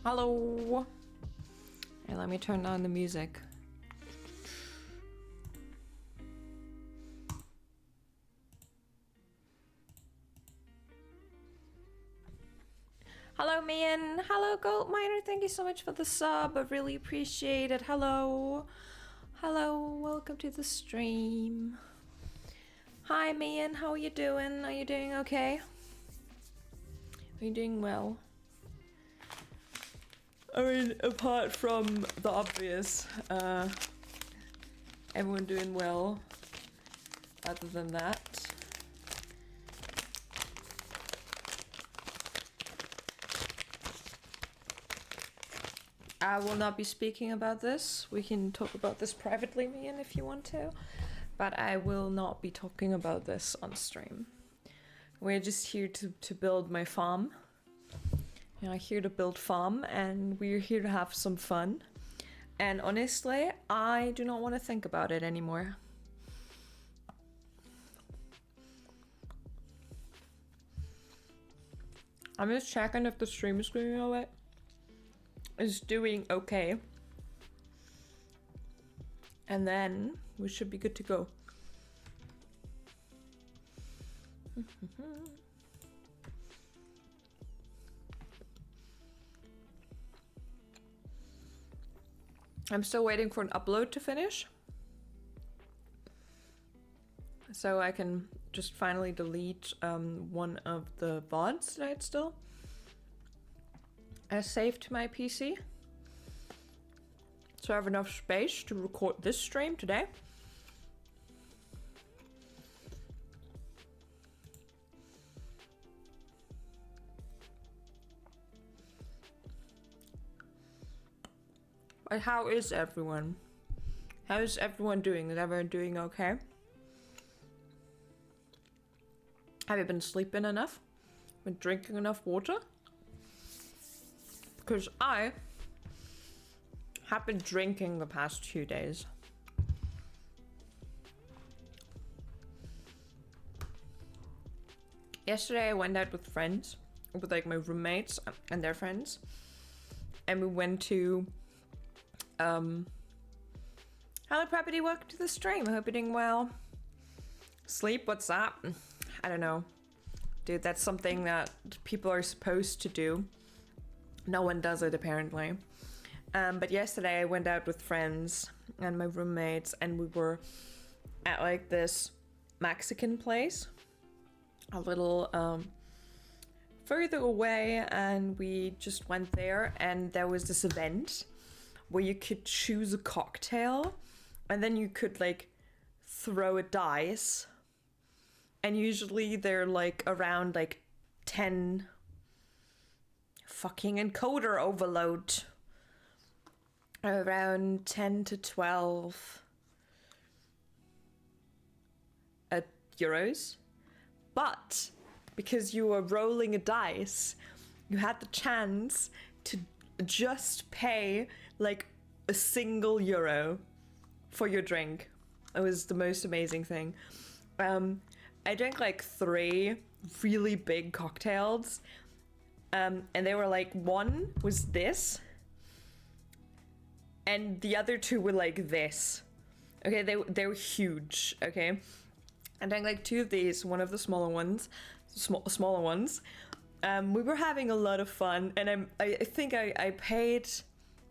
Hello. Hey, let me turn on the music. Hello, Mian. Hello, Gold Miner. Thank you so much for the sub. I really appreciate it. Hello. Hello. Welcome to the stream. Hi, Mian. How are you doing? Are you doing okay? Are you doing well? I mean, apart from the obvious, everyone doing well. Other than that. I will not be speaking about this. We can talk about this privately, Mian, if you want to. But I will not be talking about this on stream. We're just here to build my farm. You know, here to build farm, and we're here to have some fun. And honestly, I do not want to think about it anymore. I'm just checking if the stream is doing alright. It's doing okay. And then we should be good to go. I'm still waiting for an upload to finish. So I can just finally delete one of the VODs that I had still saved to my PC. So I have enough space to record this stream today. But how is everyone? How is everyone doing? Is everyone doing okay? Have you been sleeping enough? Been drinking enough water? Because I have been drinking the past 2 days. Yesterday I went out with friends, with like my roommates and their friends. And we went to hello Property, welcome to the stream. I hope you're doing well. Sleep, what's that? I don't know. Dude, that's something that people are supposed to do. No one does it apparently. But yesterday I went out with friends and my roommates, and we were at like this Mexican place a little further away, and we just went there, and there was this event where you could choose a cocktail and then you could like throw a dice, and usually they're like around like 10 fucking encoder overload, around 10 to 12 euros. But because you were rolling a dice, you had the chance to just pay like a single euro for your drink. It was the most amazing thing. I drank like 3 really big cocktails, and they were like, one was this and the other 2 were like this. Okay, they were huge. Okay, I drank like 2 of these, one of the smaller ones. We were having a lot of fun, and I think I paid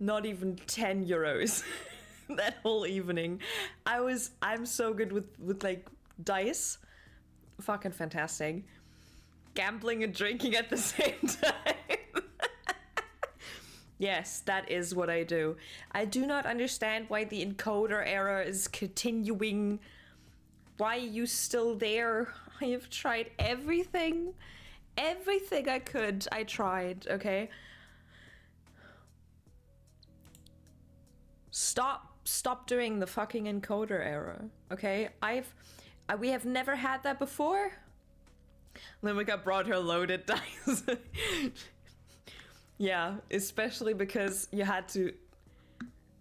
not even 10 euros that whole evening. I'm so good with like dice. Fucking fantastic. Gambling and drinking at the same time. Yes, that is what I do. I do not understand why the encoder era is continuing. Why are you still there? I have tried everything. Everything I could, I tried, okay? Stop doing the fucking encoder error, okay? We have never had that before. Lumika brought her loaded dice. Yeah, especially because you had to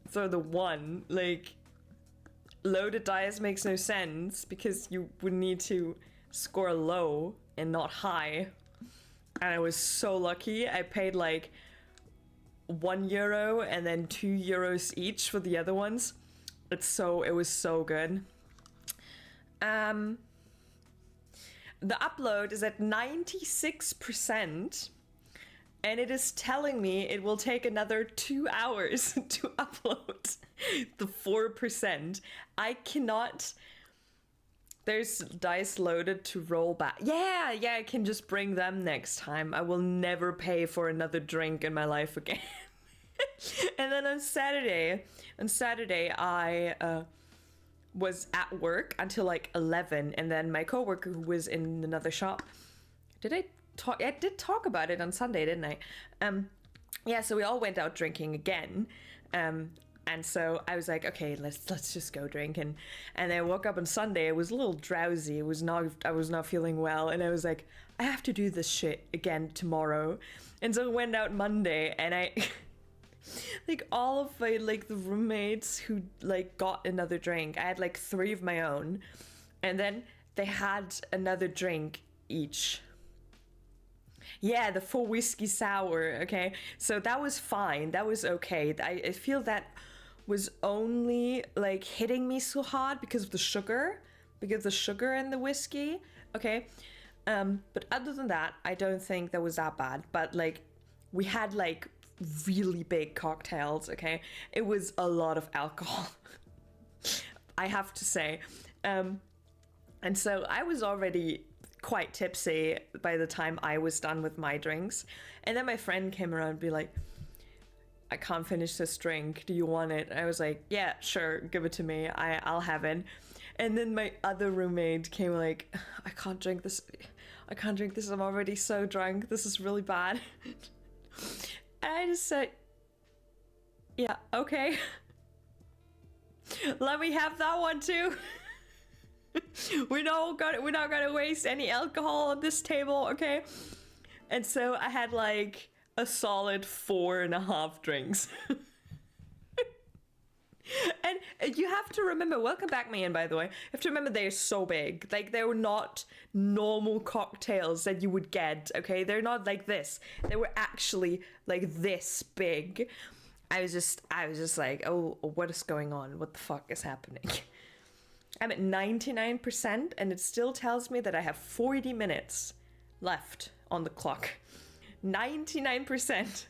throw the 1. Like, loaded dice makes no sense because you would need to score low and not high. And I was so lucky. I paid like €1 and then €2 each for the other ones. It was so good. The upload is at 96%, and it is telling me it will take another 2 hours to upload the 4%. I cannot. There's dice loaded to roll back. Yeah, I can just bring them next time. I will never pay for another drink in my life again. And then on Saturday, I was at work until like 11, and then my coworker who was in another shop. I did talk about it on Sunday, didn't I? Yeah, so we all went out drinking again. And so I was like, okay, let's just go drink. And I woke up on Sunday. I was a little drowsy. I was not feeling well. And I was like, I have to do this shit again tomorrow. And so I went out Monday, and I like all of my like the roommates who like got another drink. I had like 3 of my own, and then they had another drink each. Yeah, the 4 whiskey sour. Okay, so that was fine. That was okay. I feel that was only like hitting me so hard because of the sugar in the whiskey. Okay, but other than that, I don't think that was that bad. But like, we had like really big cocktails. Okay, it was a lot of alcohol. I have to say, and so I was already quite tipsy by the time I was done with my drinks. And then my friend came around and be like, I can't finish this drink, do you want it? And I was like, yeah, sure, give it to me, I'll have it. And then my other roommate came like, I can't drink this, I'm already so drunk, this is really bad. And I just said, yeah, okay. Let me have that one too. We're not gonna waste any alcohol on this table, okay? And so I had like a solid 4.5 drinks. And you have to remember, welcome back, Mayan, by the way. You have to remember they're so big. Like, they were not normal cocktails that you would get, okay? They're not like this. They were actually like this big. I was just like, oh, what is going on? What the fuck is happening? I'm at 99%, and it still tells me that I have 40 minutes left on the clock. 99%.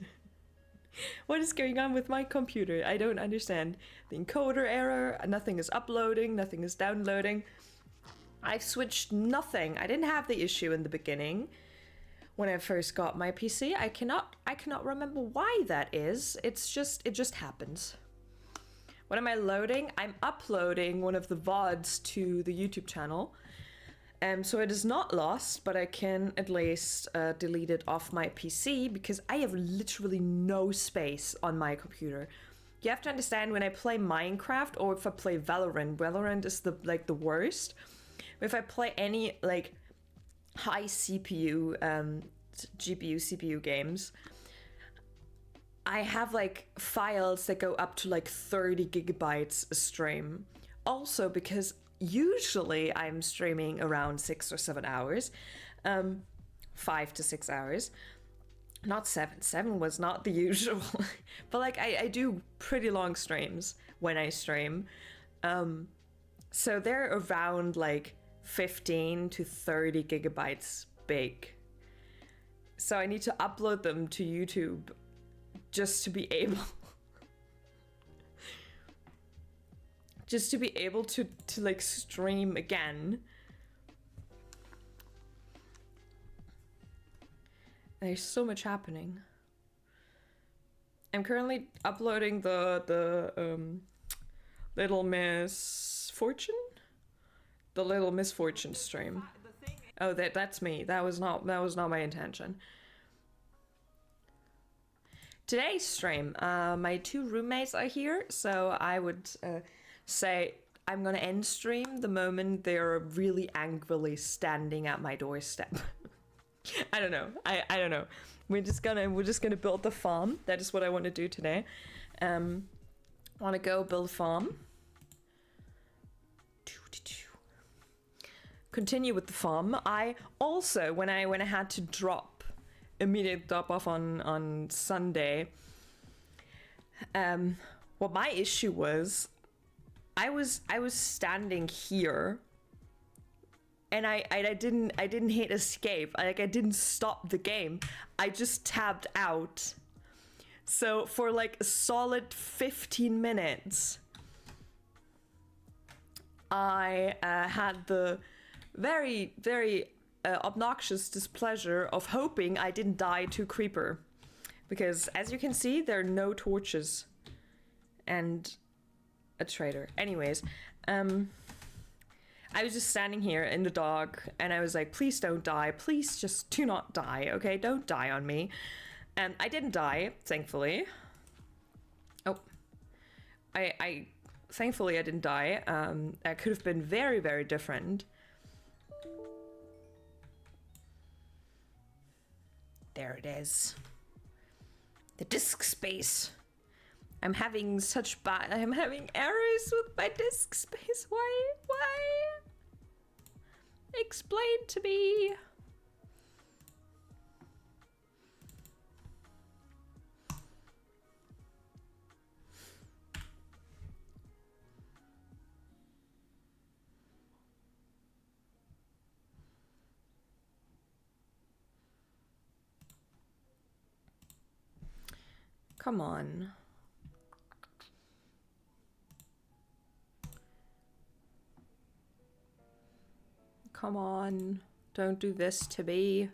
What is going on with my computer? I don't understand. The encoder error, nothing is uploading, nothing is downloading. I've switched nothing. I didn't have the issue in the beginning when I first got my PC. I cannot remember why that is. It just happens. What am I loading? I'm uploading one of the VODs to the YouTube channel. So it is not lost, but I can at least delete it off my PC because I have literally no space on my computer. You have to understand, when I play Minecraft or if I play Valorant is the worst. If I play any like high CPU, GPU, CPU games, I have like files that go up to like 30 gigabytes a stream. Also because usually I'm streaming around 6 or 7 hours, 5 to 6 hours, not 7. 7 was not the usual, but like I do pretty long streams when I stream. So they're around like 15 to 30 gigabytes big. So I need to upload them to YouTube just to be able to like stream again. There's so much happening. I'm currently uploading the Little Misfortune? The Little Misfortune stream. Oh, that's me. That was not my intention. Today's stream, my 2 roommates are here, so I would say I'm gonna end stream the moment they're really angrily standing at my doorstep. I don't know. I don't know. We're just gonna build the farm. That is what I want to do today. Want to go build a farm. Continue with the farm. I also, when I had to immediate drop off on Sunday, What my issue was, I was standing here, and I didn't hit escape. I didn't stop the game. I just tabbed out. So for like a solid 15 minutes, I had the very, very obnoxious displeasure of hoping I didn't die to creeper. Because as you can see, there are no torches. And a traitor. Anyways, I was just standing here in the dark, and I was like, please don't die. Please just do not die, okay? Don't die on me. And I didn't die, thankfully. Oh. Thankfully I didn't die. That could have been very, very different. There it is. The disk space. I'm having errors with my disk space. Why? Explain to me. Come on. Come on. Don't do this to me.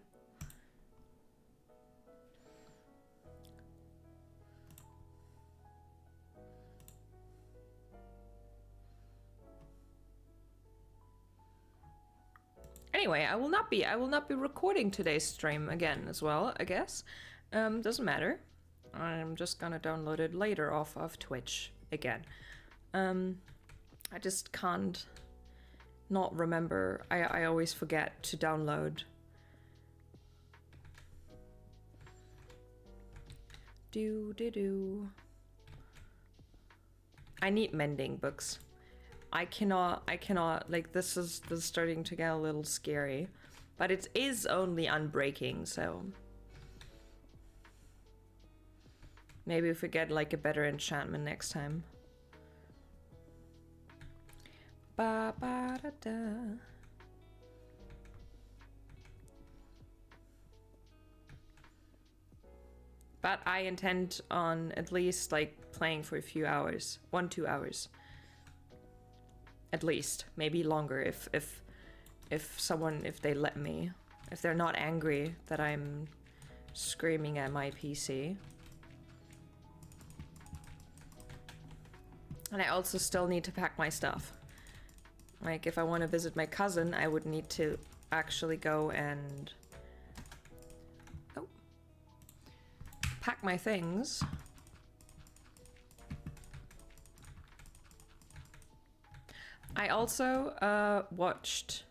Anyway, I will not be recording today's stream again as well, I guess. Doesn't matter. I'm just gonna download it later off of Twitch again. I just can't not remember. I always forget to download. Do. I need mending books. I cannot, like, this is starting to get a little scary. But it is only unbreaking, so maybe if we get like a better enchantment next time. Ba ba da da. But I intend on at least like playing for a few hours, 1-2 hours. At least, maybe longer if they let me, if they're not angry that I'm screaming at my PC. And I also still need to pack my stuff. Like, if I want to visit my cousin, I would need to actually go and pack my things. I also watched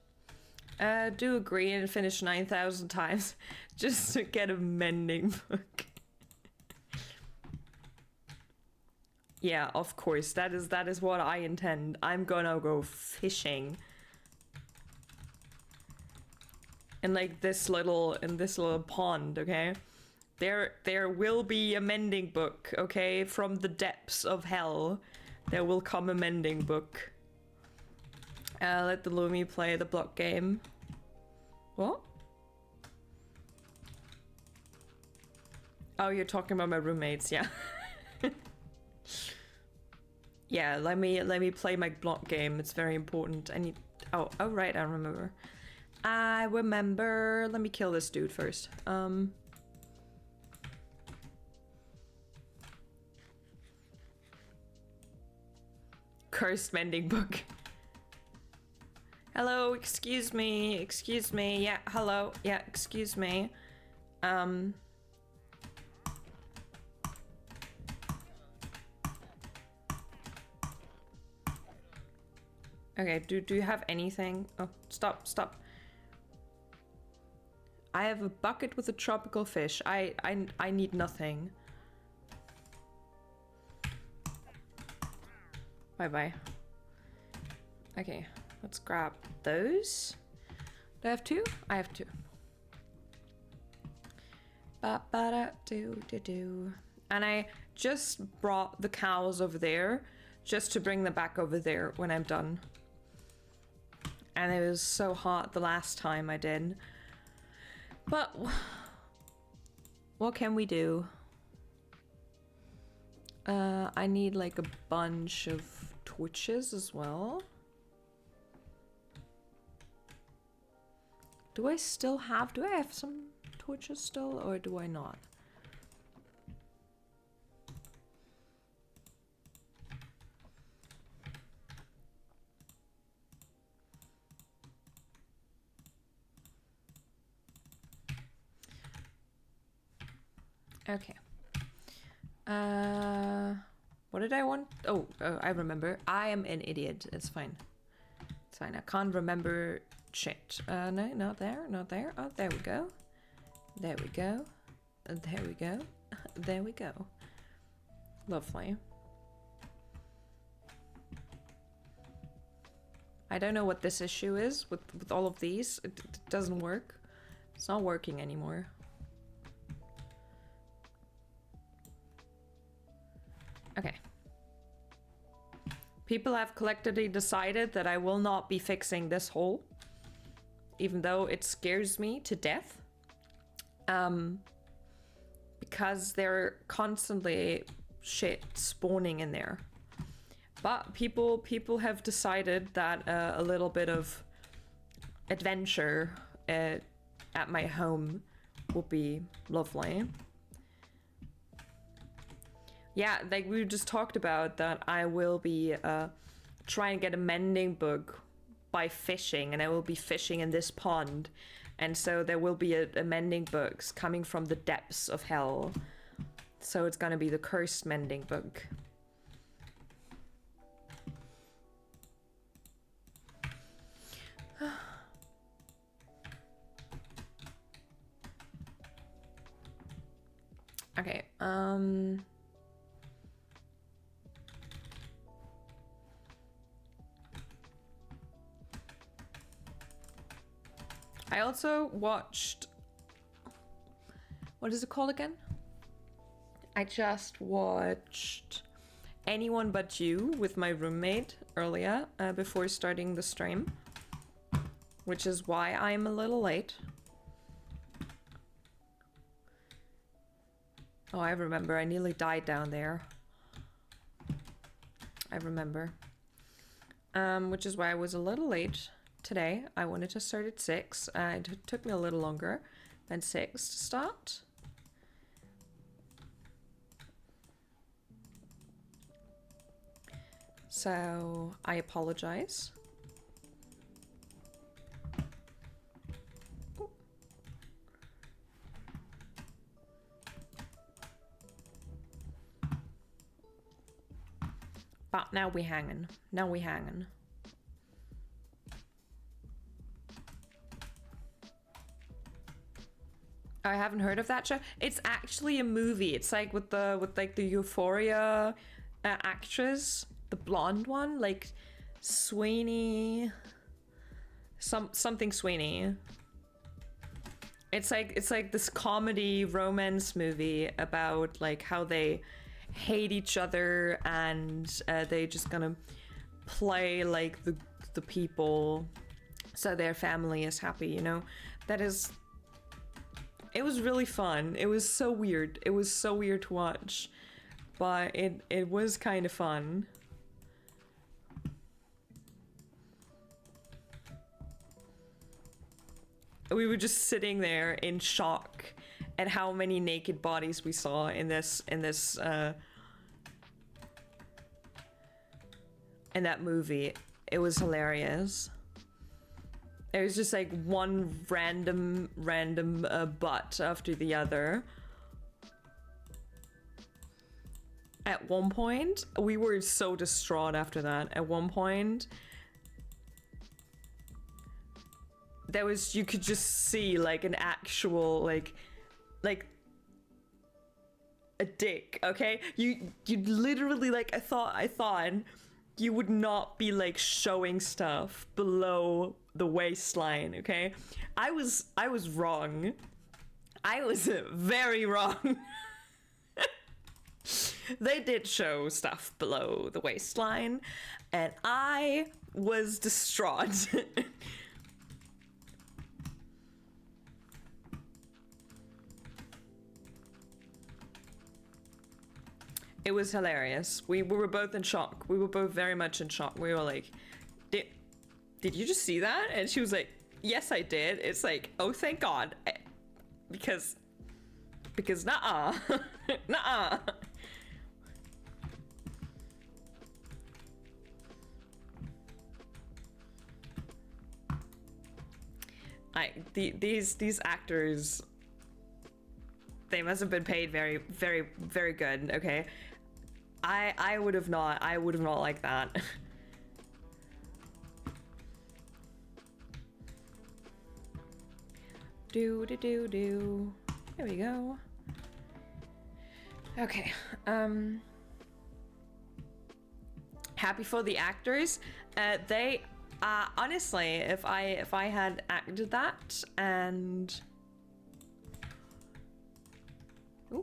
Do Agree and finish 9,000 times just to get a mending book. Yeah, of course. That is what I intend. I'm gonna go fishing. In like this little pond, okay? There will be a mending book, okay? From the depths of hell, there will come a mending book. Let the Lumi play the block game. What? Oh, you're talking about my roommates, yeah. Yeah, let me play my block game. It's very important. I need. Oh right, I remember. Let me kill this dude first. Cursed mending book. Hello, excuse me, yeah, hello, yeah, excuse me. Okay, do you have anything? Oh, stop. I have a bucket with a tropical fish. I need nothing. Bye. Okay. Let's grab those. Do I have 2? I have 2. Ba-ba-da-do-do-do. And just brought the cows over there just to bring them back over there when I'm done. And it was so hot the last time I did. But what can we do? I need like a bunch of torches as well. Do I have some torches still, or do I not? Okay. What did I want? Oh, I remember. I am an idiot. It's fine. It's fine. I can't remember shit. No, not there. Not there. Oh, there we go. There we go. There we go. There we go. Lovely. I don't know what this issue is with all of these. It doesn't work. It's not working anymore. Okay. People have collectively decided that I will not be fixing this hole, even though it scares me to death. Because they're constantly shit spawning in there. But people have decided that a little bit of adventure at my home would be lovely. Yeah, like we just talked about that I will be trying to get a mending book by fishing, and I will be fishing in this pond. And so there will be a mending books coming from the depths of hell. So it's gonna be the cursed mending book. Okay, I also watched, what is it called again? I just watched Anyone But You with my roommate earlier, before starting the stream, which is why I'm a little late. Oh, I remember, I nearly died down there. I remember. Which is why I was a little late today. I wanted to start at 6. It took me a little longer than 6 to start. So I apologize. Ooh. But now we hanging. Now we hanging. I haven't heard of that show. It's actually a movie. It's like with the Euphoria actress, the blonde one, like Sweeney, something Sweeney. It's like this comedy romance movie about like how they hate each other, and they just gonna play like the people so their family is happy, you know. That is, it was really fun. It was so weird. It was so weird to watch, but it was kind of fun. We were just sitting there in shock at how many naked bodies we saw in that movie. It was hilarious. It was just like one random butt after the other. At one point, we were so distraught after that. At one point, there was, you could just see like an actual like a dick, okay? You literally, like, I thought you would not be like showing stuff below the waistline, okay? I was wrong. I was very wrong. they did show stuff below the waistline, and I was distraught. It was hilarious. We were both in shock. We were both very much in shock. We were like, did you just see that? And she was like, yes, I did. It's like, oh, thank God. Because nuh-uh. Nuh-uh. These actors, they must have been paid very, very, very good, okay? I would have not liked that. Do. There we go. Okay. Happy for the actors. They honestly, if I had acted that and ooh.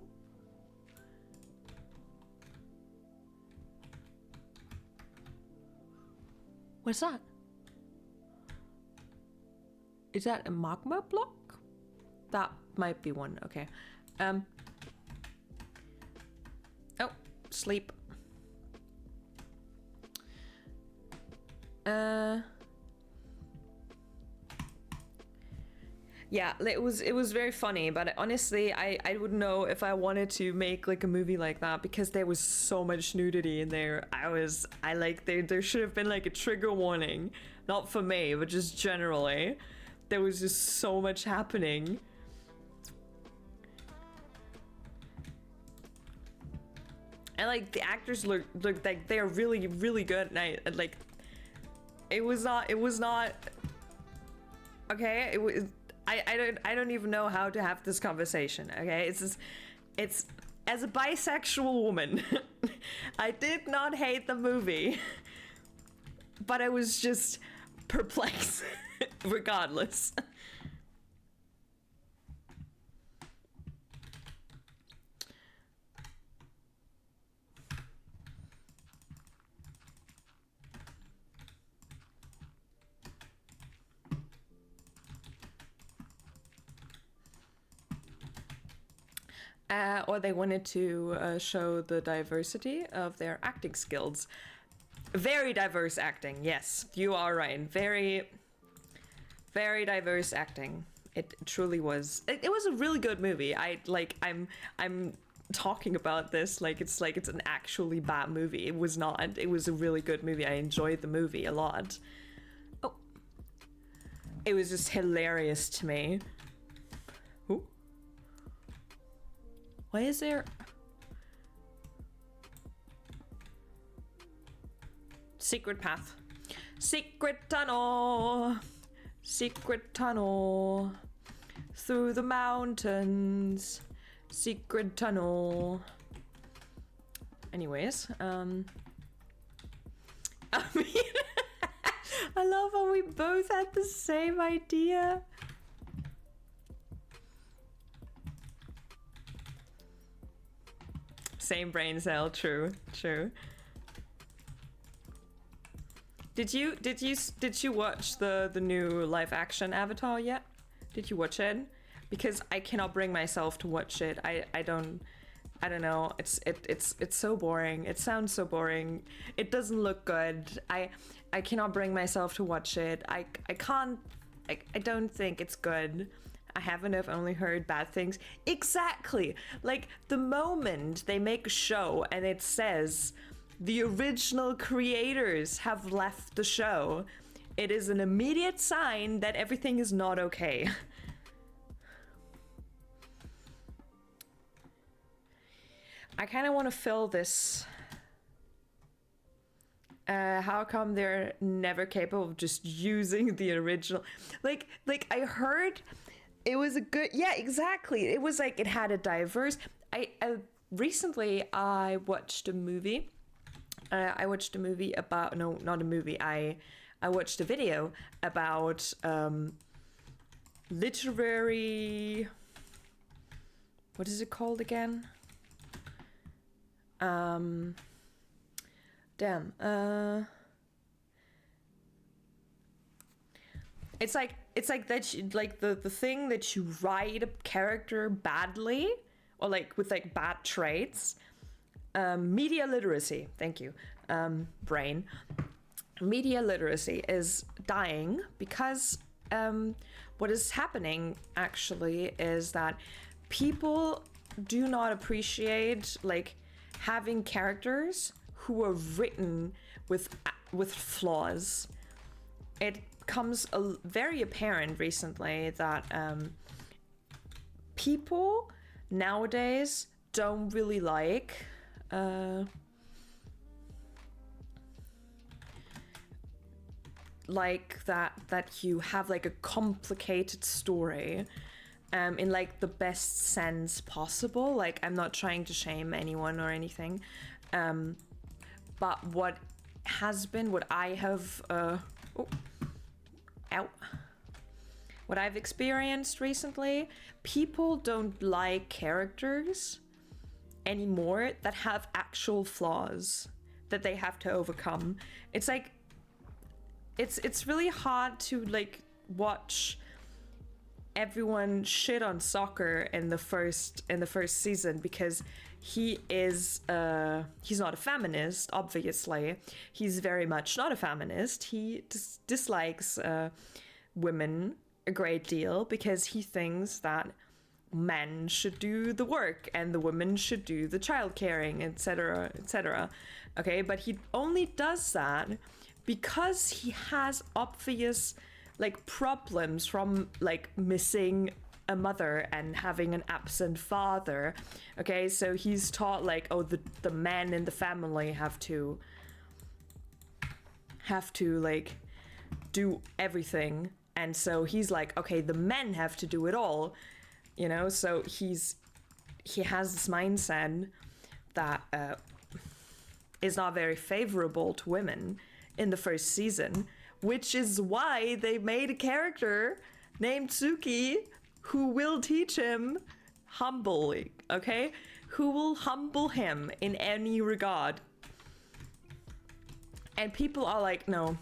What's that? Is that a magma block? That might be one. Okay. Oh, sleep. Yeah, it was very funny, but honestly, I wouldn't know if I wanted to make like a movie like that because there was so much nudity in there. There should have been like a trigger warning, not for me, but just generally. There was just so much happening. And like the actors look like they're really, really good, and like it was not okay. It was I don't even know how to have this conversation. Okay, it's as a bisexual woman, I did not hate the movie, but I was just perplexed regardless. Or they wanted to show the diversity of their acting skills. Very diverse acting, yes, you are right. Very, very diverse acting. It truly was. It was a really good movie. I'm talking about this like it's an actually bad movie. It was not. It was a really good movie. I enjoyed the movie a lot. Oh, it was just hilarious to me. Ooh. Why is there... Secret path. Secret tunnel. Secret tunnel. Through the mountains. Secret tunnel. Anyways, I mean, I love how we both had the same idea. Same brain cell, true. Did you watch the new live action Avatar yet? Did you watch it? Because I cannot bring myself to watch it. I don't know. It's so boring. It sounds so boring. It doesn't look good. I cannot bring myself to watch it. I don't think it's good. I haven't. I've only heard bad things. Exactly. Like the moment they make a show and it says the original creators have left the show, it is an immediate sign that everything is not okay. I kind of want to fill this. How come they're never capable of just using the original? Like I heard it was a good, yeah, exactly. It was like it had a diverse. Recently I watched a movie. I watched a movie about, no, not a movie. I watched a video about literary. What is it called again? Damn. It's like that like the thing that you write a character badly or like with like bad traits. Media literacy. Thank you. Brain. Media literacy is dying because what is happening actually is that people do not appreciate like having characters who are written with flaws. It becomes very apparent recently that people nowadays don't really like that you have like a complicated story in like the best sense possible. Like, I'm not trying to shame anyone or anything, but what I have what I've experienced recently, people don't like characters anymore that have actual flaws that they have to overcome. It's like it's really hard to like watch everyone shit on soccer in the first season because he's not a feminist. Obviously he's very much not a feminist. He dislikes women a great deal because he thinks that men should do the work and the women should do the child caring, etc., etc. Okay, but he only does that because he has obvious like problems from like missing a mother and having an absent father. Okay, so he's taught like, oh, the men in the family have to like do everything, and so he's like, okay, the men have to do it all, you know. So he has this mindset that is not very favorable to women in the first season, which is why they made a character named Suki who will teach him humbly, okay? Who will humble him in any regard. And people are like, no,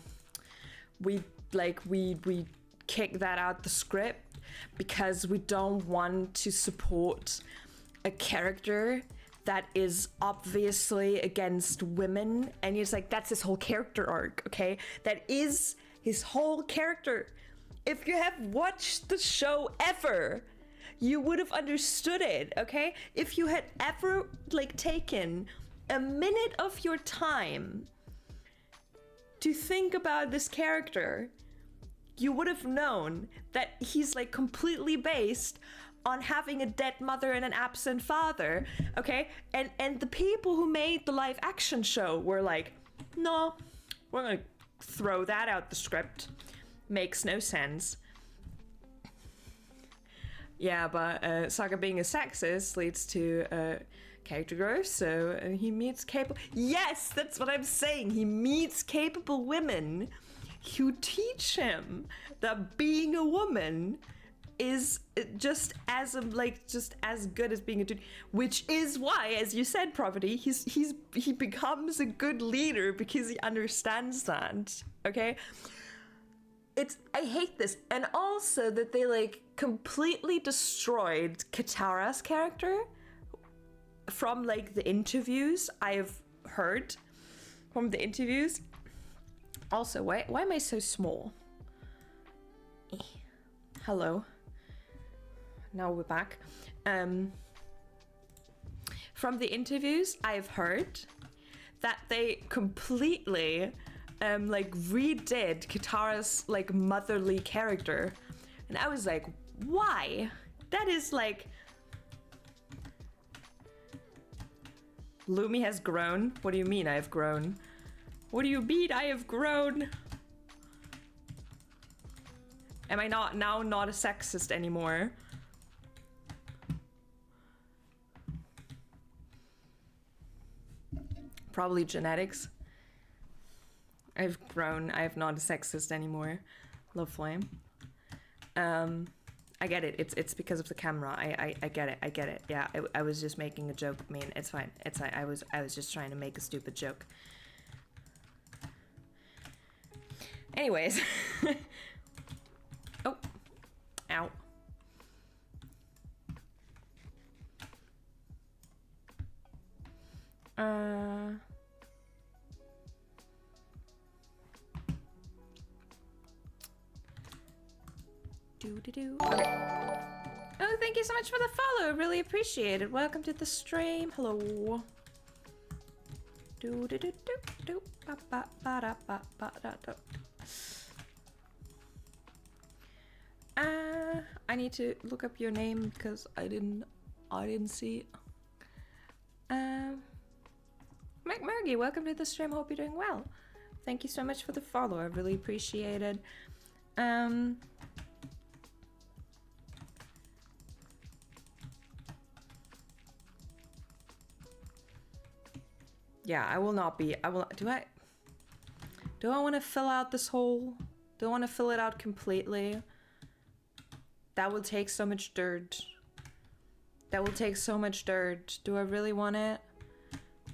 we kick that out the script because we don't want to support a character that is obviously against women. And he's like, that's his whole character arc, okay? That is his whole character. If you have watched the show ever, you would have understood it, okay? If you had ever like taken a minute of your time to think about this character, you would have known that he's like completely based on having a dead mother and an absent father, okay? And the people who made the live action show were like, no, we're gonna throw that out the script. Makes no sense. Yeah, but Saga being a sexist leads to character growth, so he meets capable... Yes, that's what I'm saying. He meets capable women who teach him that being a woman is just as good as being a dude, which is why, as you said, Property, he becomes a good leader because he understands that. Okay, I hate this, and also that they like completely destroyed Katara's character from like the interviews I've heard from the interviews. Also, why am I so small? Hello. Now we're back. From the interviews I've heard that they completely like redid Katara's like motherly character, and I was like, why? That is like, Lumi has grown. What do you mean I've grown? What do you mean I have grown? Am I not a sexist anymore? Probably genetics. I've grown. I am not a sexist anymore. Love flame. I get it. It's because of the camera. I get it. I get it. Yeah, I was just making a joke. I mean, it's fine. It's fine. I was just trying to make a stupid joke. Anyways. Oh. Ow. Okay. Oh, thank you so much for the follow. Really appreciate it. Welcome to the stream. Hello. I need to look up your name because I didn't see. McMurgy, welcome to the stream. Hope you're doing well. Thank you so much for the follow. I really appreciate it. Yeah, I will not be. Do I want to fill out this whole? Do I want to fill it out completely? That will take so much dirt. That will take so much dirt. Do I really want it?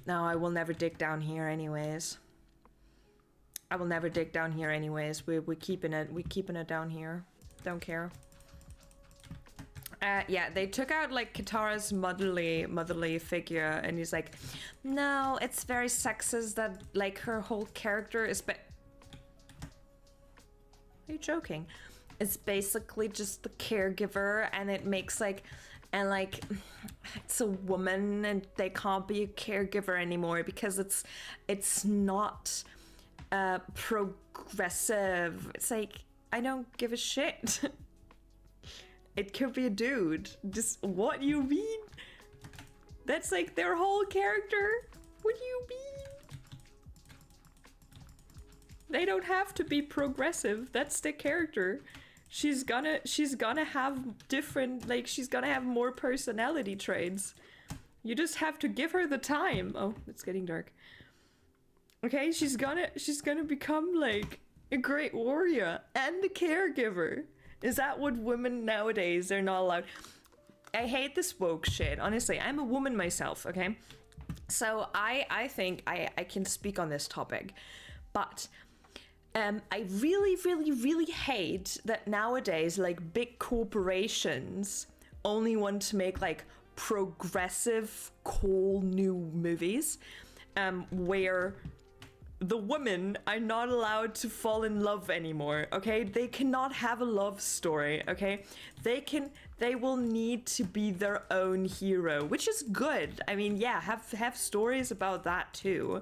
No, I will never dig down here anyways. I will never dig down here anyways. We're keeping it. We're keeping it down here. Don't care. Yeah, they took out like Katara's motherly figure, and he's like, no, it's very sexist that like her whole character is. Are you joking? It's basically just the caregiver, and it makes like, and like, it's a woman, and they can't be a caregiver anymore because it's not progressive. It's like, I don't give a shit. It could be a dude. Just what you mean? That's like their whole character. What do you mean? They don't have to be progressive. That's the character. She's gonna have different, like, she's gonna have more personality traits. You just have to give her the time. Oh, it's getting dark. Okay, she's gonna become like a great warrior and a caregiver. Is that what women nowadays, they're not allowed? I hate this woke shit. Honestly, I'm a woman myself, okay? So I think I can speak on this topic. But I really hate that nowadays, like, big corporations only want to make like progressive, cool new movies where the women are not allowed to fall in love anymore, okay? They cannot have a love story, okay? They will need to be their own hero, which is good. I mean, yeah, have stories about that too.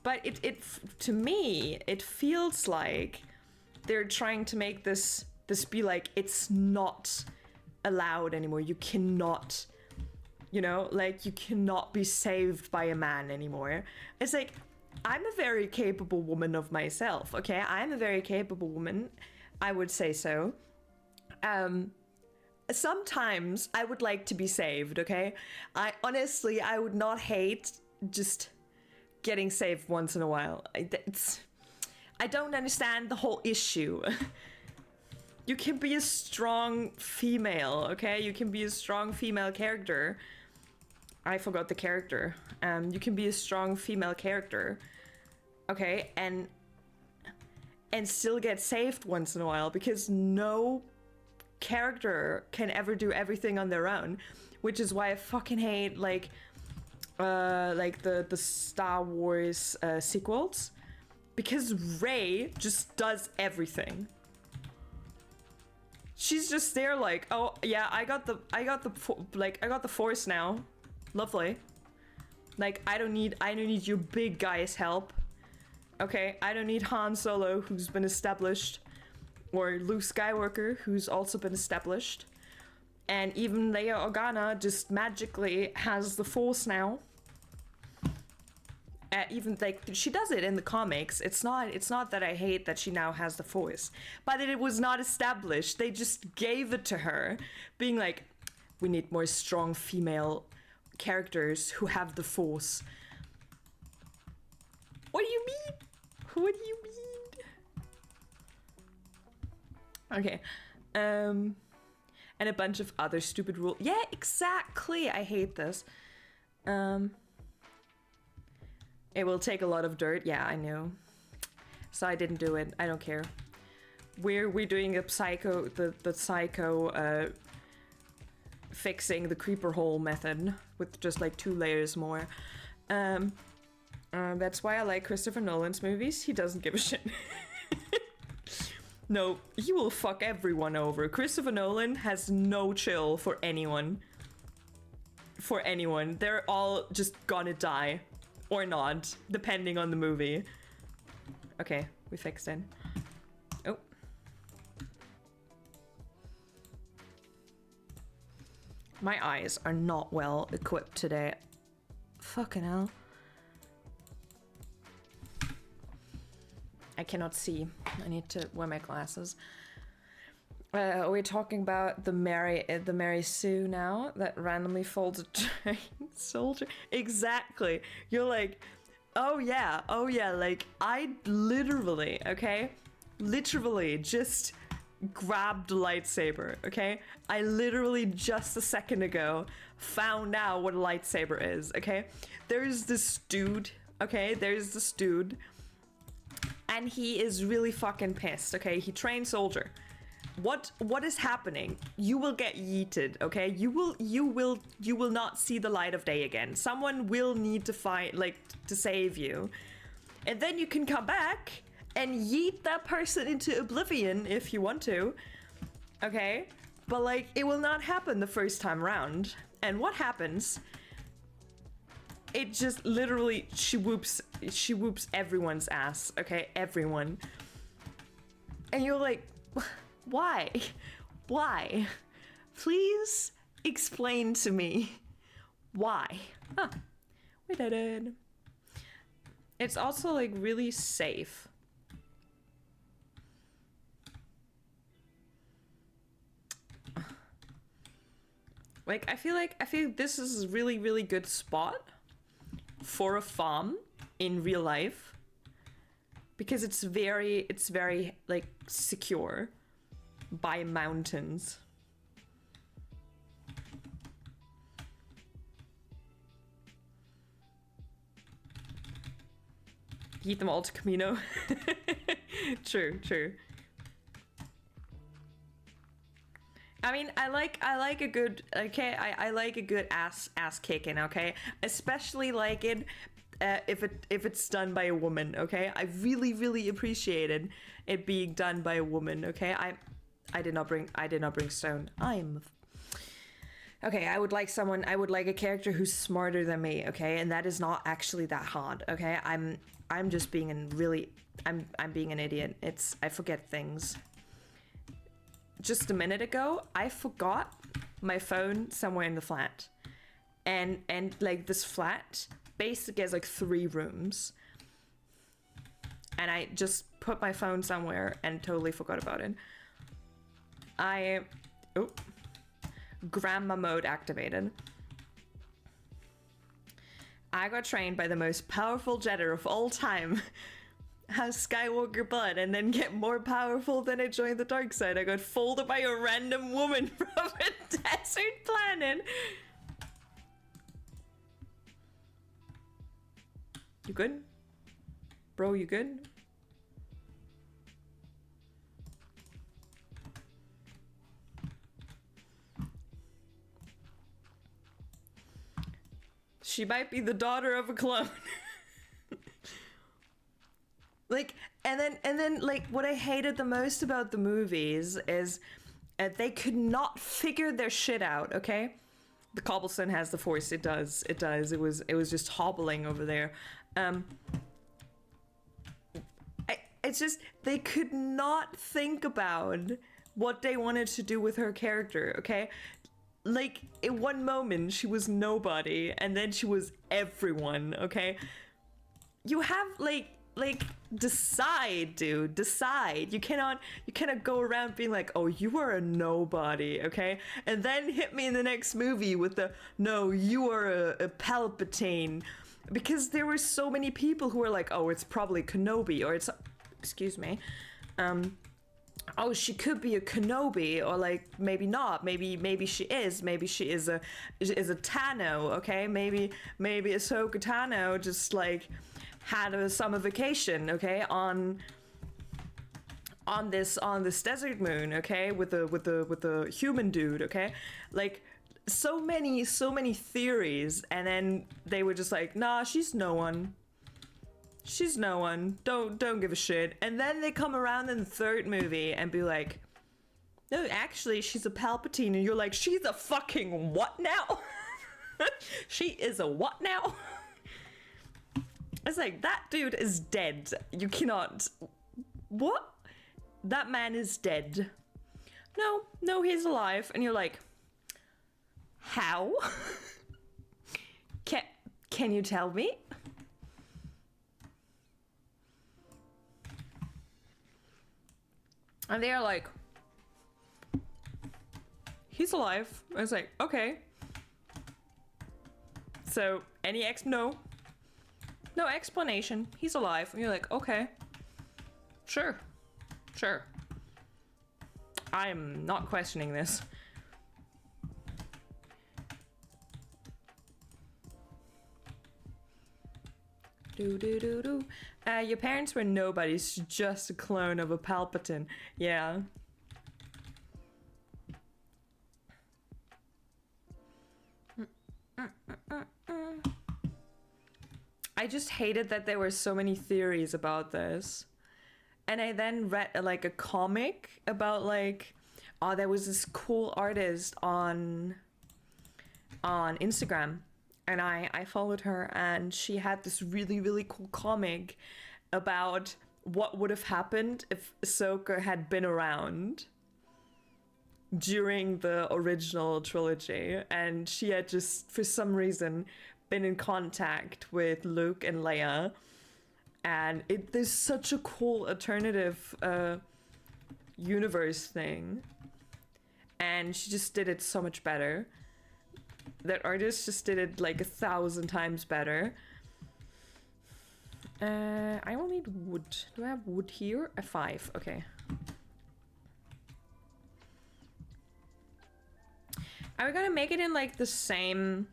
But it to me, it feels like they're trying to make this be like, it's not allowed anymore. You cannot, you know, like, you cannot be saved by a man anymore. It's like, I'm a very capable woman of myself, okay? I'm a very capable woman, I would say so. Sometimes I would like to be saved, okay? I would not hate just getting saved once in a while. I don't understand the whole issue. You can be a strong female, okay? You can be a strong female character. I forgot the character. You can be a strong female character, okay, and still get saved once in a while, because no character can ever do everything on their own, which is why I fucking hate like the Star Wars sequels, because Rey just does everything. She's just there like, oh yeah, I got the Force now. Lovely. Like, I don't need your big guy's help. Okay, I don't need Han Solo, who's been established, or Luke Skywalker, who's also been established. And even Leia Organa just magically has the Force now. Even like, she does it in the comics. It's not that I hate that she now has the Force, but it was not established. They just gave it to her, being like, we need more strong female characters who have the Force. What do you mean? What do you mean? Okay. and a bunch of other stupid rules. Yeah, exactly. I hate this. It will take a lot of dirt. Yeah, I know. So I didn't do it. I don't care. We're doing a psycho, the psycho fixing the creeper hole method with just like 2 layers more. That's why I like Christopher Nolan's movies. He doesn't give a shit. No, he will fuck everyone over. Christopher Nolan has no chill for anyone. For anyone. They're all just gonna die. Or not, depending on the movie. Okay, we fixed it. Oh. My eyes are not well equipped today. Fucking hell. I cannot see. I need to wear my glasses. We're talking about the Mary Sue now that randomly folds a trained soldier. Exactly. You're like, oh yeah, like I literally, okay? Literally just grabbed a lightsaber, okay? I literally just a second ago found out what a lightsaber is, okay? There's this dude, okay? There's this dude, and he is really fucking pissed, okay? He trained soldier. What is happening? You will get yeeted, okay? You will not see the light of day again. Someone will need to fight, like, to save you. And then you can come back and yeet that person into oblivion if you want to. Okay? But like, it will not happen the first time round. And what happens? It just literally she whoops everyone's ass, okay? Everyone. And you're like, why? Why? Please explain to me why. Huh. We did it. It's also like really safe. Like I feel this is a really, really good spot for a farm in real life because it's very like secure by mountains. Eat them all to Camino. True. I mean, I like a good, okay, I like a good ass kicking, okay? Especially like it if it's done by a woman, okay? I really appreciated it being done by a woman, okay? I did not bring stone. Okay, I would like a character who's smarter than me, okay? And that is not actually that hard, okay? I'm just being I'm being an idiot. I forget things. Just a minute ago, I forgot my phone somewhere in the flat. And like this flat basically has like 3 rooms. And I just put my phone somewhere and totally forgot about it. Grandma mode activated. I got trained by the most powerful Jedi of all time. Have Skywalker blood and then get more powerful than I joined the dark side. I got folded by a random woman from a desert planet. You good? Bro, you good? She might be the daughter of a clone. Like, and then like what I hated the most about the movies is they could not figure their shit out, okay? The cobblestone has the force. It does. It was just hobbling over there. It's just they could not think about what they wanted to do with her character, okay? Like, in one moment she was nobody and then she was everyone, okay? You have like decide, dude, decide. You cannot go around being like, oh, you are a nobody, okay? And then hit me in the next movie with the, no, you are a Palpatine. Because there were so many people who were like, oh, it's probably Kenobi, or it's, excuse me, oh, she could be a Kenobi, or like maybe not. Maybe she is. Maybe she is a Tano. Okay, maybe Ahsoka Tano just like had a summer vacation. Okay, on this desert moon. Okay, with the human dude. Okay, like so many theories, and then they were just like, nah, she's no one. She's no one. Don't give a shit. And then they come around in the third movie and be like, no, actually, she's a Palpatine. And you're like, she's a fucking what now? She is a what now? It's like, that dude is dead. You cannot... What? That man is dead. No, he's alive. And you're like, how? Can you tell me? And they're like, he's alive. I was like, okay. So, no explanation. He's alive. And you're like, okay. Sure. I am not questioning this. Your parents were nobodies, just a clone of a Palpatine. Yeah. I just hated that there were so many theories about this. And I then read like a comic about like, oh, there was this cool artist on Instagram. And I followed her, and she had this really cool comic about what would have happened if Ahsoka had been around during the original trilogy. And she had just, for some reason, been in contact with Luke and Leia. And there's such a cool alternative universe thing. And she just did it so much better. That artist just did it like 1,000 times better. I will need wood. Do I have wood here? A 5. Okay. Are we gonna make it in like the same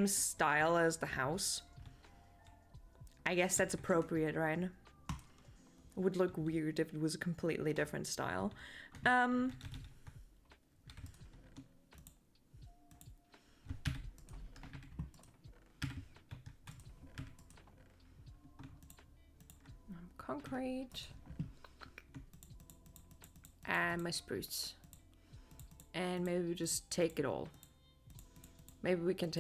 style as the house? I guess that's appropriate, right? It would look weird if it was a completely different style. Concrete and my spruce, and maybe we just take it all. Maybe we can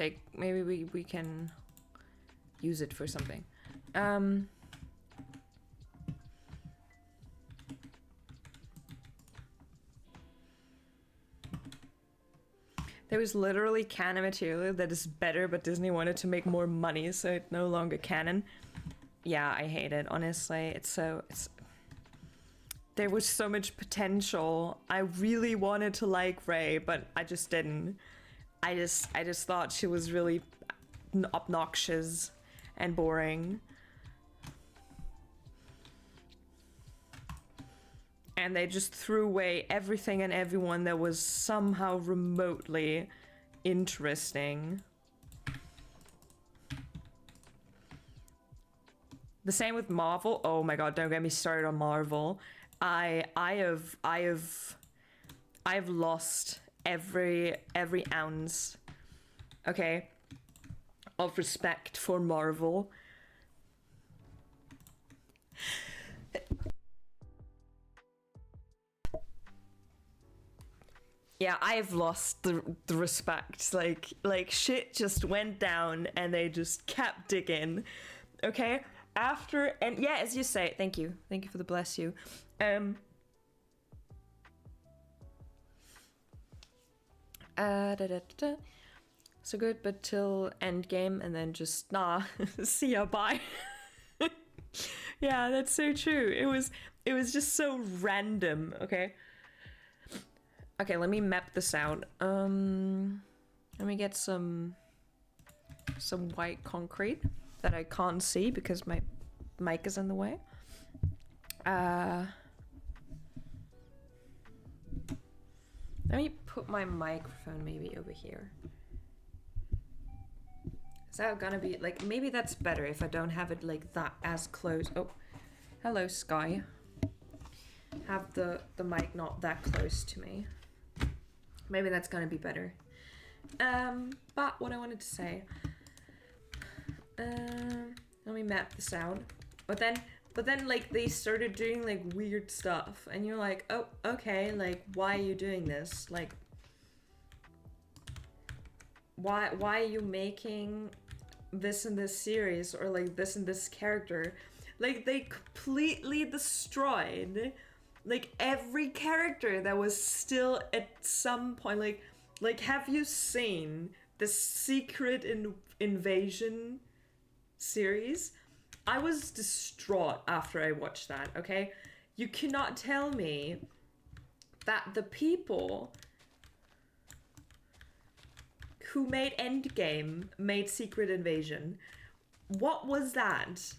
use it for something. There was literally canon material that is better, but Disney wanted to make more money, so it's no longer canon. Yeah, I hate it, honestly. There was so much potential. I really wanted to like Rey, but I just didn't. I just thought she was really obnoxious and boring. And they just threw away everything and everyone that was somehow remotely interesting. The same with Marvel. Oh my god, don't get me started on Marvel. I have lost every ounce, okay, of respect for Marvel. Yeah, I have lost the respect. Like shit just went down and they just kept digging. Okay? After, and yeah, as you say, thank you for the bless you. So good, but till endgame, and then just nah, see ya, bye. Yeah, that's so true. It was just so random. Okay, let me map this out. Let me get some white concrete that I can't see because my mic is in the way. Let me put my microphone maybe over here. Is that gonna be like, maybe that's better if I don't have it like that as close. Oh, hello Sky. Have the mic not that close to me. Maybe that's gonna be better. But what I wanted to say, let me map this out. But then like they started doing like weird stuff and you're like, oh, okay, like why are you doing this? Like why are you making this in this series or like this in this character? Like they completely destroyed like every character that was still at some point like have you seen the Secret Invasion series? I was distraught after I watched that, okay? You cannot tell me that the people who made Endgame made Secret Invasion. What was that?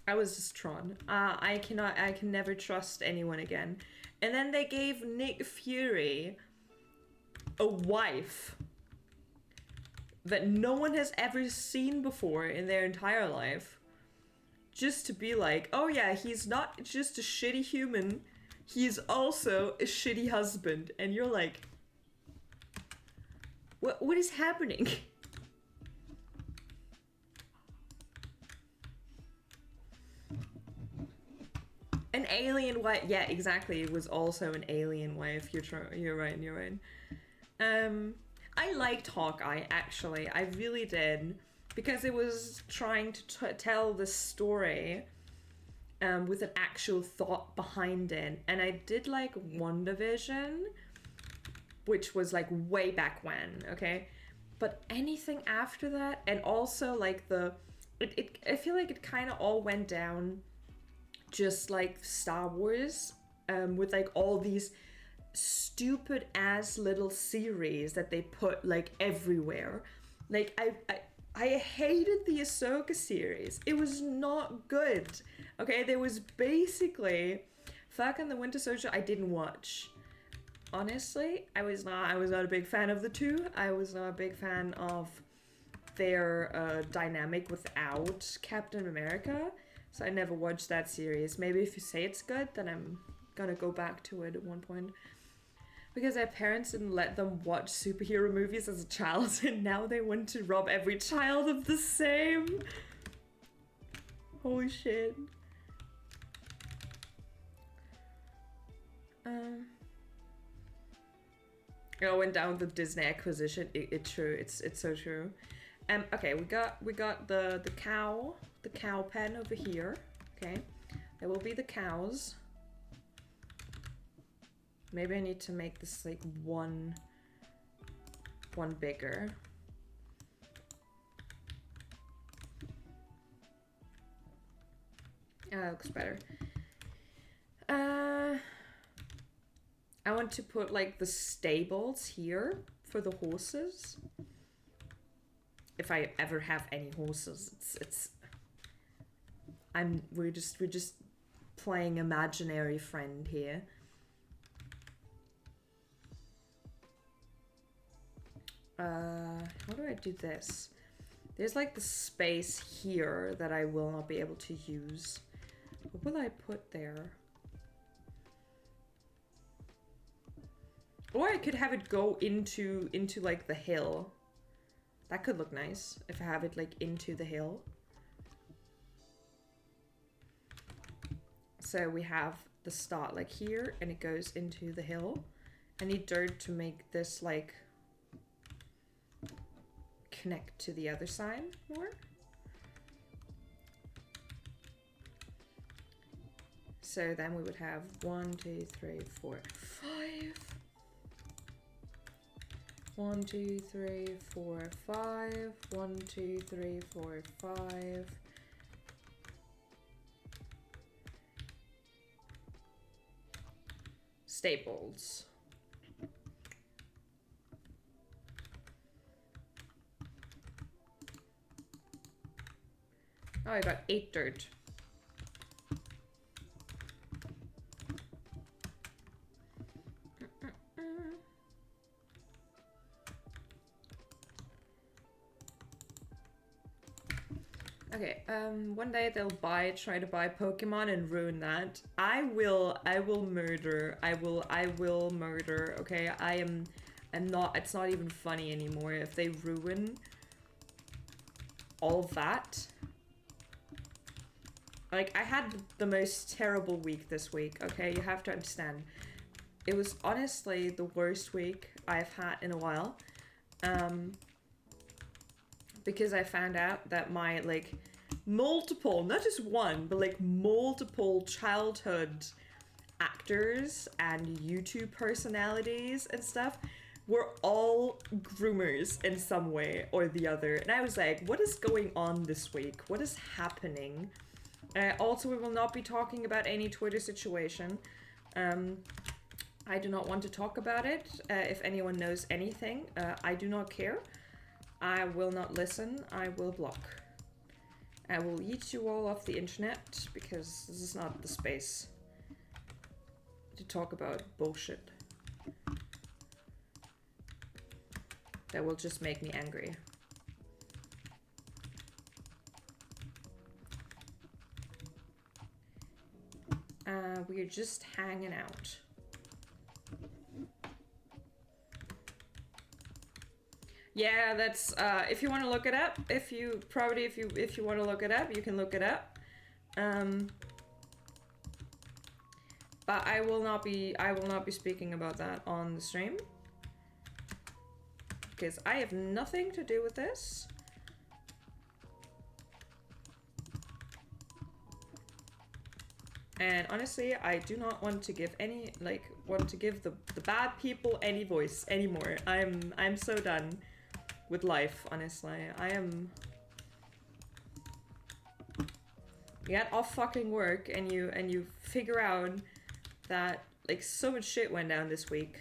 I was distraught. I can never trust anyone again. And then they gave Nick Fury a wife that no one has ever seen before in their entire life. Just to be like, oh yeah, he's not just a shitty human, he's also a shitty husband. And you're like, what is happening? An alien wife. Yeah, exactly. It was also an alien wife. You're right. I liked Hawkeye, actually. I really did. Because it was trying to tell the story with an actual thought behind it. And I did like WandaVision, which was like way back when, okay? But anything after that, and also like I feel like it kind of all went down just like Star Wars, with like all these stupid ass little series that they put like everywhere. Like I hated the Ahsoka series. It was not good. Okay, there was basically Falcon and the Winter Soldier I didn't watch. Honestly, I was not a big fan of the two. I was not a big fan of their dynamic without Captain America. So I never watched that series. Maybe if you say it's good, then I'm gonna go back to it at one point. Because their parents didn't let them watch superhero movies as a child, and now they want to rob every child of the same. Holy shit. It went down with the Disney acquisition. It's true. It's so true. Okay, we got the cow pen over here. Okay, there will be the cows. Maybe I need to make this like one bigger. That looks better. I want to put like the stables here for the horses. If I ever have any horses, we're just playing imaginary friend here. How do I do this? There's like the space here that I will not be able to use. What will I put there? Or I could have it go into like the hill. That could look nice if I have it like into the hill. So we have the start like here and it goes into the hill. I need dirt to make this like connect to the other side more. So then we would have 1, 2, 3, 4, 5. 1, 2, 3, 4, 5. 1, 2, 3, 4, 5. Staples. Oh, I got 8 dirt. Okay, one day they'll try to buy Pokemon and ruin that. I will murder. I will murder, okay? I'm not, it's not even funny anymore if they ruin all of that. Like, I had the most terrible week this week, okay? You have to understand. It was honestly the worst week I've had in a while. Because I found out that my, like, multiple, not just one, but like multiple childhood actors and YouTube personalities and stuff were all groomers in some way or the other. And I was like, what is going on this week? What is happening? Also, we will not be talking about any Twitter situation. I do not want to talk about it. If anyone knows anything, I do not care. I will not listen. I will block. I will eat you all off the internet because this is not the space to talk about bullshit that will just make me angry. We're just hanging out. Yeah, that's if you want to look it up, if you want to look it up, you can look it up. But I will not be speaking about that on the stream because I have nothing to do with this. And honestly, I do not want to give any, like, the bad people any voice anymore. I'm so done with life, honestly. You get off fucking work and you figure out that, like, so much shit went down this week.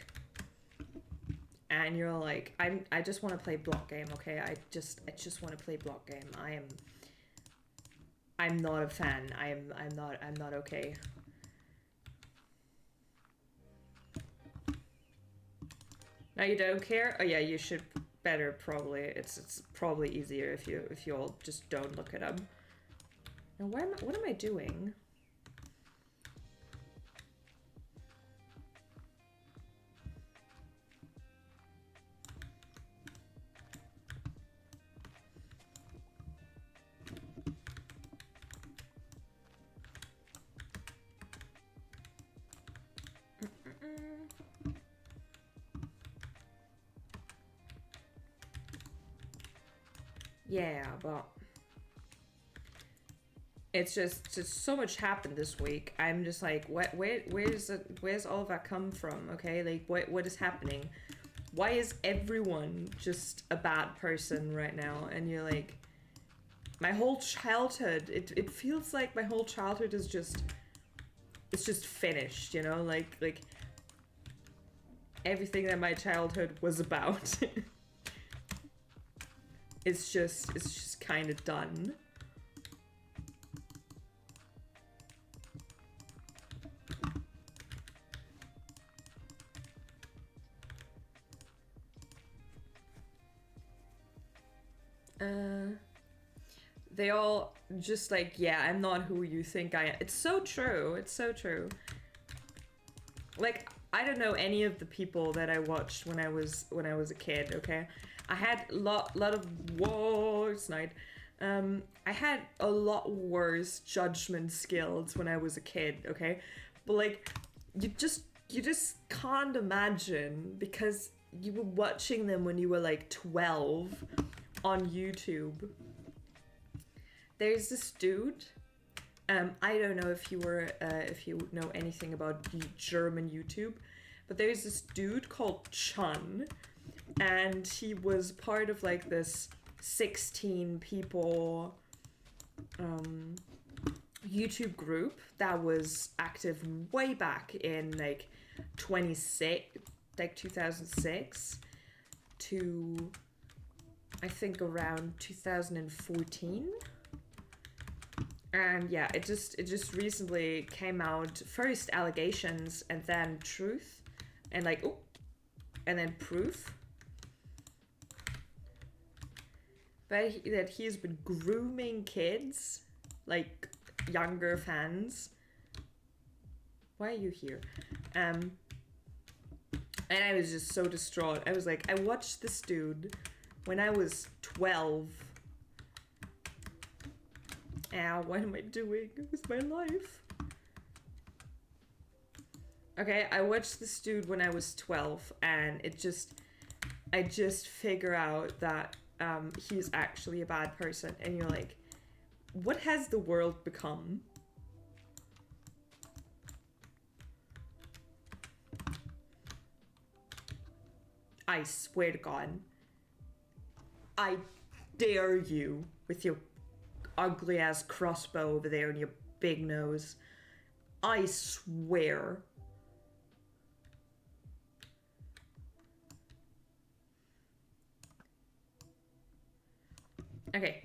And you're like, I just want to play block game, okay? I just want to play block game. I'm not a fan. I'm not okay. Now you don't care? Oh yeah, you should better probably. It's probably easier if you all just don't look it up. Now what am I doing? Yeah, but it's just so much happened this week. I'm just like, where's all of that come from? Okay, like what is happening? Why is everyone just a bad person right now? And you're like, my whole childhood, it feels like my whole childhood is just, it's just finished, you know, like everything that my childhood was about. It's just kind of done. They all just like, yeah, I'm not who you think I am. It's so true. It's so true. Like, I don't know any of the people that I watched when I was a kid, okay? I had a lot of worse night. I had a lot worse judgment skills when I was a kid, okay? But like, you just can't imagine because you were watching them when you were like 12 on YouTube. There's this dude. I don't know if you know anything about German YouTube, but there's this dude called Chun, and he was part of like this 16 people YouTube group that was active way back in like 2006 to I think around 2014. And yeah, it just recently came out, first allegations and then truth and like, oh, and then proof. but that he's been grooming kids, like younger fans. Why are you here? And I was just so distraught. I was like, I watched this dude when I was 12. Ow, what am I doing with my life? Okay, I watched this dude when I was 12, and I just figure out that he's actually a bad person, and you're like, what has the world become? I swear to God, I dare you with your ugly ass crossbow over there and your big nose. I swear. Okay,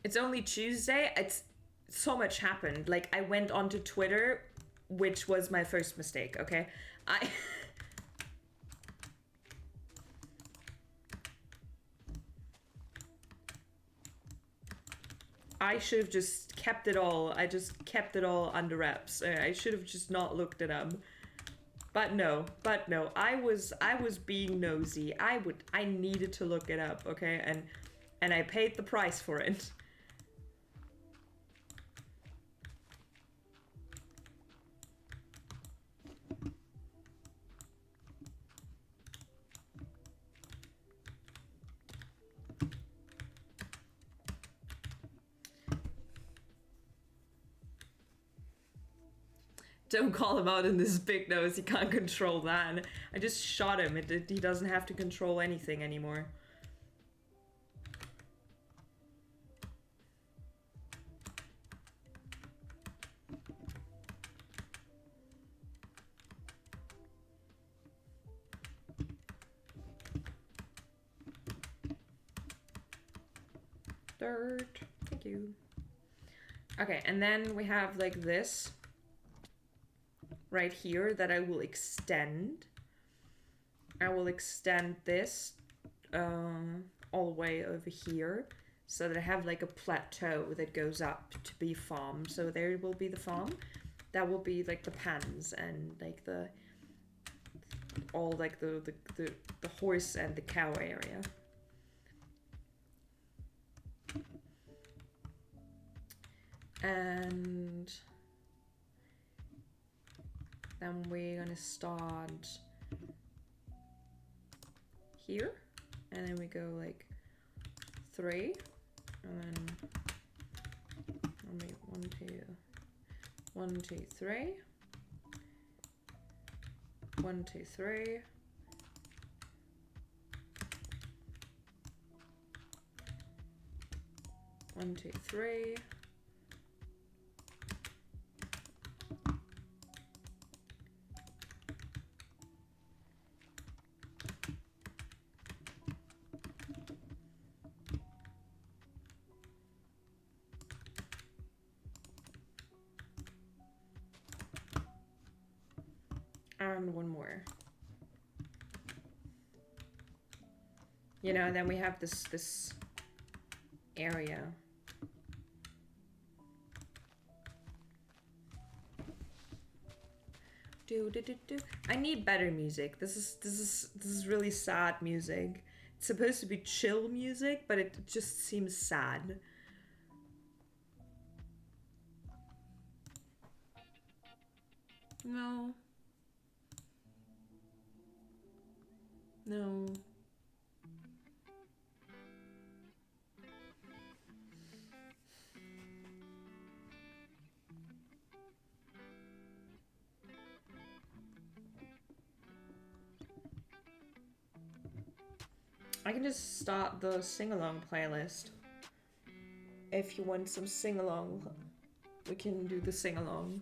it's only Tuesday. It's so much happened. Like, I went onto Twitter, which was my first mistake, okay? I should have just kept it all. I just kept it all under wraps. I should have just not looked it up. But no, I was being nosy. I needed to look it up, okay? And I paid the price for it. Don't call him out in this big nose. He can't control that. I just shot him. He doesn't have to control anything anymore. Dirt. Thank you. Okay, and then we have like this right here that I will extend. I will extend this all the way over here so that I have like a plateau that goes up to be farm. So there will be the farm. That will be like the pans and like the all like the horse and the cow area. And then we're gonna start here, and then we go like 3, and then maybe 1, 2, 1, 2, 3, 1, 2, 3. One, two, three. And one more. You know, and then we have this area. I need better music. This is really sad music. It's supposed to be chill music, but it just seems sad. No. No. I can just start the sing-along playlist. If you want some sing-along, we can do the sing-along.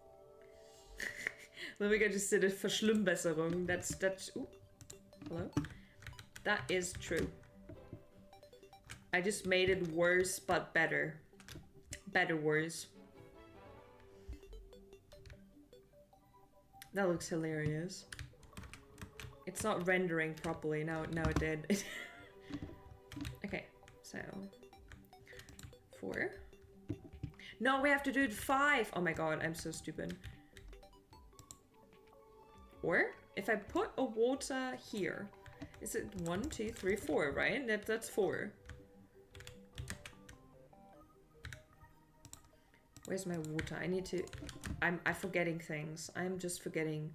Lumika just did a Verschlimmbesserung. That's ooh, hello? That is true. I just made it worse, but better. Better worse. That looks hilarious. It's not rendering properly. Now it did. Okay, so 4. No, we have to do it 5. Oh my god, I'm so stupid. Or if I put a water here, is it 1, 2, 3, 4, right? That's 4. Where's my water? I need to... I'm forgetting things. I'm just forgetting.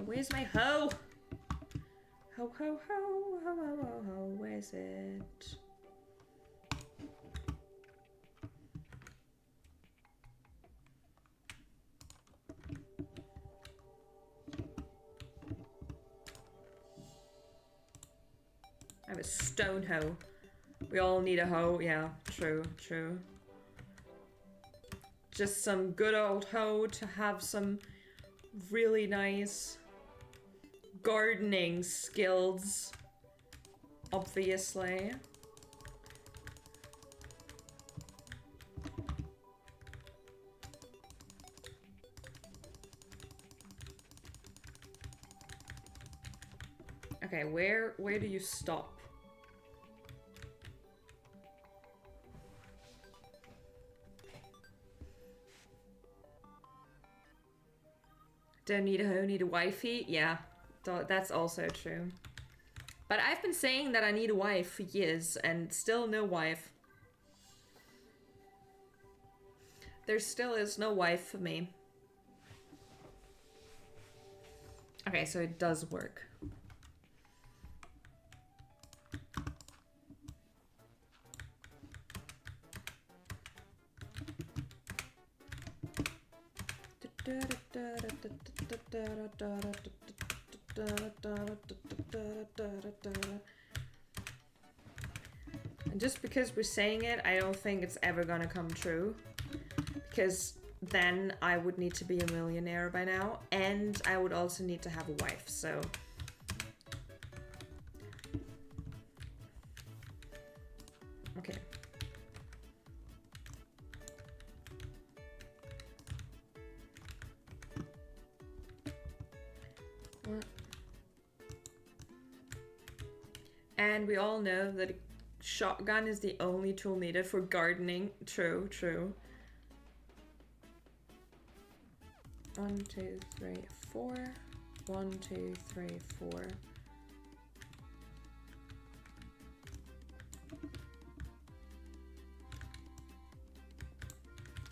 Where's my hoe? Ho, ho, ho, ho, ho, ho, ho. Where's it? I have a stone hoe. We all need a hoe. Yeah, true, true. Just some good old hoe to have some really nice gardening skills, obviously. Okay, where do you stop? Don't need a hoe, need a wifey? Yeah, that's also true. But I've been saying that I need a wife for years and still no wife. There still is no wife for me. Okay, so it does work. And just because we're saying it, I don't think it's ever gonna come true. Because then I would need to be a millionaire by now, and I would also need to have a wife, so... Okay. And we all know that a shotgun is the only tool needed for gardening. True, true. 1, 2, 3, 4. 1, 2, 3, 4.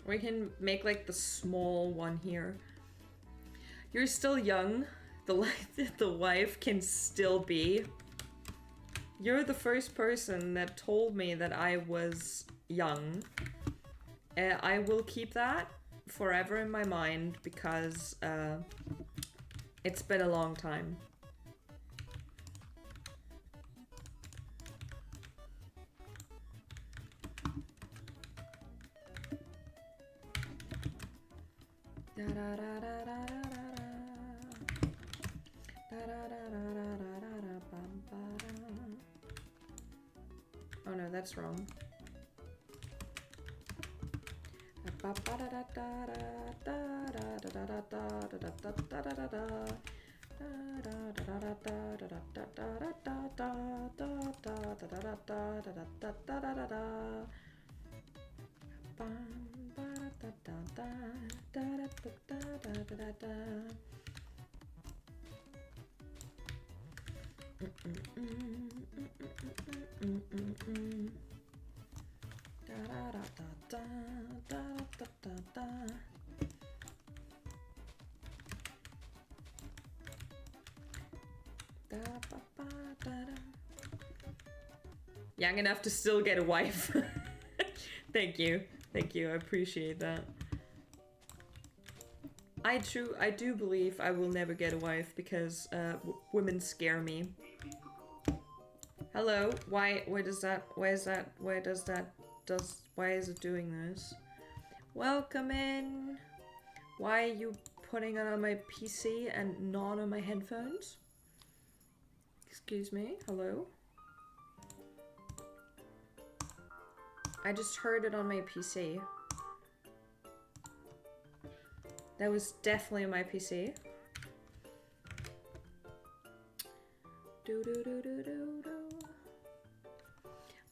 We can make like the small one here. You're still young. The wife can still be. You're the first person that told me that I was young. I will keep that forever in my mind because it's been a long time. Oh no, that's wrong. Young enough to still get a wife. Thank you. Thank you. I appreciate that. I do believe I will never get a wife because women scare me. Hello? Why is it doing this? Welcome in. Why are you putting it on my PC and not on my headphones? Excuse me, hello? I just heard it on my PC. That was definitely on my PC. Do do do do do do.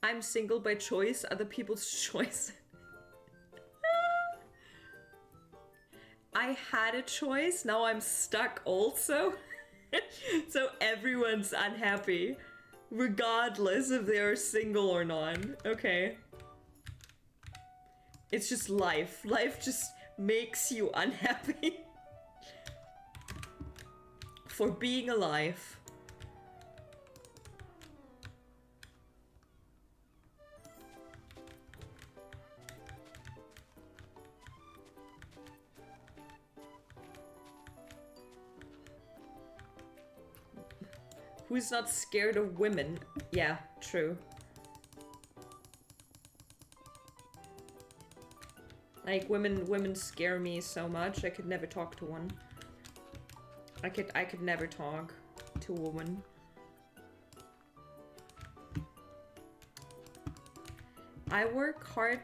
I'm single by choice, other people's choice. I had a choice, now I'm stuck also. So everyone's unhappy, regardless if they're single or not. Okay. It's just life. Life just makes you unhappy. For being alive. Who's not scared of women? Yeah, true. Like, women scare me so much, I could never talk to one. I could never talk to a woman. I work hard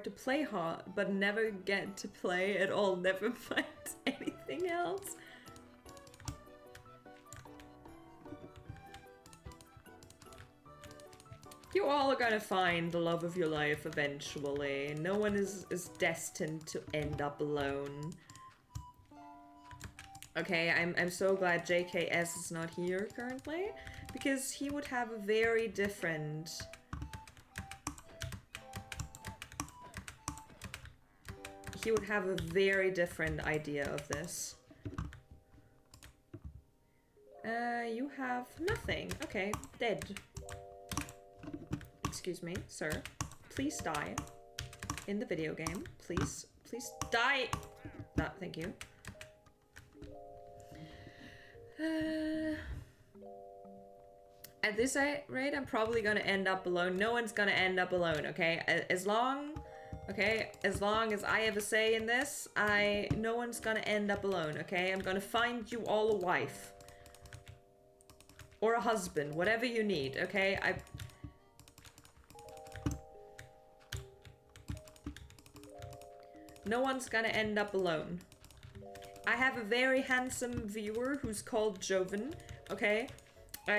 to play hard, but never get to play at all. Never mind anything else. You all are gonna find the love of your life eventually. No one is destined to end up alone. Okay, I'm so glad JKS is not here currently, because he would have a very different... He would have a very different idea of this. You have nothing. Okay, dead. Excuse me, sir. Please die. In the video game. Please die! No, thank you. At this rate, I'm probably gonna end up alone. No one's gonna end up alone, okay? As long as I have a say in this, no one's gonna end up alone, okay? I'm gonna find you all a wife. Or a husband, whatever you need, okay? No one's gonna end up alone. I have a very handsome viewer who's called Joven, okay?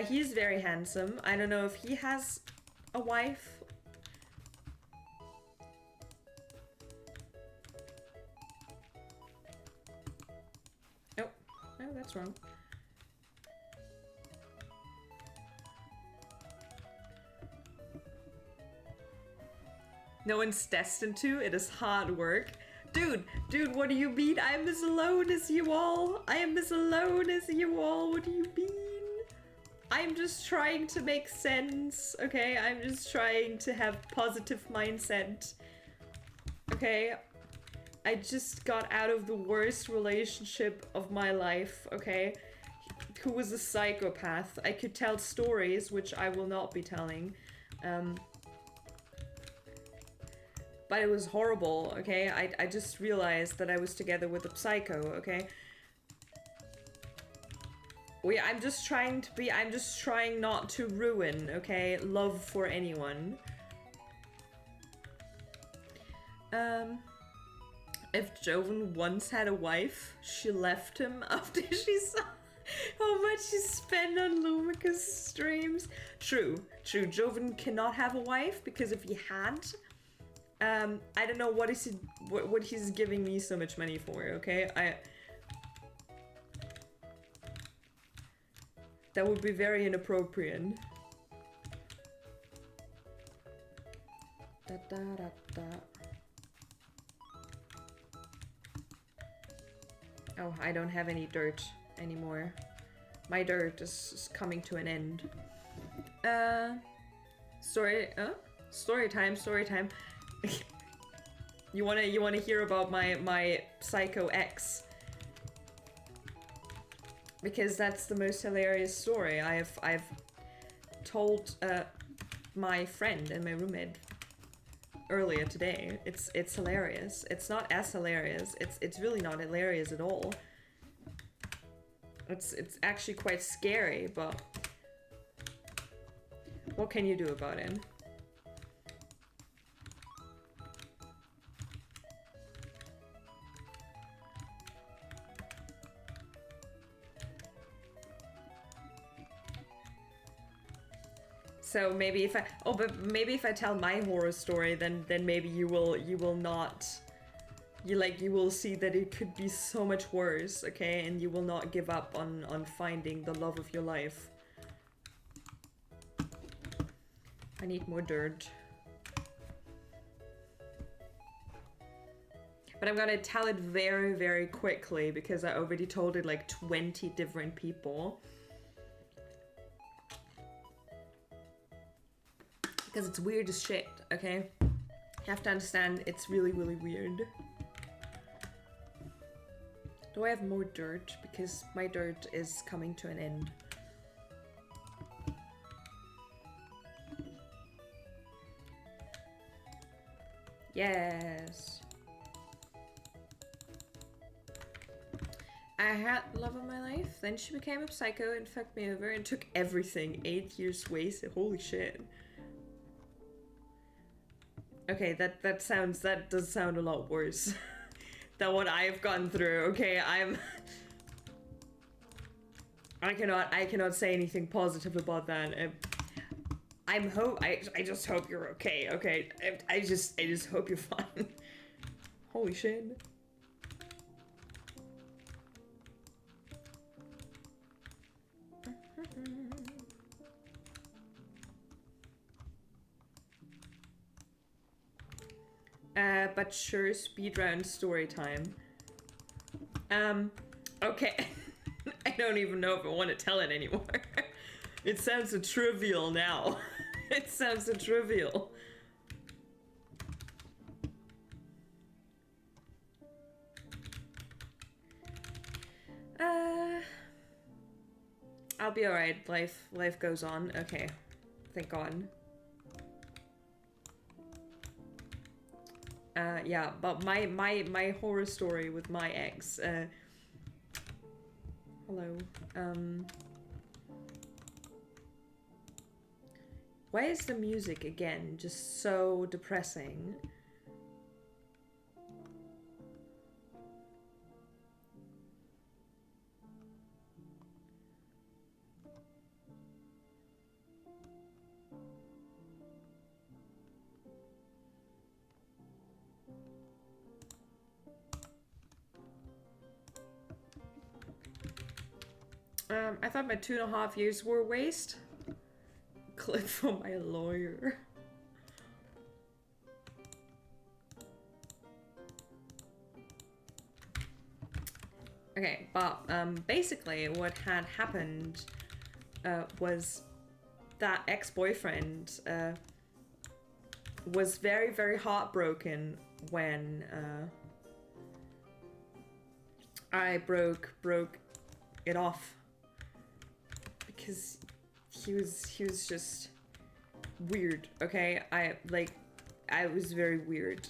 He's very handsome. I don't know if he has a wife. Oh, no, that's wrong. No one's destined to. It is hard work. Dude, what do you mean? I'm as alone as you all. I am as alone as you all. What do you mean? I'm just trying to make sense, okay? I'm just trying to have positive mindset, okay? I just got out of the worst relationship of my life, okay? Who was a psychopath. I could tell stories, which I will not be telling. But it was horrible, okay? I just realized that I was together with a psycho, okay? I'm just trying not to ruin, okay, love for anyone. If Joven once had a wife, she left him after she saw how much he spent on Lumika's streams. True. Joven cannot have a wife, because if he had, I don't know what he's giving me so much money for, okay? That would be very inappropriate. Da, da, da, da. Oh, I don't have any dirt anymore. My dirt is coming to an end. Story time. You wanna hear about my psycho ex? Because that's the most hilarious story I've told my friend and my roommate earlier today. It's hilarious. It's not as hilarious. It's really not hilarious at all. It's actually quite scary, but what can you do about it? So maybe if maybe if I tell my horror story, then maybe you will not, you will see that it could be so much worse, okay? And you will not give up on finding the love of your life. I need more dirt. But I'm gonna tell it very, very quickly because I already told it like 20 different people. Because it's weird as shit, okay? You have to understand, it's really, really weird. Do I have more dirt? Because my dirt is coming to an end. Yes. I had love of my life, then she became a psycho and fucked me over and took everything. 8 years wasted, holy shit. Okay, that does sound a lot worse than what I've gone through. Okay, I cannot say anything positive about that. I just hope you're okay. Okay, I just hope you're fine. Holy shit. But sure, speedrun story time. Okay. I don't even know if I want to tell it anymore. It sounds so trivial now. It sounds so trivial. I'll be alright. Life goes on. Okay. Thank God. Yeah, but my horror story with my ex, hello, why is the music again just so depressing? I thought my 2.5 years were a waste. Clip from my lawyer. Okay, but basically what had happened was that ex-boyfriend was very, very heartbroken when I broke it off. Because he was just weird, okay? I was very weird.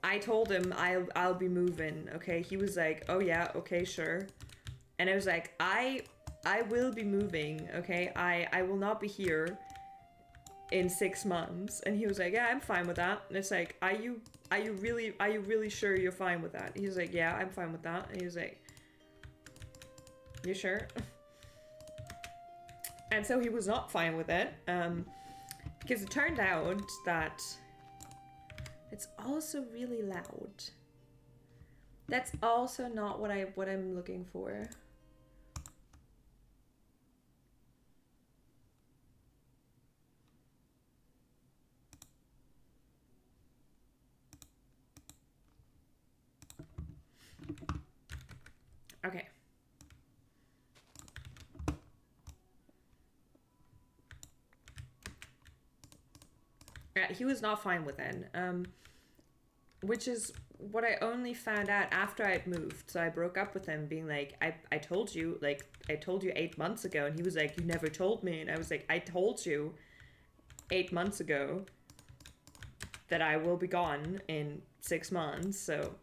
I told him I'll be moving, okay? He was like, oh yeah, okay, sure. And I was like, I will be moving, okay? I will not be here in 6 months. And he was like, yeah, I'm fine with that. And it's like, are you really sure you're fine with that? He was like, yeah, I'm fine with that. And he was like, you sure? And so he was not fine with it, because it turned out that it's also really loud. That's also not what I'm looking for. Okay. Yeah, he was not fine with it, which is what I only found out after I'd moved. So I broke up with him being like, I told you, like, I told you 8 months ago. And he was like, you never told me. And I was like, I told you 8 months ago. that I will be gone in 6 months. So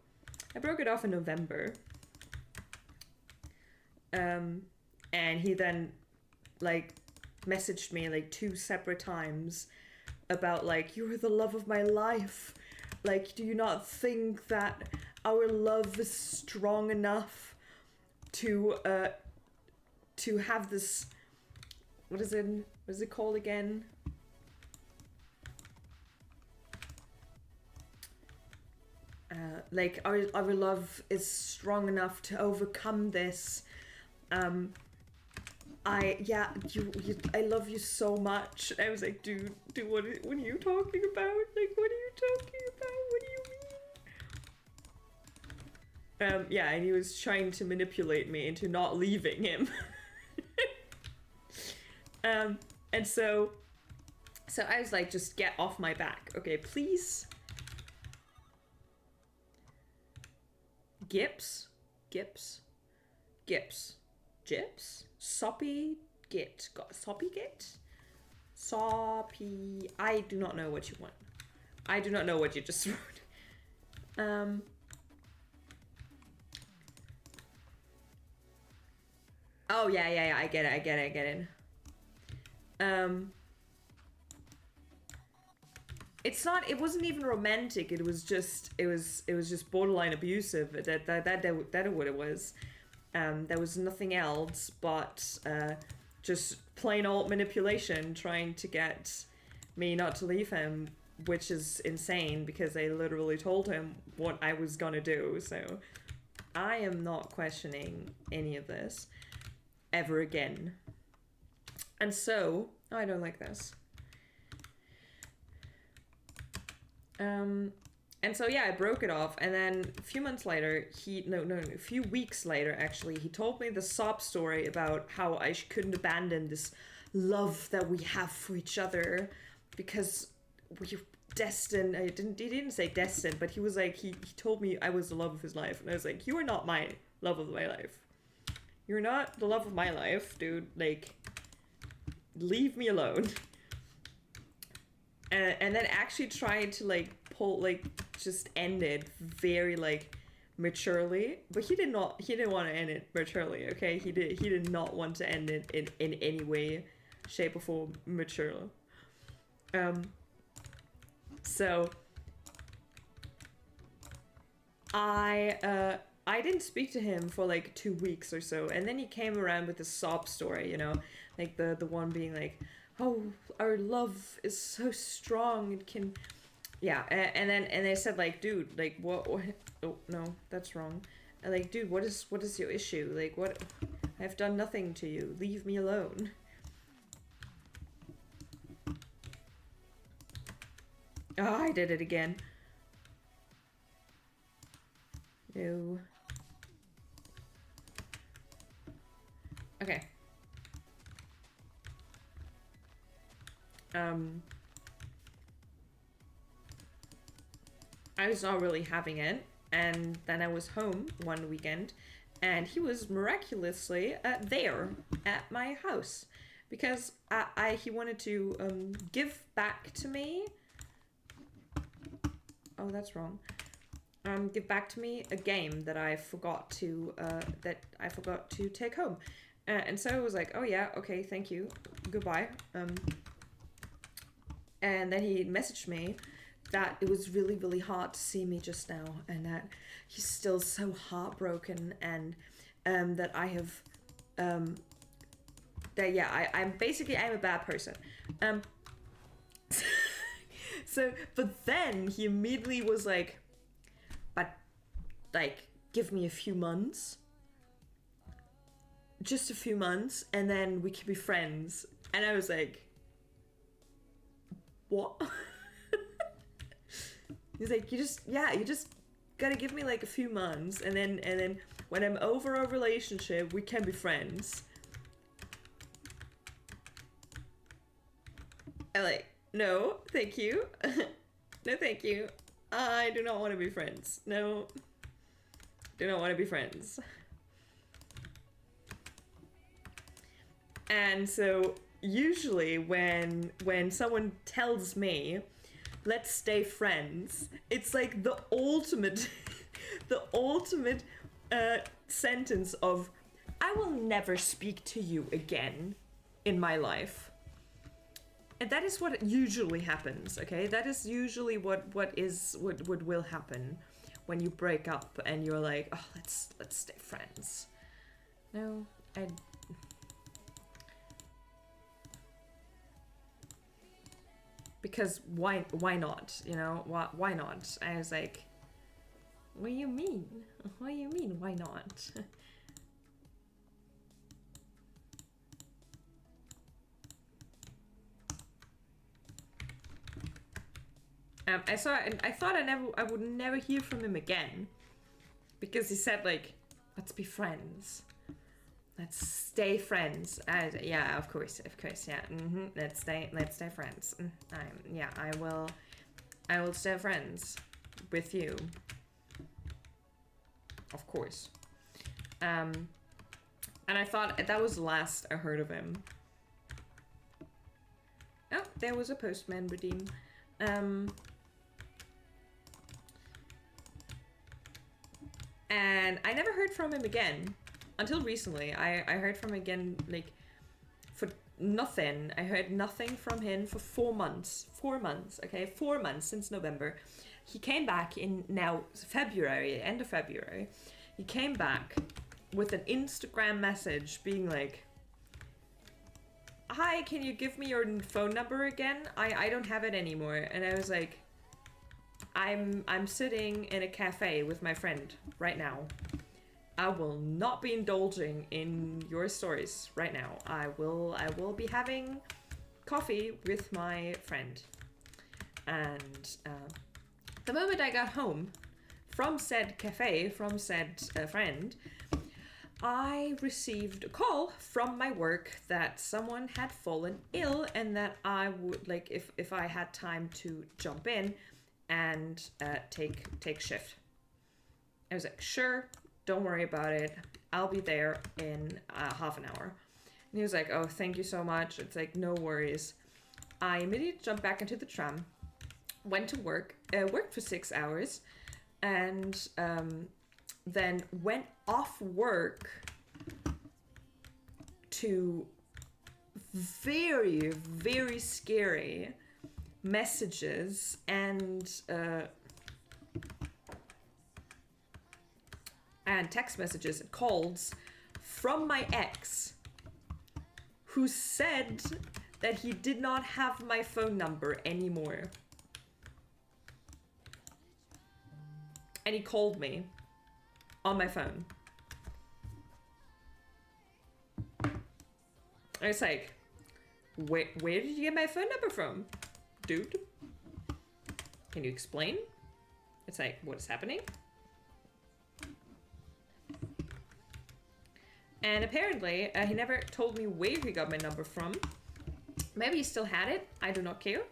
I broke it off in November. And he then like messaged me like 2 separate times about like, you're the love of my life. Like, do you not think that our love is strong enough to have this, what is it called again? Like our love is strong enough to overcome this. I love you so much. I was like, dude, what are you talking about? Like, what are you talking about? What do you mean? Yeah, and he was trying to manipulate me into not leaving him. And so I was like, just get off my back, okay, please. Gips, soppy git, soppy. I do not know what you want. I do not know what you just wrote. Oh yeah, I get it. It wasn't even romantic. It was just borderline abusive. That what it was. There was nothing else but just plain old manipulation, trying to get me not to leave him, which is insane because I literally told him what I was gonna do. So I am not questioning any of this ever again. And so I don't like this. And so yeah, I broke it off, and then a few months later, a few weeks later actually, he told me the sob story about how I couldn't abandon this love that we have for each other because we're destined. He didn't say destined, but he was like, he told me I was the love of his life, and I was like, you are not my love of my life. You're not the love of my life, dude. Like, leave me alone. And then actually tried to like just end it very like maturely, but he didn't want to end it maturely. Okay, he did not want to end it in any way, shape or form mature. So I didn't speak to him for like 2 weeks or so, and then he came around with the sob story, you know, like the one being like, oh, our love is so strong, it can, yeah, and they said like, dude, like what oh no, that's wrong. And like, dude, what is your issue? Like, what? I've done nothing to you, leave me alone. Oh, I did it again. No. Okay. I was not really having it, and then I was home one weekend, and he was miraculously there at my house because he wanted to give back to me. Oh, that's wrong. Give back to me a game that I forgot to take home, and so I was like, oh yeah, okay, thank you, goodbye. And then he messaged me that it was really, really hard to see me just now, and that he's still so heartbroken, and that I have that yeah, I'm a bad person. So but then he immediately was like, but like, give me a few months, just a few months, and then we can be friends. And I was like, what? He's like, you just gotta give me like a few months, and then when I'm over our relationship, we can be friends. I'm like, no, thank you. No, thank you. I do not want to be friends. No, do not want to be friends. And so usually when someone tells me let's stay friends. It's like the ultimate, the ultimate sentence of, I will never speak to you again in my life. And that is what usually happens, okay? That is usually what will happen when you break up and you're like, oh, let's stay friends. No, because why not? You know, why not? I was like, what do you mean? What do you mean, why not? I saw it and I thought I would never hear from him again, because he said like, let's be friends, let's stay friends. Yeah, of course, yeah. Let's stay friends. I will stay friends with you, of course. And I thought that was the last I heard of him. Oh, there was a postman redeem. And I never heard from him again until recently. I heard from him again, like, for nothing. I heard nothing from him for 4 months. 4 months, okay? 4 months since November. He came back in now February, end of February. He came back with an Instagram message being like, hi, can you give me your phone number again? I don't have it anymore. And I was like, I'm sitting in a cafe with my friend right now. I will not be indulging in your stories right now. I will be having coffee with my friend. And the moment I got home from said cafe, from said friend, I received a call from my work that someone had fallen ill and that I would, like, if I had time to jump in and take shift. I was like, sure, don't worry about it. I'll be there in half an hour. And he was like, oh, thank you so much. It's like, no worries. I immediately jumped back into the tram, went to work, worked for 6 hours, and then went off work to very, very scary messages and text messages and calls from my ex, who said that he did not have my phone number anymore. And he called me on my phone. I was like, where did you get my phone number from, dude? Can you explain? It's like, what is happening? And apparently, he never told me where he got my number from. Maybe he still had it, I do not care.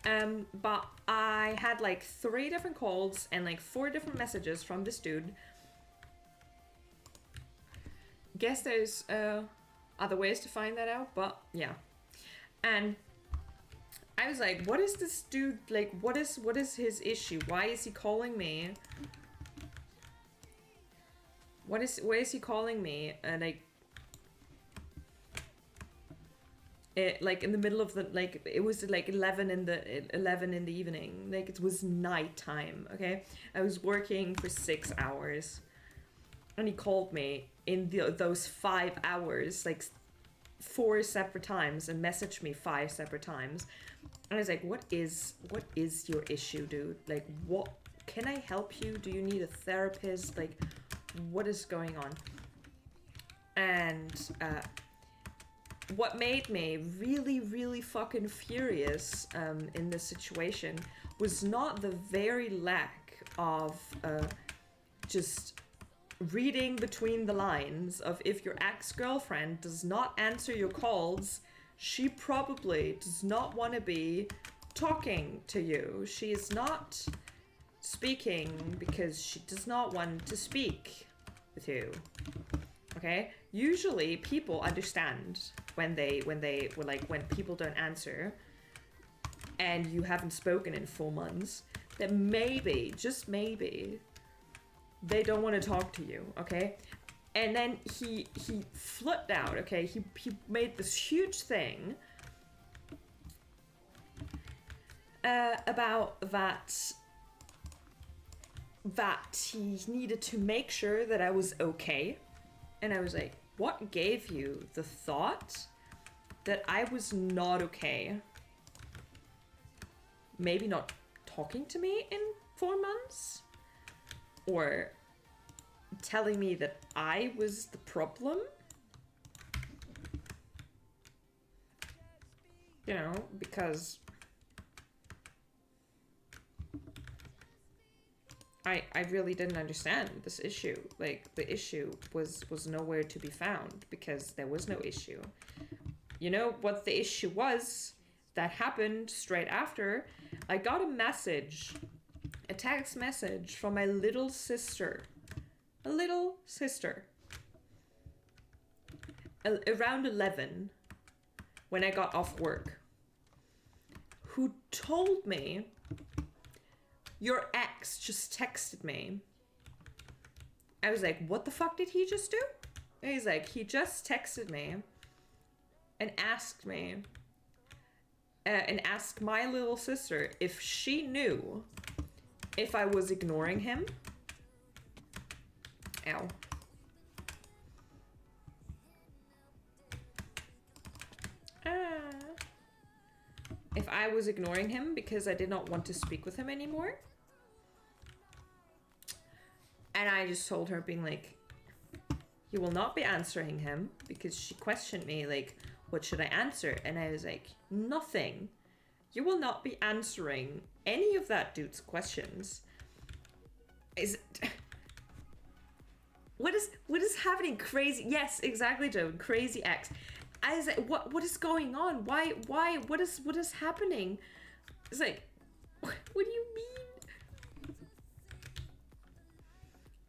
But I had like 3 different calls and like 4 different messages from this dude. Guess there's other ways to find that out, but yeah. And I was like, what is this dude, like, what is his issue? Why is he calling me? Why is he calling me? And like in the middle of the, like, it was like 11 in the evening. Like, it was nighttime, okay? I was working for 6 hours. And he called me in those 5 hours, like 4 separate times, and messaged me 5 separate times. And I was like, what is your issue, dude? Like, what, can I help you? Do you need a therapist? Like, what is going on? And what made me really, really fucking furious in this situation was not the very lack of just reading between the lines of, if your ex-girlfriend does not answer your calls, she probably does not want to be talking to you. She is not speaking because she does not want to speak with you. Okay? Usually people understand when people don't answer. and you haven't spoken in 4 months, then maybe, just maybe, they don't want to talk to you, okay? And then he flipped out, okay? He made this huge thing about that he needed to make sure that I was okay. And I was like, what gave you the thought that I was not okay? Maybe not talking to me in 4 months? Or telling me that I was the problem? You know, because I really didn't understand this issue. Like, the issue was nowhere to be found because there was no issue. You know what the issue was that happened straight after? I got a message, a text message from my little sister. A little sister. Around 11, when I got off work, who told me, your ex just texted me. I was like, what the fuck did he just do? And he's like, he just texted me and asked me, and asked my little sister if she knew if I was ignoring him. Ow. If I was ignoring him because I did not want to speak with him anymore. And I just told her, being like, you will not be answering him, because she questioned me, like, what should I answer? And I was like, nothing. You will not be answering any of that dude's questions. What is happening? Crazy. Yes, exactly, Joe. Crazy ex. I was like, what is going on? Why, what is happening? It's like, what do you mean?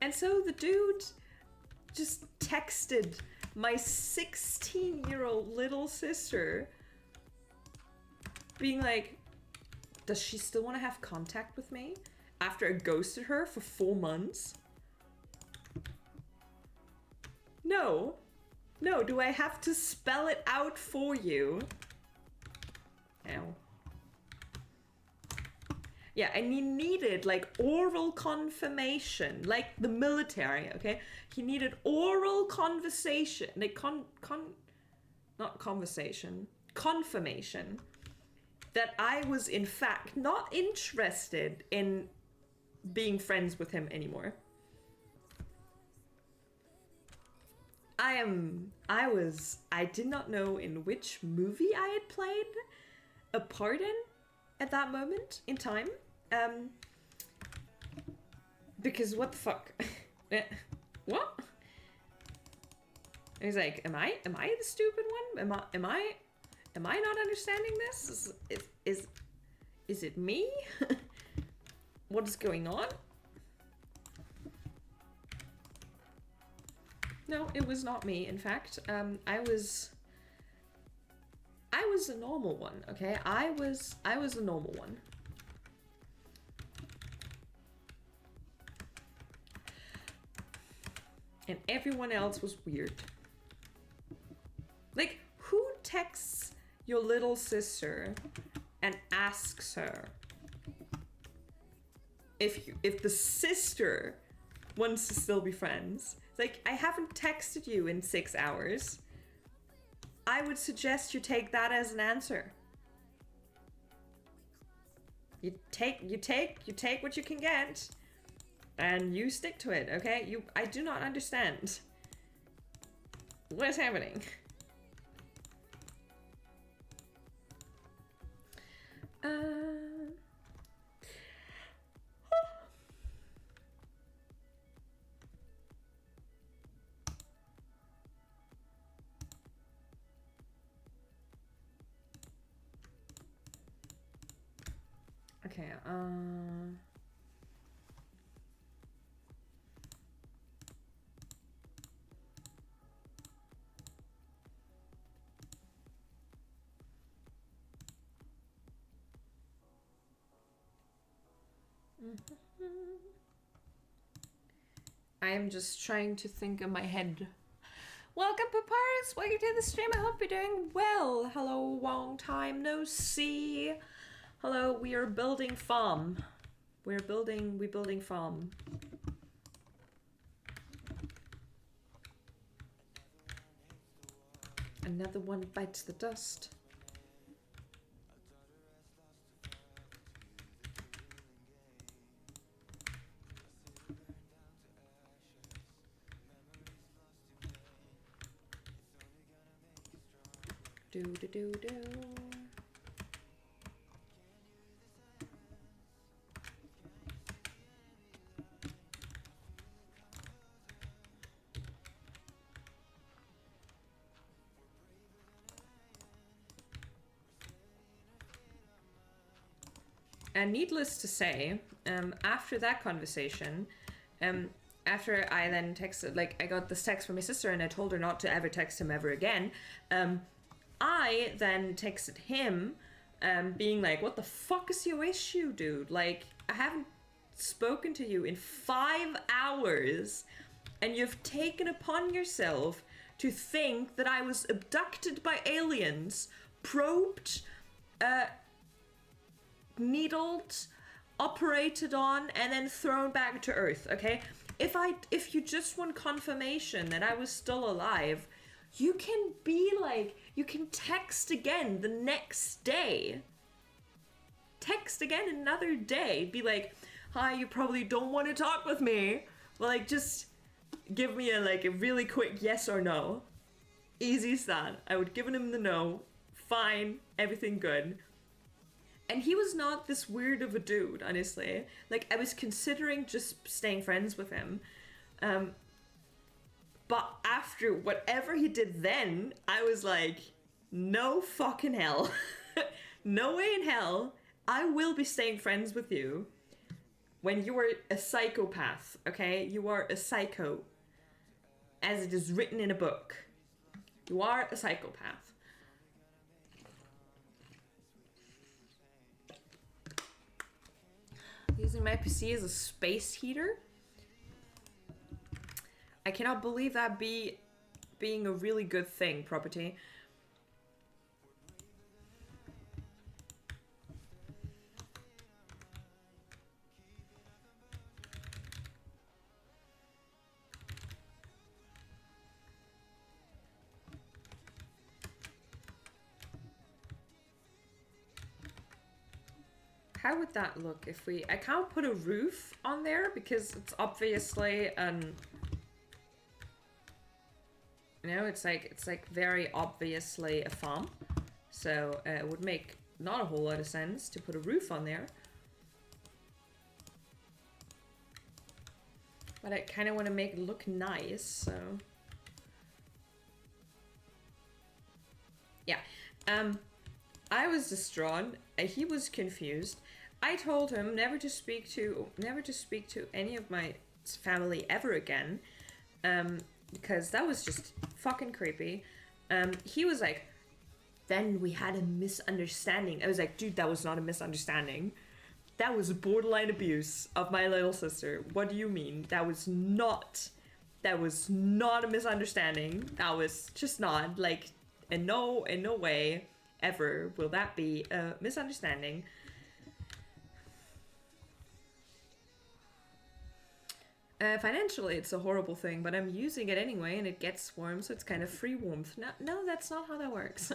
And so the dude just texted my 16-year-old little sister being like, does she still want to have contact with me after I ghosted her for 4 months? No. No, do I have to spell it out for you? Ow. Yeah, and he needed, like, oral confirmation, like the military, okay? He needed oral conversation, like, not conversation, confirmation that I was, in fact, not interested in being friends with him anymore. I did not know in which movie I had played a part in at that moment in time. Because what the fuck? What? He's like, am I the stupid one? Am I not understanding this? Is it me? What is going on? No, it was not me. In fact, I was a normal one, okay? I was a normal one. And everyone else was weird. Like, who texts your little sister and asks her if the sister wants to still be friends? It's like, I haven't texted you in 6 hours. I would suggest you take that as an answer. You take what you can get, and you stick to it, okay? I do not understand. What is happening? Okay, I am just trying to think in my head. Welcome, Papyrus. Welcome to the stream. I hope you're doing well. Hello, long time no see. Hello, we are building farm. We're building farm. Another one bites the dust. Do do do do. And needless to say, after that conversation, after I then texted, like, I got this text from my sister and I told her not to ever text him ever again, I then texted him, being like, what the fuck is your issue, dude? Like, I haven't spoken to you in 5 hours, and you've taken upon yourself to think that I was abducted by aliens, probed, needled, operated on, and then thrown back to Earth, okay? If you just want confirmation that I was still alive, you can be like, you can text again the next day. Text again another day. Be like, hi, you probably don't want to talk with me. But like, just give me a really quick yes or no. Easy as that. I would given him the no. Fine, everything good. And he was not this weird of a dude, honestly. Like, I was considering just staying friends with him. But after whatever he did then, I was like, no fucking hell. No way in hell. I will be staying friends with you when you are a psychopath, okay? You are a psycho. As it is written in a book. You are a psychopath. Using my PC as a space heater? I cannot believe that being a really good thing, property. How would that look if I can't put a roof on there because it's obviously you know, it's like very obviously a farm, so it would make not a whole lot of sense to put a roof on there. But I kind of want to make it look nice, so yeah. I was distraught. He was confused. I told him never to speak to any of my family ever again, because that was just fucking creepy. He was like, then we had a misunderstanding. I was like, dude, that was not a misunderstanding. That was borderline abuse of my little sister. What do you mean? That was not a misunderstanding. That was just not, like, in no way ever will that be a misunderstanding. Financially, it's a horrible thing, but I'm using it anyway, and it gets warm, so it's kind of free warmth. No, that's not how that works.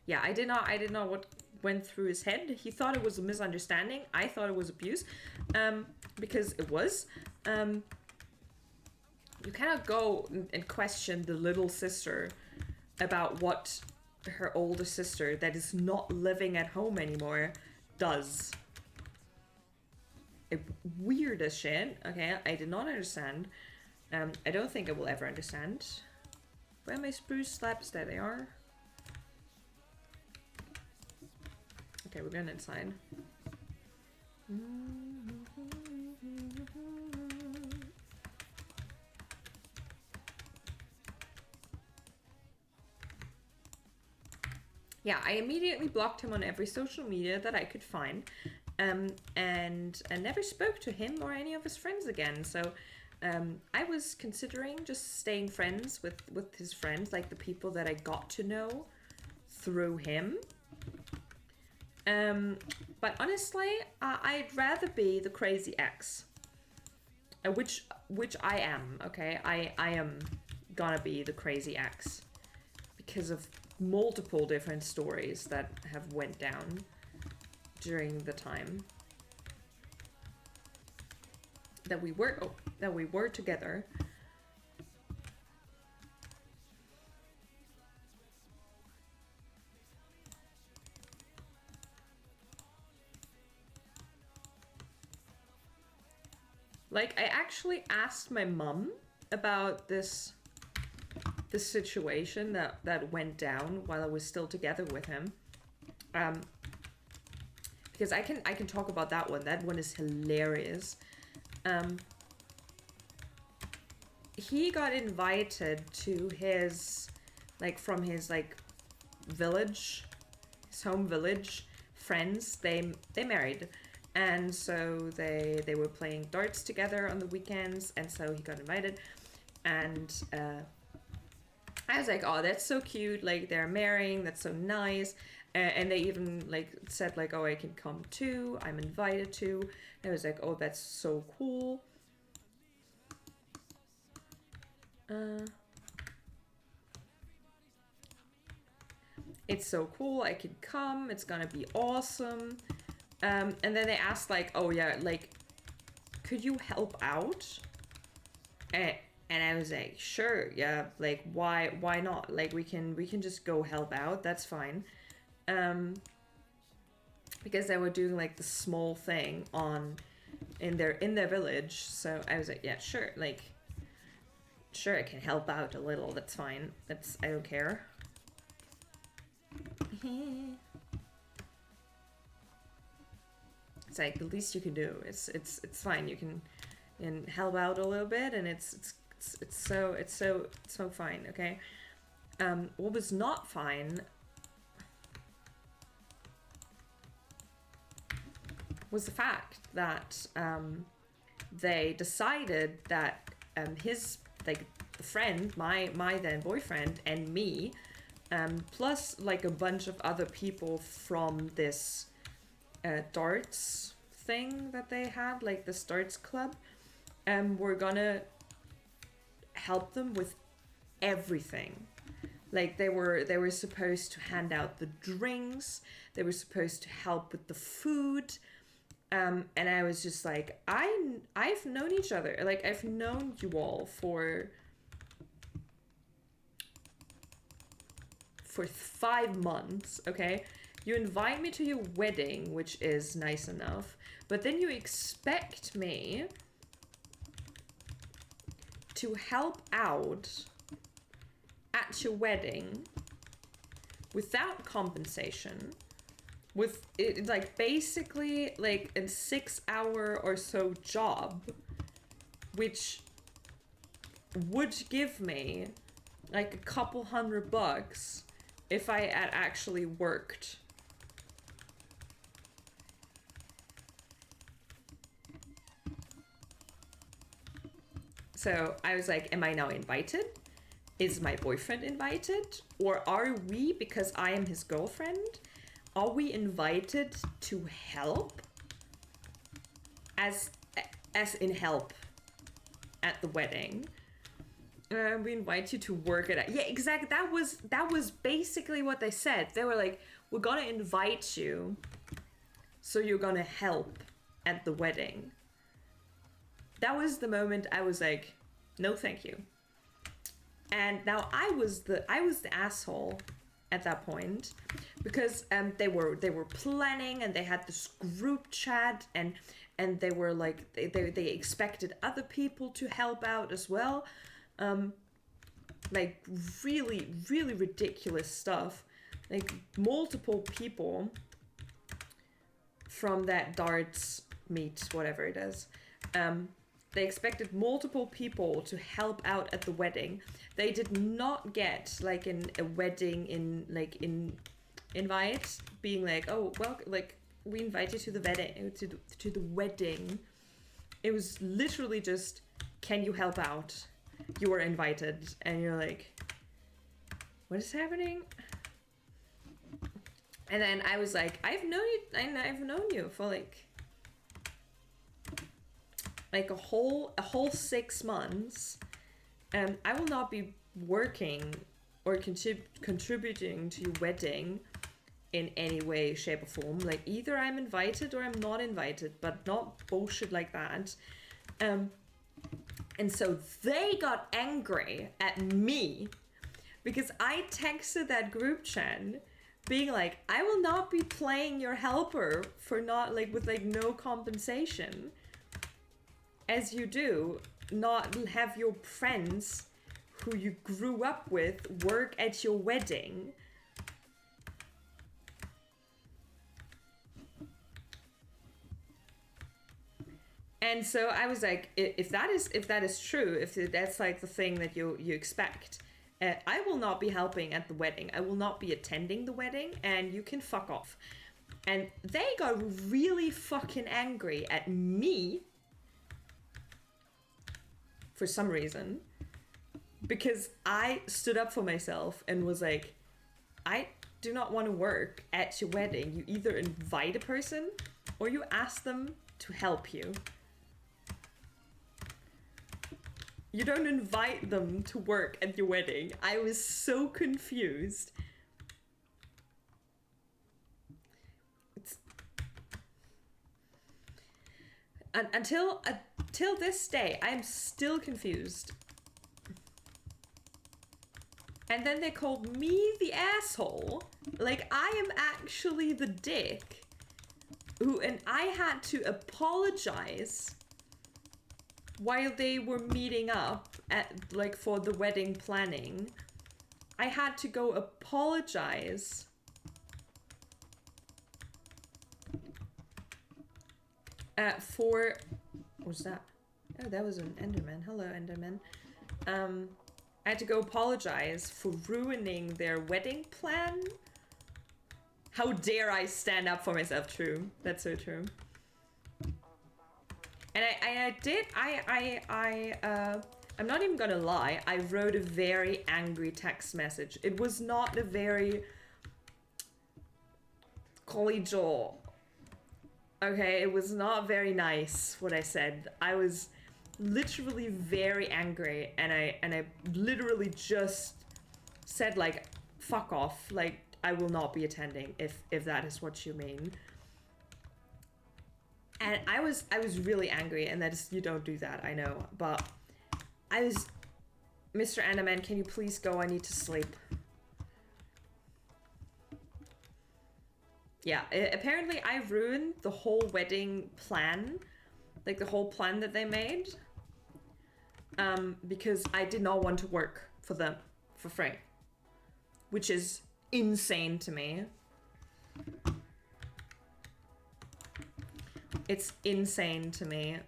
Yeah, I did not what went through his head. He thought it was a misunderstanding. I thought it was abuse, because it was. You cannot go and question the little sister about what her older sister that is not living at home anymore does. Weird as shit. Okay, I did not understand. I don't think I will ever understand. Where are my spruce slabs? There they are. Okay, we're going inside. yeah, I immediately blocked him on every social media that I could find, and never spoke to him or any of his friends again. So I was considering just staying friends with his friends, like the people that I got to know through him. But honestly, I'd rather be the crazy ex, which I am. Okay, I am gonna be the crazy ex because of multiple different stories that have went down during the time that we were together. Like, I actually asked my mom about this situation that went down while I was still together with him. Because I can talk about that one. That one is hilarious. He got invited to his, like, from his, like, village, his home village friends. They married, and so they were playing darts together on the weekends, and so he got invited, and I was like, oh, that's so cute, like, they're marrying, that's so nice. And they even, like, said, like, oh, I can come too, I'm invited to. And I was like, oh, that's so cool. It's so cool, I can come, it's gonna be awesome. And then they asked, like, oh yeah, like, could you help out? And I was like, sure, yeah, like, why not? Like, we can just go help out, that's fine. Because they were doing, like, the small thing in their village. So I was like, yeah, sure, like, sure, I can help out a little, that's fine. I don't care. It's like the least you can do. It's fine. You can help out a little bit, and it's so fine. Okay. What was not fine was the fact that they decided that his, like, the friend, my then boyfriend, and me, plus, like, a bunch of other people from this darts thing that they had, like the darts club, we're gonna help them with everything. Like, they were supposed to hand out the drinks, they were supposed to help with the food, and I was just like, I've known each other, like, I've known you all for 5 months, okay? You invite me to your wedding, which is nice enough, but then you expect me to help out at your wedding without compensation, with it, like, basically, like, a 6-hour or so job, which would give me, like, a couple $100 if I had actually worked. So I was like, am I now invited? Is my boyfriend invited? Or are we, because I am his girlfriend, are we invited to help? As in help at the wedding. We invite you to work at yeah, exactly. That was basically what they said. They were like, we're gonna invite you, so you're gonna help at the wedding. That was the moment I was like, no, thank you. And now I was the asshole at that point, because they were planning, and they had this group chat, and they were like, they expected other people to help out as well. Like, really, really ridiculous stuff. Like, multiple people from that darts meet, whatever it is, they expected multiple people to help out at the wedding. They did not get, like, a wedding in invite being like, oh, well, like, we invite you to the wedding, to the wedding. It was literally just, can you help out? You were invited, and you're like, what is happening? And then I was like, I've known you for like a whole 6 months, and I will not be working or contributing to your wedding in any way, shape, or form. Like, either I'm invited or I'm not invited, but not bullshit like that. And so they got angry at me because I texted that group chat being like, I will not be playing your helper for not, like, with, like, no compensation, as you do not have your friends who you grew up with work at your wedding. And so I was like, if that is true, if that's like the thing that you expect, I will not be helping at the wedding. I will not be attending the wedding, and you can fuck off. And they got really fucking angry at me for some reason, because I stood up for myself and was like, I do not want to work at your wedding. You either invite a person or you ask them to help you. You don't invite them to work at your wedding. I was so confused. Until this day, I'm still confused. And then they called me the asshole. Like, I am actually the dick. And I had to apologize while they were meeting up at, like, for the wedding planning. I had to go apologize for, what was that? Oh, that was an Enderman. Hello, Enderman. I had to go apologize for ruining their wedding plan. How dare I stand up for myself? True. That's so true. And I'm not even gonna lie, I wrote a very angry text message. It was not a very collegial, okay? It was not very nice what I said. I was literally very angry, and I literally just said, like, fuck off, like, I will not be attending if that is what you mean. And I was really angry, and that is, you don't do that, I know, but I was, Mr. Enderman, can you please go? I need to sleep. Yeah, apparently I ruined the whole wedding plan, like the whole plan that they made, because I did not want to work for them for free, which is insane to me. It's insane to me.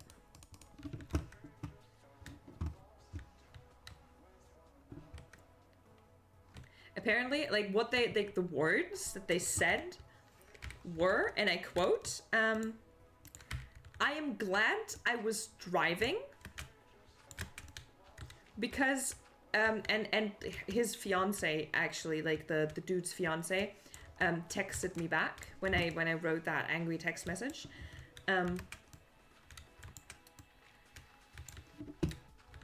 Apparently, like, what the words that they said were, and I quote, I am glad I was driving because, and his fiance, actually, like the dude's fiance, texted me back when I wrote that angry text message.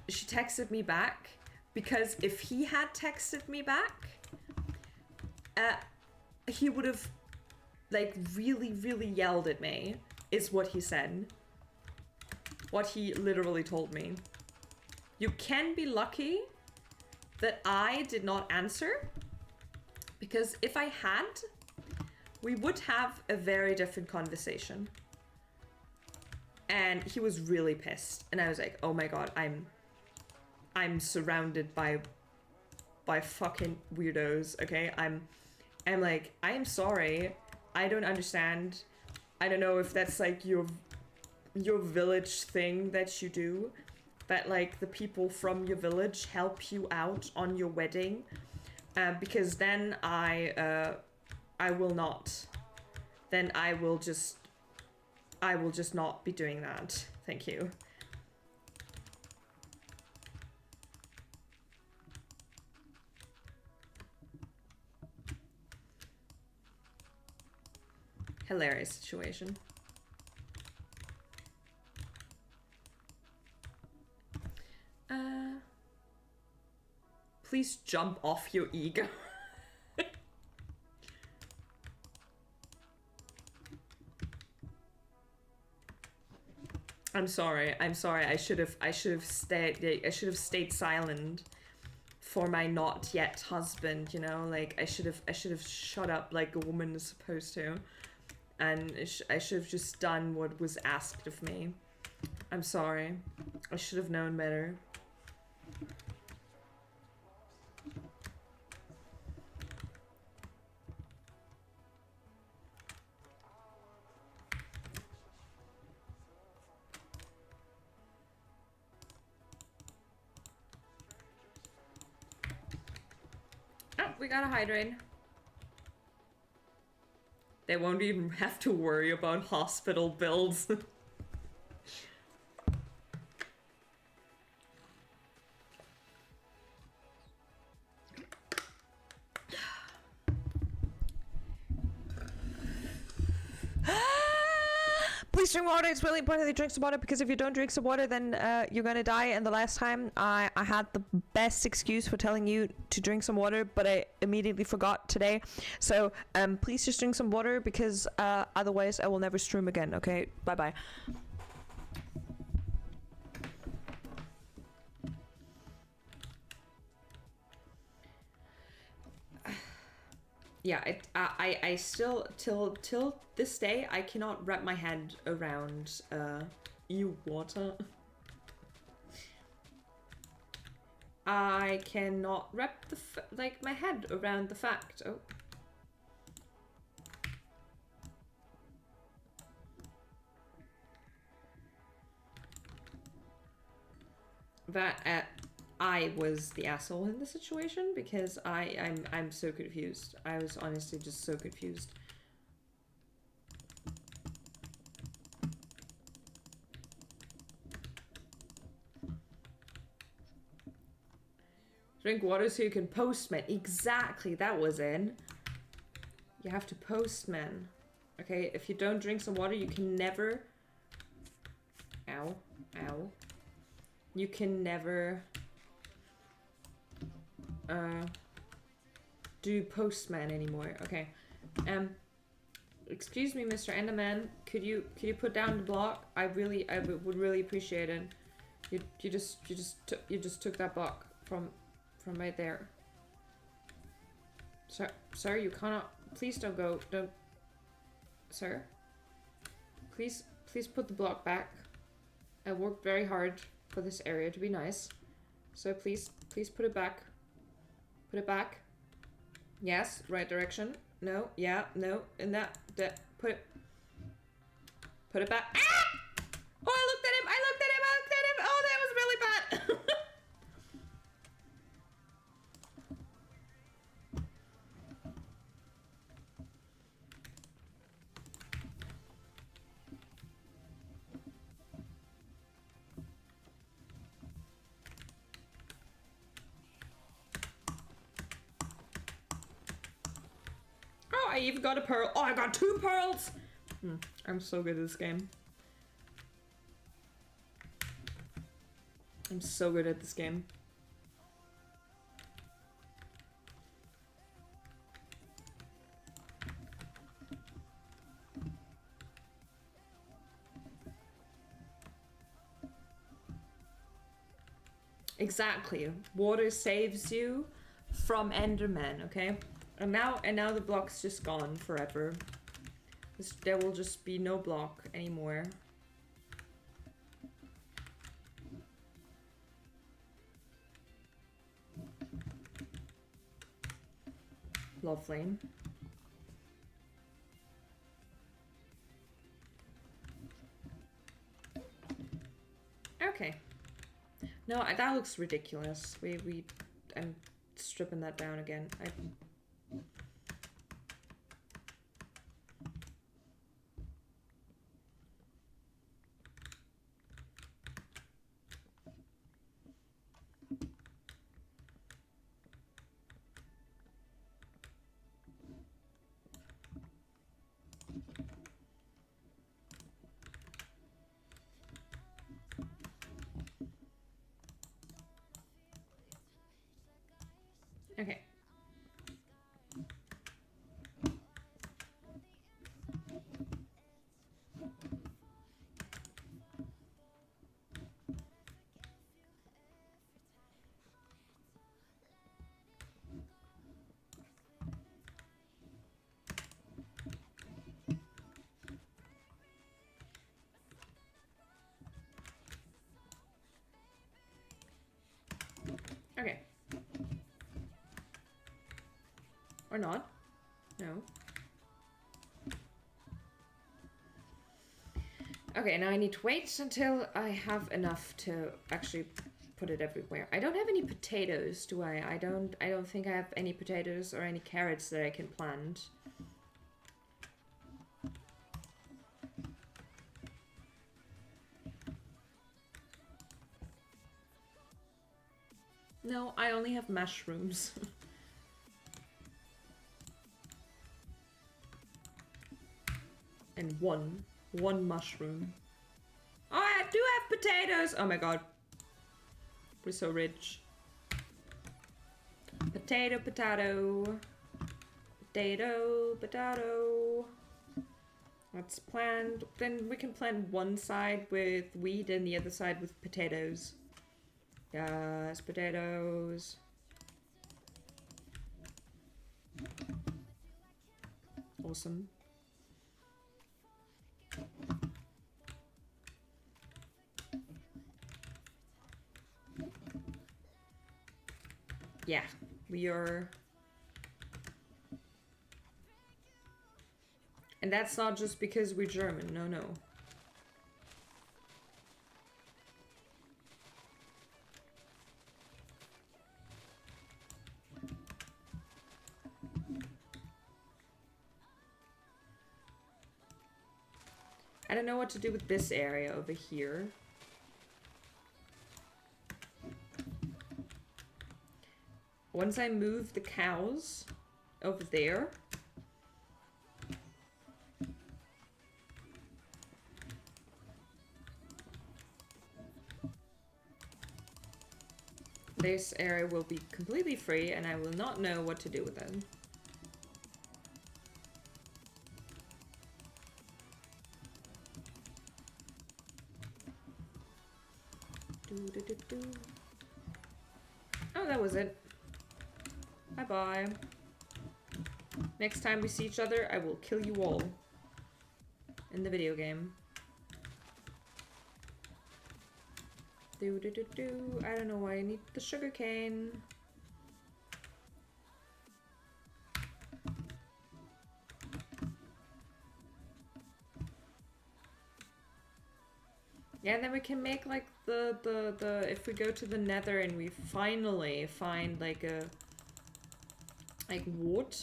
She texted me back because if he had texted me back, he would have, like, really, really yelled at me, is what he said. What he literally told me. You can be lucky that I did not answer, because if I had, we would have a very different conversation. And he was really pissed, and I was like, oh my god, I'm surrounded by fucking weirdos, okay? I'm like, I am sorry, I don't understand. I don't know if that's like your village thing that you do, that like the people from your village help you out on your wedding, because then I I will not. Then I will just not be doing that. Thank you. Hilarious situation. Please jump off your ego. I'm sorry. I'm sorry. I should have stayed silent for my not yet husband, you know? Like I should have shut up like a woman is supposed to. And I should have just done what was asked of me. I'm sorry. I should have known better. Oh, we got a hydrate. They won't even have to worry about hospital bills. Please drink water. It's really important that you drink some water, because if you don't drink some water, then you're gonna die. And the last time I had the best excuse for telling you to drink some water, but I immediately forgot today. So please just drink some water, because otherwise I will never stream again. Okay, bye bye. Yeah, I still till this day I cannot wrap my head around you water. I cannot wrap my head around the fact. Oh. That I was the asshole in the situation, because I'm so confused. I was honestly just so confused. Drink water so you can postman. Exactly, that was in. You have to postman. Okay, if you don't drink some water, you can never... Ow, ow. You can never... do postman anymore. Okay. Excuse me, Mr. Enderman. Could you put down the block? I would really appreciate it. You just took that block from right there. Sir, you cannot. Please don't go. Don't. Sir. Please put the block back. I worked very hard for this area to be nice. So please put it back. Put it back. Yes, right direction. No, yeah, no, in that, put it back. Ah! Oh, I looked at him. Oh, that was really bad. Oh, I even got a pearl. Oh, I got 2 pearls. I'm so good at this game. I'm so good at this game. Exactly. Water saves you from Enderman, okay? And now the block's just gone forever. There will just be no block anymore. Lovely. Okay. No, that looks ridiculous. I'm stripping that down again. Okay. Okay. Or not. No. Okay, now I need to wait until I have enough to actually put it everywhere. I don't have any potatoes, do I? I don't think I have any potatoes or any carrots that I can plant. No, I only have mushrooms. And one mushroom. Oh, I do have potatoes! Oh my god. We're so rich. Potato, potato. Potato, potato. Let's plant. Then we can plant one side with wheat and the other side with potatoes. Yes, potatoes. Awesome. Yeah, we are. And that's not just because we're German, no, no. I don't know what to do with this area over here. Once I move the cows over there, this area will be completely free and I will not know what to do with it. Oh, that was it. Bye-bye. Next time we see each other, I will kill you all. In the video game. I don't know why I need the sugarcane. Yeah, and then we can make like the if we go to the nether and we finally find like a wood,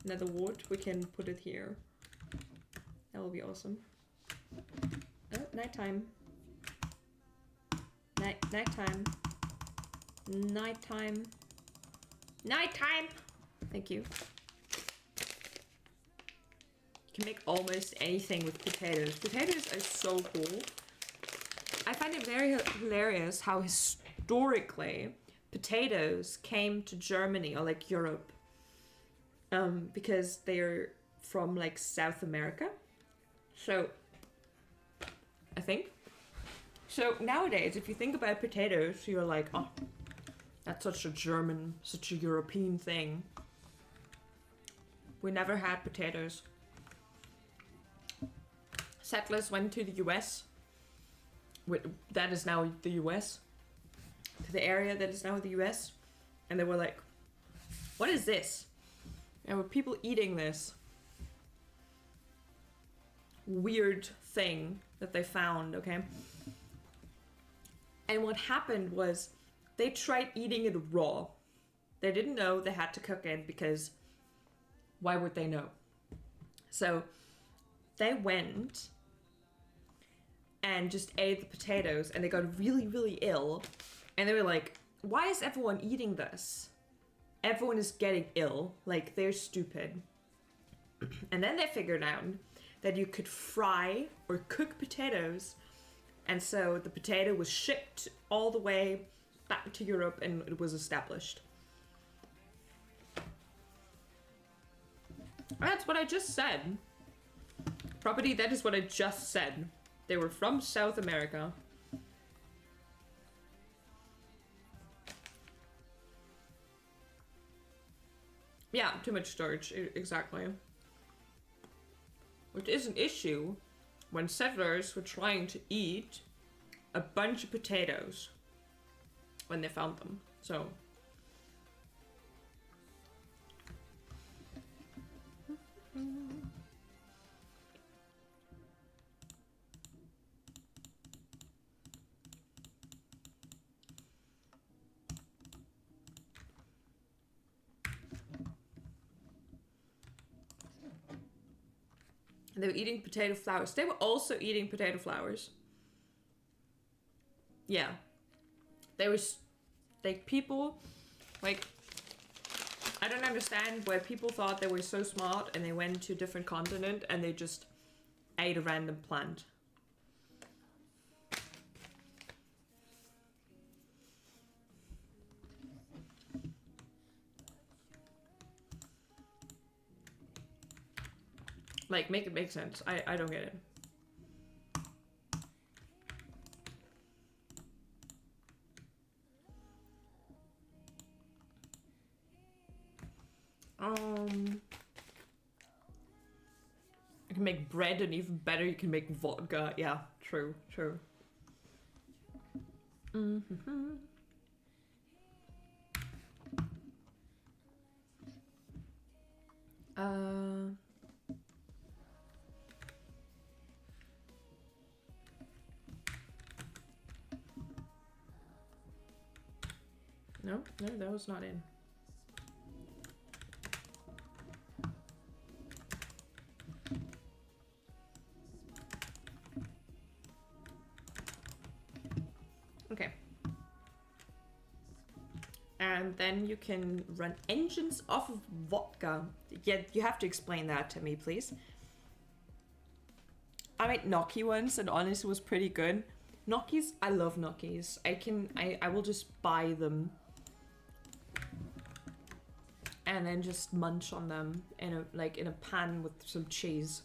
nether wood, we can put it here. That will be awesome. Oh, nighttime. Nighttime. Nighttime. Nighttime! Thank you. You can make almost anything with potatoes. Potatoes are so cool. I find it very hilarious how historically potatoes came to Germany or like Europe. Because they're from like South America. So, I think. So nowadays, if you think about potatoes, you're like, oh, that's such a German, such a European thing. We never had potatoes. Settlers went to the US. That is now the US. To the area that is now the US. And they were like, what is this? And were people eating this weird thing that they found, okay? And what happened was they tried eating it raw. They didn't know they had to cook it because why would they know? So they went and just ate the potatoes and they got really, really ill. And they were like, why is everyone eating this? Everyone is getting ill. Like, they're stupid. And then they figured out that you could fry or cook potatoes. And so the potato was shipped all the way back to Europe and it was established. That's what I just said. Property, that is what I just said. They were from South America. Yeah, too much storage, exactly. Which is an issue when settlers were trying to eat a bunch of potatoes when they found them. So they were eating potato flowers. They were also eating potato flowers. Yeah. There was, like, people, like, I don't understand why people thought they were so smart and they went to a different continent and they just ate a random plant. Like, make it make sense. I don't get it. You can make bread, and even better, you can make vodka. Yeah, true, true. Mm-hmm. No, that was not in. Okay. And then you can run engines off of vodka. Yeah, you have to explain that to me, please. I made gnocchi once, and honestly, it was pretty good. Gnocchis, I love gnocchis. I will just buy them and then just munch on them in a pan with some cheese.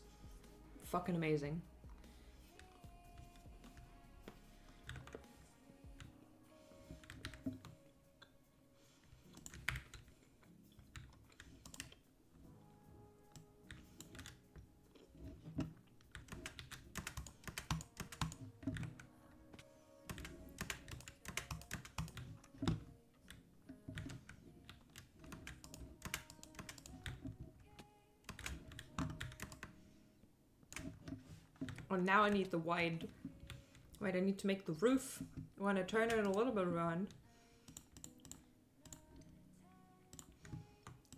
Fucking amazing. Oh, now I need the wide. Wait, I need to make the roof. I want to turn it a little bit around.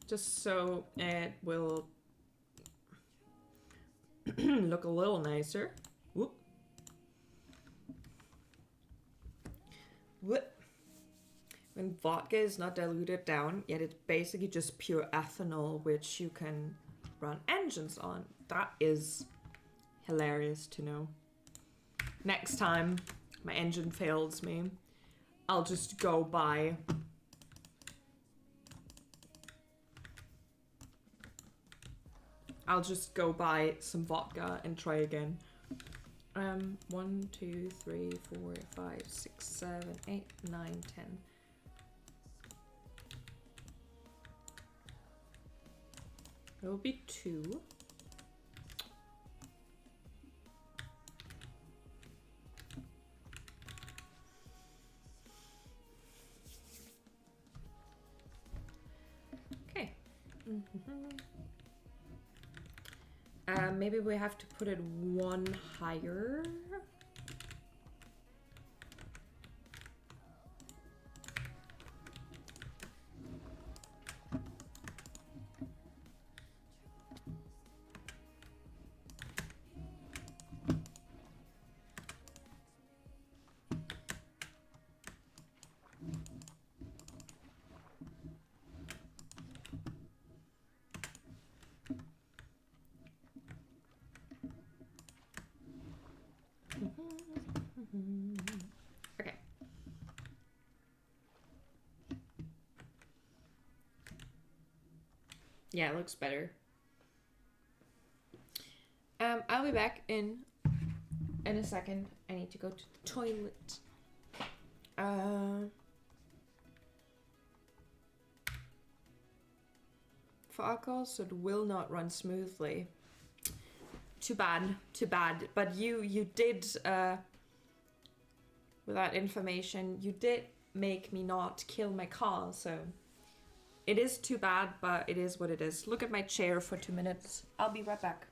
Just so it will look a little nicer. Whoop. Whoop. When vodka is not diluted down, yet it's basically just pure ethanol, which you can run engines on. That is hilarious to know. Next time my engine fails me, I'll just go buy some vodka and try again. 1, 2, 3, 4, 5, 6, 7, 8, 9, 10. It will be 2. Okay. Maybe we have to put it 1 higher. Okay. Yeah, it looks better. back in a second. I need to go to the toilet. For alcohol, so it will not run smoothly. Too bad, too bad. But you did, with that information, you did make me not kill my car, so it is too bad, but it is what it is. Look at my chair for 2 minutes. I'll be right back.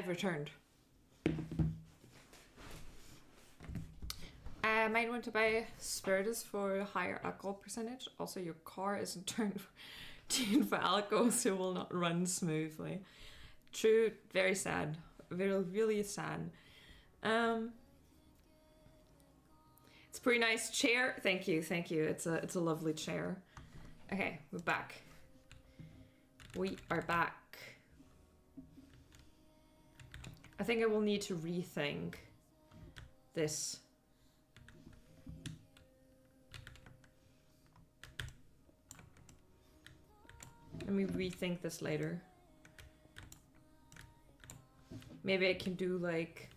I've returned. I might want to buy spiritus for a higher alcohol percentage. Also, your car isn't tuned for alcohol, so it will not run smoothly. True, very sad. Really sad. It's a pretty nice chair. Thank you. It's a lovely chair. Okay, we're back. We are back. I think I will need to rethink this. Let me rethink this later. Maybe I can do like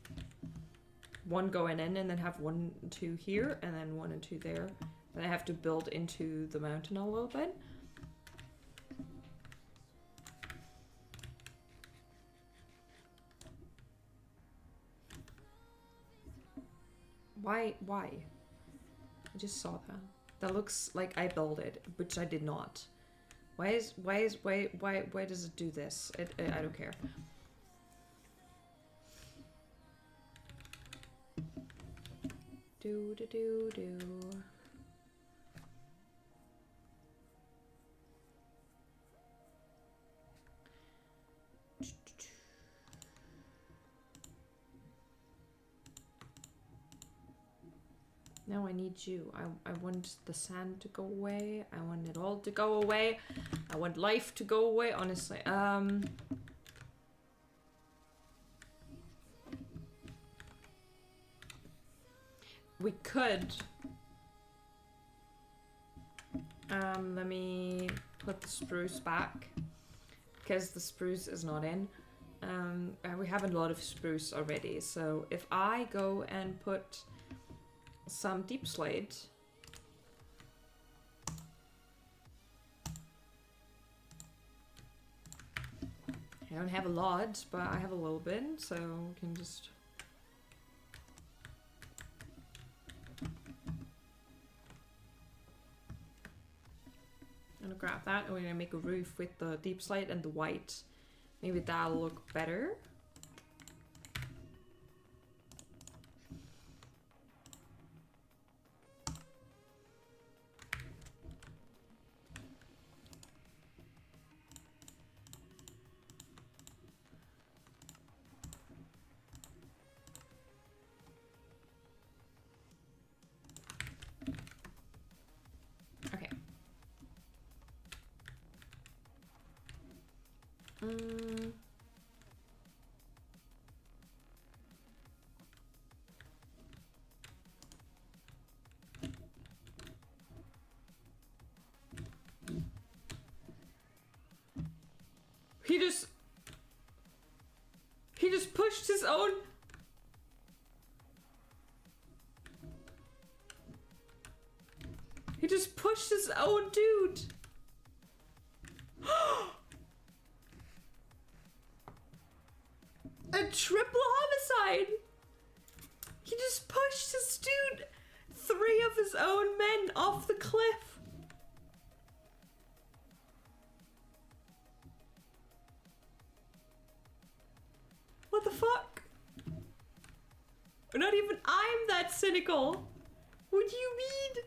one going in and then have 1 and 2 here and then 1 and 2 there. Then I have to build into the mountain a little bit. Why? I just saw that. That looks like I built it, which I did not. Why does it do this? I don't care. Do. Now I need you. I want the sand to go away. I want it all to go away. I want life to go away, honestly. We could. Let me put the spruce back because the spruce is not in. We have a lot of spruce already, so if I go and put some deep slate. I don't have a lot, but I have a little bit, so we can just... I'm gonna grab that and we're gonna make a roof with the deep slate and the white. Maybe that'll look better. He just pushed his own... He just pushed his own dude. A triple homicide. He just pushed his dude, 3 of his own men off the cliff. What the fuck? Not even I'm that cynical. What do you mean?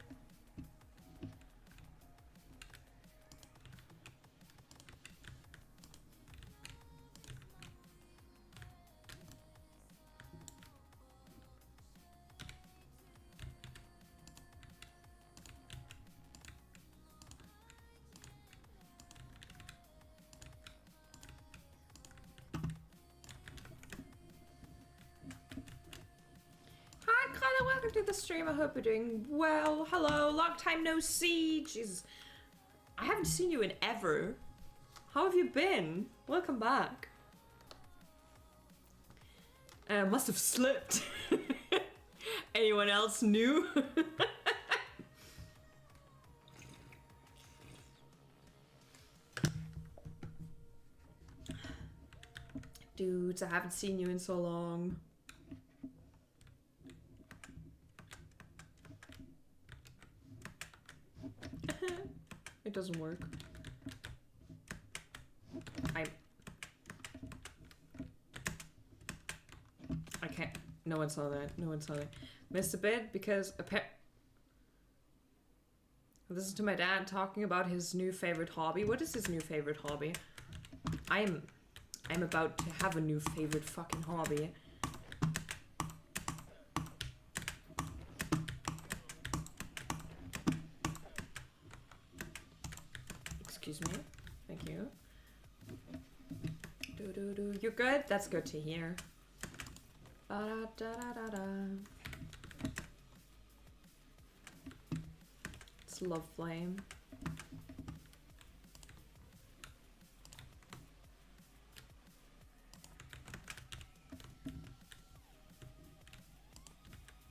Welcome to the stream. I hope you're doing well. Hello, long time no see. Jesus, I haven't seen you in ever. How have you been? Welcome back. Must have slipped. Anyone else new? Dudes, I haven't seen you in so long. It doesn't work. No one saw that. No one saw that. Missed a bit because listen to my dad talking about his new favorite hobby. What is his new favorite hobby? I'm about to have a new favorite fucking hobby. Excuse me. Thank you. You're good? That's good to hear. It's love flame.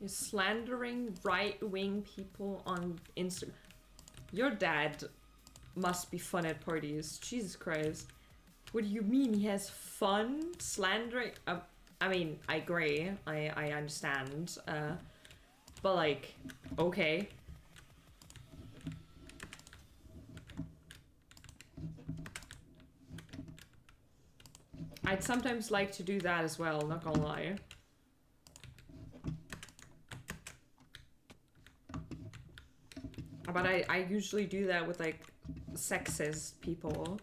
You're slandering right-wing people on Instagram. Your dad must be fun at parties. Jesus Christ. What do you mean he has fun slandering? I mean, I agree. I understand. But like, okay. I'd sometimes like to do that as well, not gonna lie. But I usually do that with like sexist people.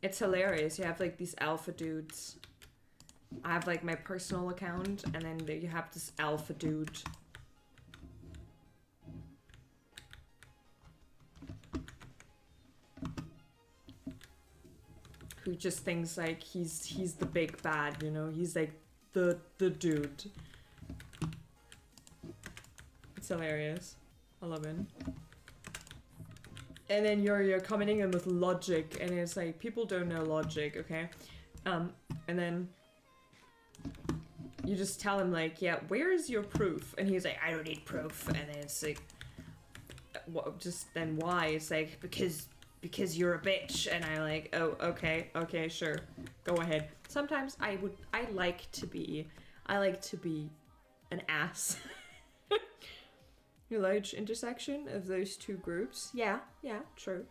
It's hilarious. You have like these alpha dudes. I have like my personal account, and then you have this alpha dude. Who just thinks like he's the big bad, you know? He's like the dude. It's hilarious. I love it. And then you're commenting in with logic, and it's like, people don't know logic, okay? And then you just tell him like, yeah, where is your proof? And he's like, I don't need proof. And then it's like, what? Just then why? It's like, because you're a bitch. And I like, oh, okay, sure, go ahead. Sometimes I like to be an ass. Large intersection of those two groups. Yeah, true.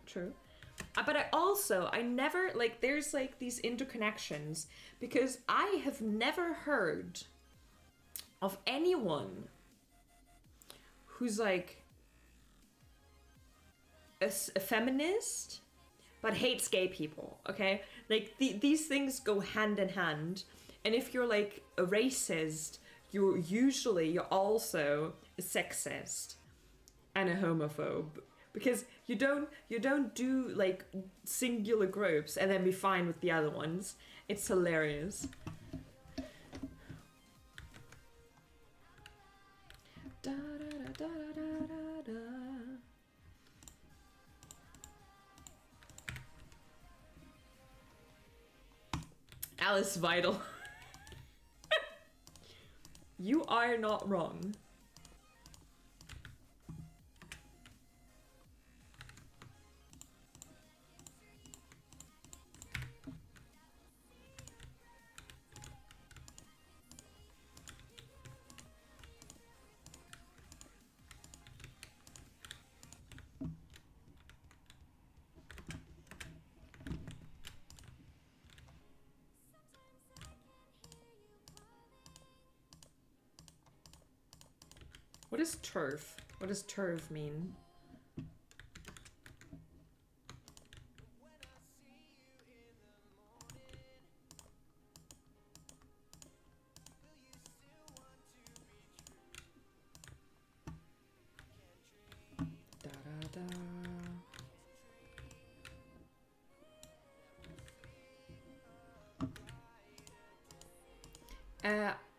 But I never, like, there's like these interconnections, because I have never heard of anyone who's like a feminist but hates gay people, okay? Like, these things go hand in hand. And if you're like a racist, you're also a sexist and a homophobe, because you don't do like singular groups and then be fine with the other ones. It's hilarious. Da, da, da, da, da, da. Alice Vital. You are not wrong. What is turf? What does turf mean? Da, da, da.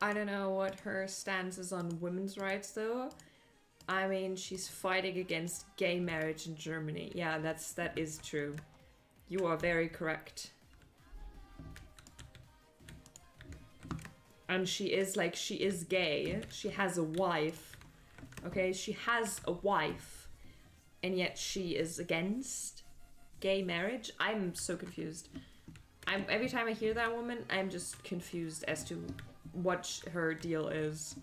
I don't know what her stance is on women's rights, though. I mean, she's fighting against gay marriage in Germany. Yeah, that is true. You are very correct. And she is gay. She has a wife. Okay, she has a wife. And yet she is against gay marriage. I'm so confused. Every time I hear that woman, I'm just confused as to what her deal is.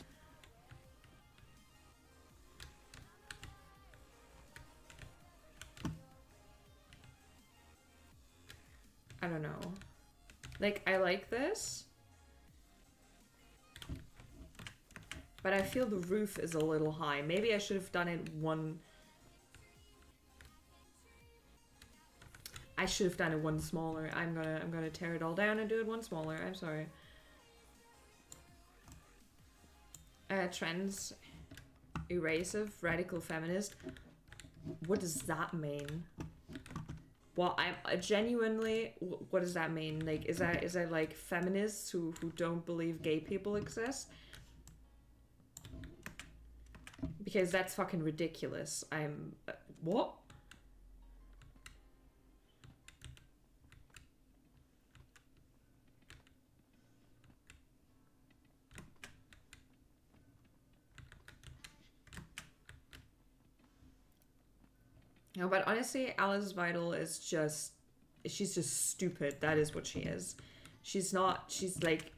I don't know. Like, I like this. But I feel the roof is a little high. Maybe I should have done it one... I should have done it one smaller. I'm gonna tear it all down and do it one smaller. I'm sorry. Trends. Erasive. Radical feminist. What does that mean? Well, I genuinely... What does that mean? Like, is that like feminists who don't believe gay people exist? Because that's fucking ridiculous. I'm... what? No, but honestly, Alice Vital is just... she's just stupid. That is what she is. She's not... she's like...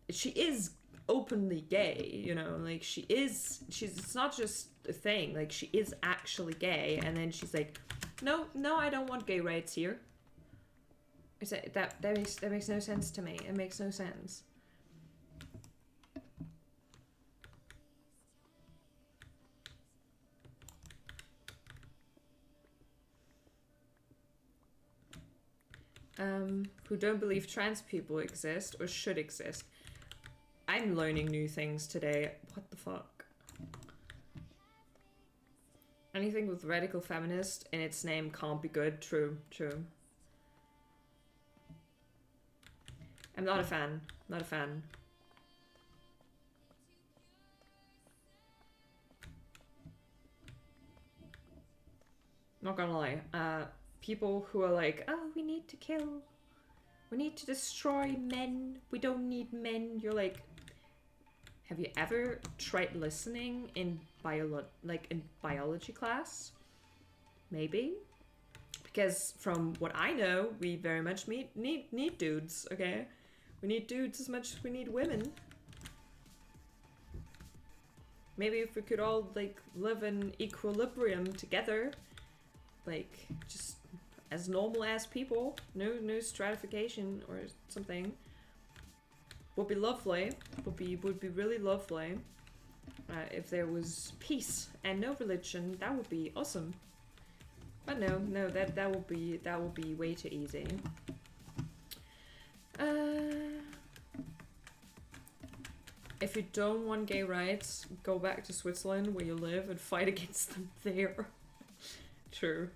she is openly gay, you know? Like, she is... she's... it's not just a thing. Like, she is actually gay. And then she's like, no, I don't want gay rights here. That makes no sense to me. It makes no sense. Who don't believe trans people exist or should exist. I'm learning new things today. What the fuck? Anything with radical feminist in its name can't be good. True. I'm not a fan. Not a fan. Not gonna lie. People who are like, oh, we need to kill. We need to destroy men. We don't need men. You're like, have you ever tried listening in biology class? Maybe. Because from what I know, we very much need dudes, okay? We need dudes as much as we need women. Maybe if we could all, like, live in equilibrium together, like, just as normal as people, no stratification or something, would be lovely. Would be really lovely. If there was peace and no religion, that would be awesome. But no, that would be way too easy. If you don't want gay rights, go back to Switzerland where you live and fight against them there. True.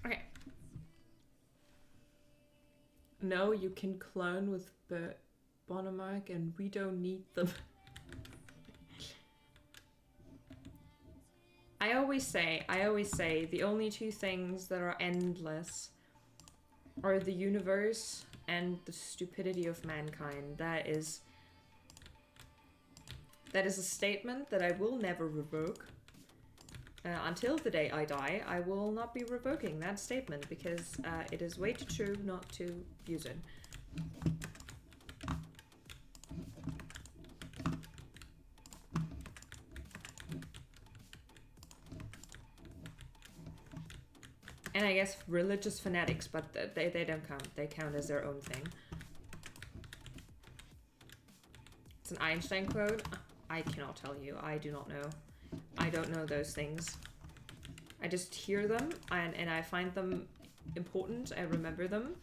Okay. No, you can clone with Bonomark and we don't need them. I always say the only two things that are endless are the universe and the stupidity of mankind. That is a statement that I will never revoke. Until the day I die, I will not be revoking that statement because it is way too true not to use it. And I guess religious fanatics, but they don't count. They count as their own thing. It's an Einstein quote. I cannot tell you. I do not know. I don't know those things. I just hear them and I find them important. I remember them.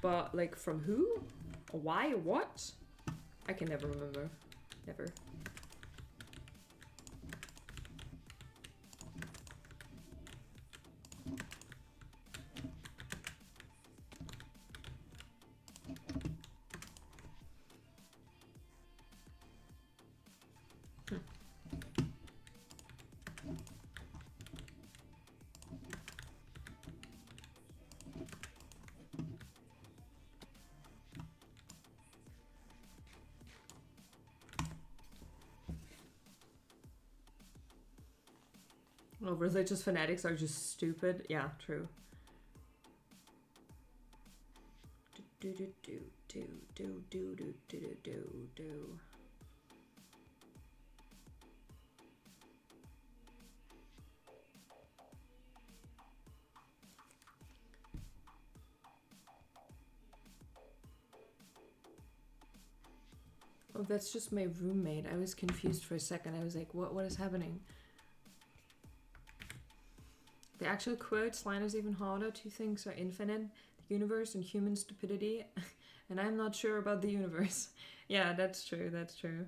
But like from who? Or why? Or what? I can never remember. Never. Well, religious fanatics are just stupid. Yeah, true. Do do do do do do do do do do. Oh, that's just my roommate. I was confused for a second. I was like, what is happening? The actual quote line is even harder. Two things are infinite, the universe and human stupidity. And I'm not sure about the universe. Yeah, that's true, that's true.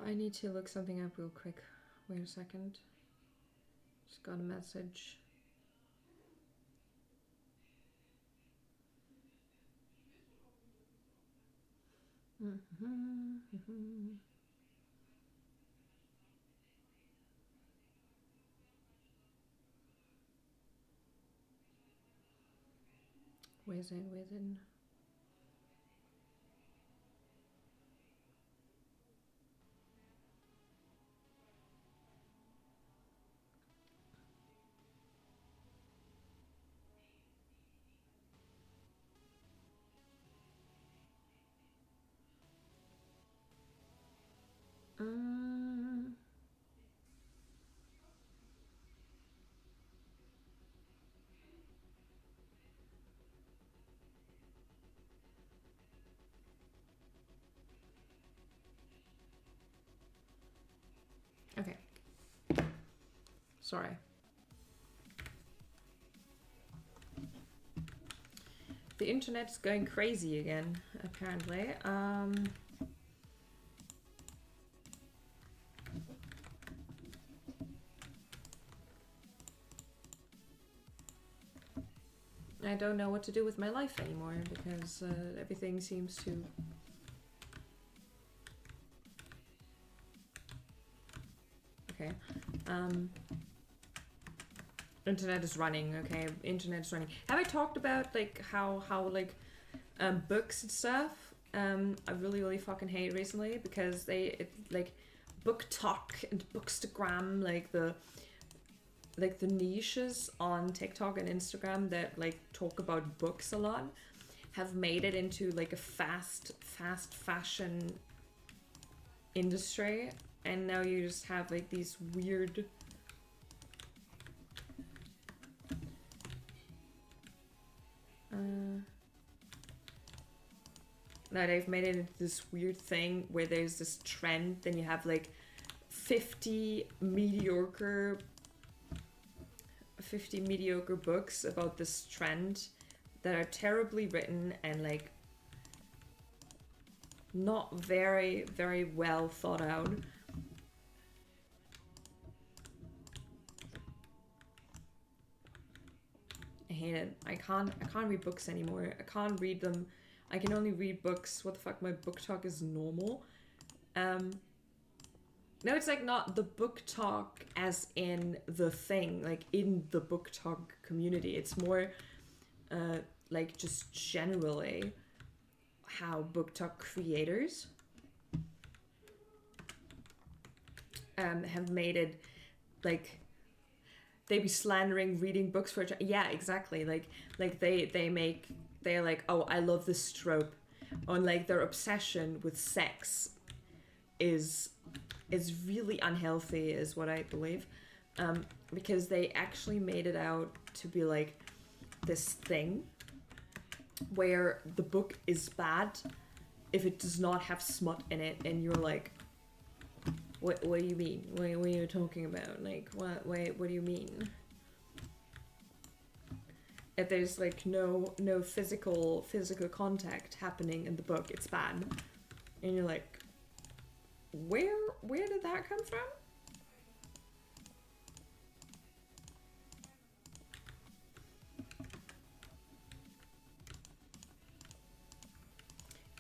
I need to look something up real quick. Wait a second. Just got a message. Where's it? Where's it? Okay. Sorry. The internet's going crazy again, apparently. I don't know what to do with my life anymore because everything seems to... Okay. Internet is running, okay. Internet is running. Have I talked about like how like books and stuff I really fucking hate recently because like book talk and bookstagram, like the niches on TikTok and Instagram that like talk about books a lot have made it into like a fast fashion industry, and now you just have like these weird now they've made it into this weird thing where there's this trend, then you have like 50 mediocre books about this trend that are terribly written and like not very well thought out. I hate it. I can't read books anymore. I can't read them. I can only read books. What the fuck? My book talk is normal. No, it's like not the book talk as in the thing, like in the book talk community. It's more like just generally how book talk creators have made it like they be slandering reading books for yeah, exactly. Like they're like, oh, I love this trope, and like their obsession with sex is really unhealthy, is what I believe, because they actually made it out to be like this thing where the book is bad if it does not have smut in it, and you're like, what do you mean? What are you talking about? Like, what do you mean? If there's like no physical contact happening in the book, it's bad. And you're like, where did that come from?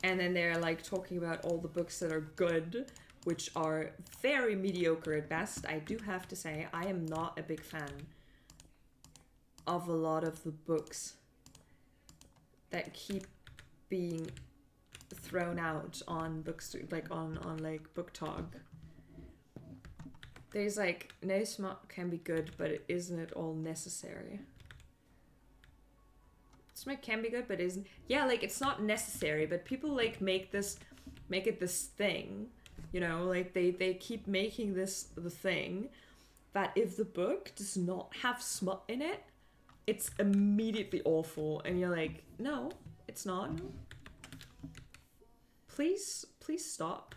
And then they're like talking about all the books that are good, which are very mediocre at best. I do have to say, I am not a big fan of a lot of the books that keep being thrown out on books, like on like Book Talk. There's like, no smut can be good, but it isn't at all necessary. Smut can be good, but isn't. Yeah, like it's not necessary, but people like make it this thing, you know, like they keep making this the thing that if the book does not have smut in it, it's immediately awful, and you're like, no, it's not. Please stop.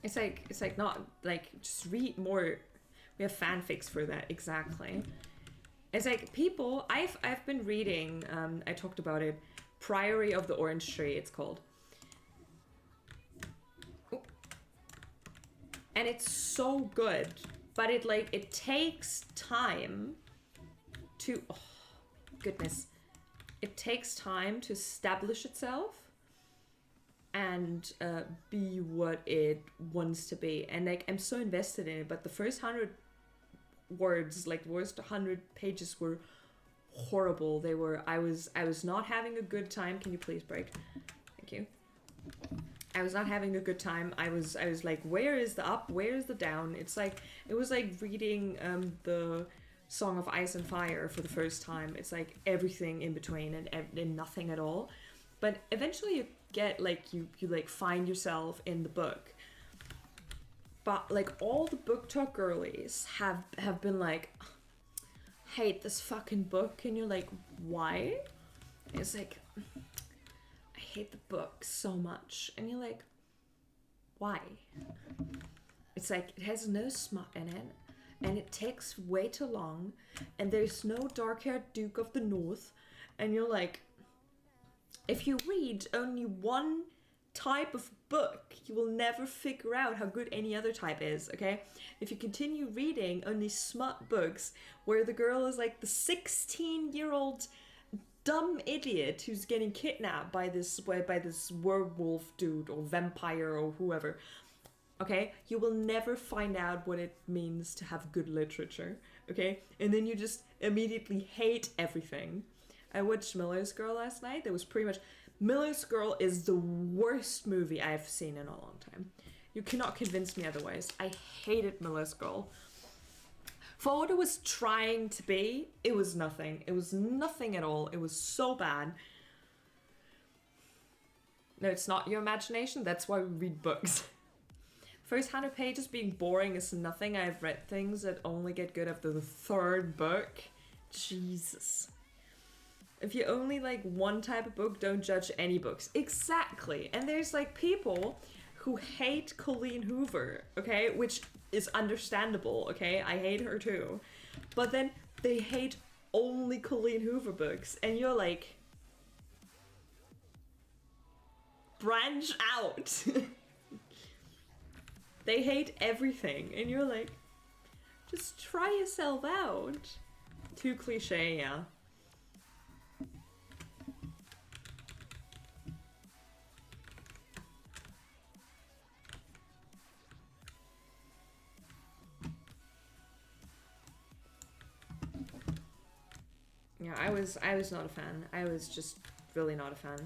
It's like not like, just read more. We have fanfics for that, exactly. It's like people, I've been reading, I talked about it, Priory of the Orange Tree, it's called. Ooh. And it's so good, but it takes time to, oh, goodness. It takes time to establish itself and be what it wants to be. And like, I'm so invested in it, but the first 100 words, like the worst 100 pages were horrible. They were, I was not having a good time. Can you please break? Thank you. I was not having a good time. I was like, where is the up? Where is the down? It's like, it was like reading the Song of Ice and Fire for the first time. It's like everything in between and nothing at all. But eventually you get like, you like find yourself in the book. But like all the Book Talk girlies have been like, hate this fucking book, and you're like, why? And it's like, I hate the book so much, and you're like, why? It's like, it has no smut in it, and it takes way too long, and there's no dark-haired Duke of the North, and you're like, if you read only one type of book, you will never figure out how good any other type is, okay? If you continue reading only smut books where the girl is like the 16-year-old dumb idiot who's getting kidnapped by this werewolf dude or vampire or whoever, okay, you will never find out what it means to have good literature, okay? And then you just immediately hate everything. I watched Miller's Girl last night. That was pretty much... Miller's Girl is the worst movie I've seen in a long time. You cannot convince me otherwise. I hated Miller's Girl. For what it was trying to be, it was nothing. It was nothing at all. It was so bad. No, it's not your imagination. That's why we read books. First 100 pages being boring is nothing. I've read things that only get good after the third book. Jesus. If you only like one type of book, don't judge any books. Exactly. And there's like people who hate Colleen Hoover, okay? Which is understandable, okay? I hate her too. But then they hate only Colleen Hoover books. And you're like, branch out. They hate everything. And you're like, just try yourself out. Too cliche, yeah. Yeah, I was not a fan. I was just really not a fan.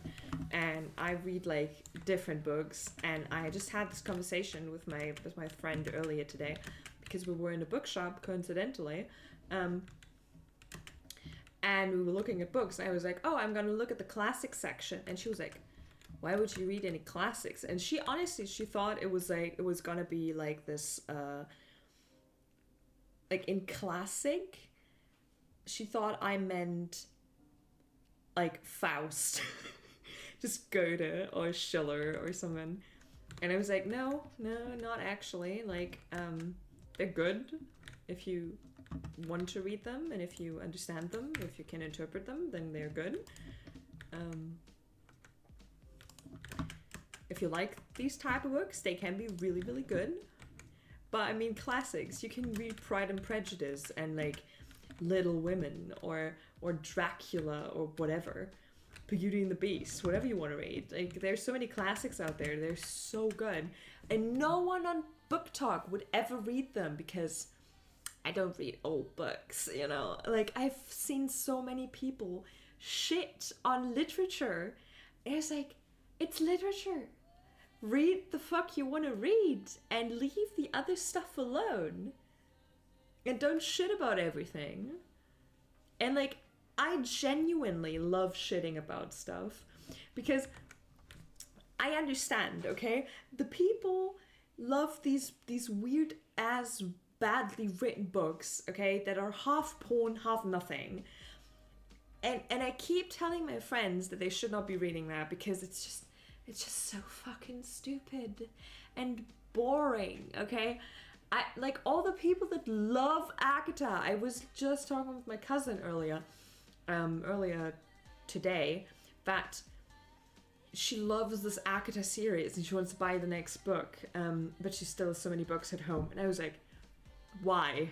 And I read like different books, and I just had this conversation with my friend earlier today because we were in a bookshop coincidentally. And we were looking at books, and I was like, "Oh, I'm going to look at the classic section." And she was like, "Why would you read any classics?" And she honestly, she thought it was like, it was going to be like this like in classic, she thought I meant like Faust, just Goethe or Schiller or someone. And I was like, no, not actually. Like, they're good if you want to read them, and if you understand them, if you can interpret them, then they're good. If you like these type of books, they can be really, really good. But I mean, classics, you can read Pride and Prejudice and like Little Women or Dracula or whatever, Beauty and the Beast, whatever you want to read. Like, there's so many classics out there. They're so good. And no one on Book Talk would ever read them because I don't read old books, you know? Like, I've seen so many people shit on literature. And it's like, it's literature. Read the fuck you want to read and leave the other stuff alone. And don't shit about everything. And like, I genuinely love shitting about stuff because I understand, okay? The people love these weird ass badly written books, okay, that are half porn, half nothing. And I keep telling my friends that they should not be reading that because it's just so fucking stupid and boring, okay? I like all the people that love Akata. I was just talking with my cousin earlier today that she loves this Akata series and she wants to buy the next book, but she still has so many books at home. And I was like, why?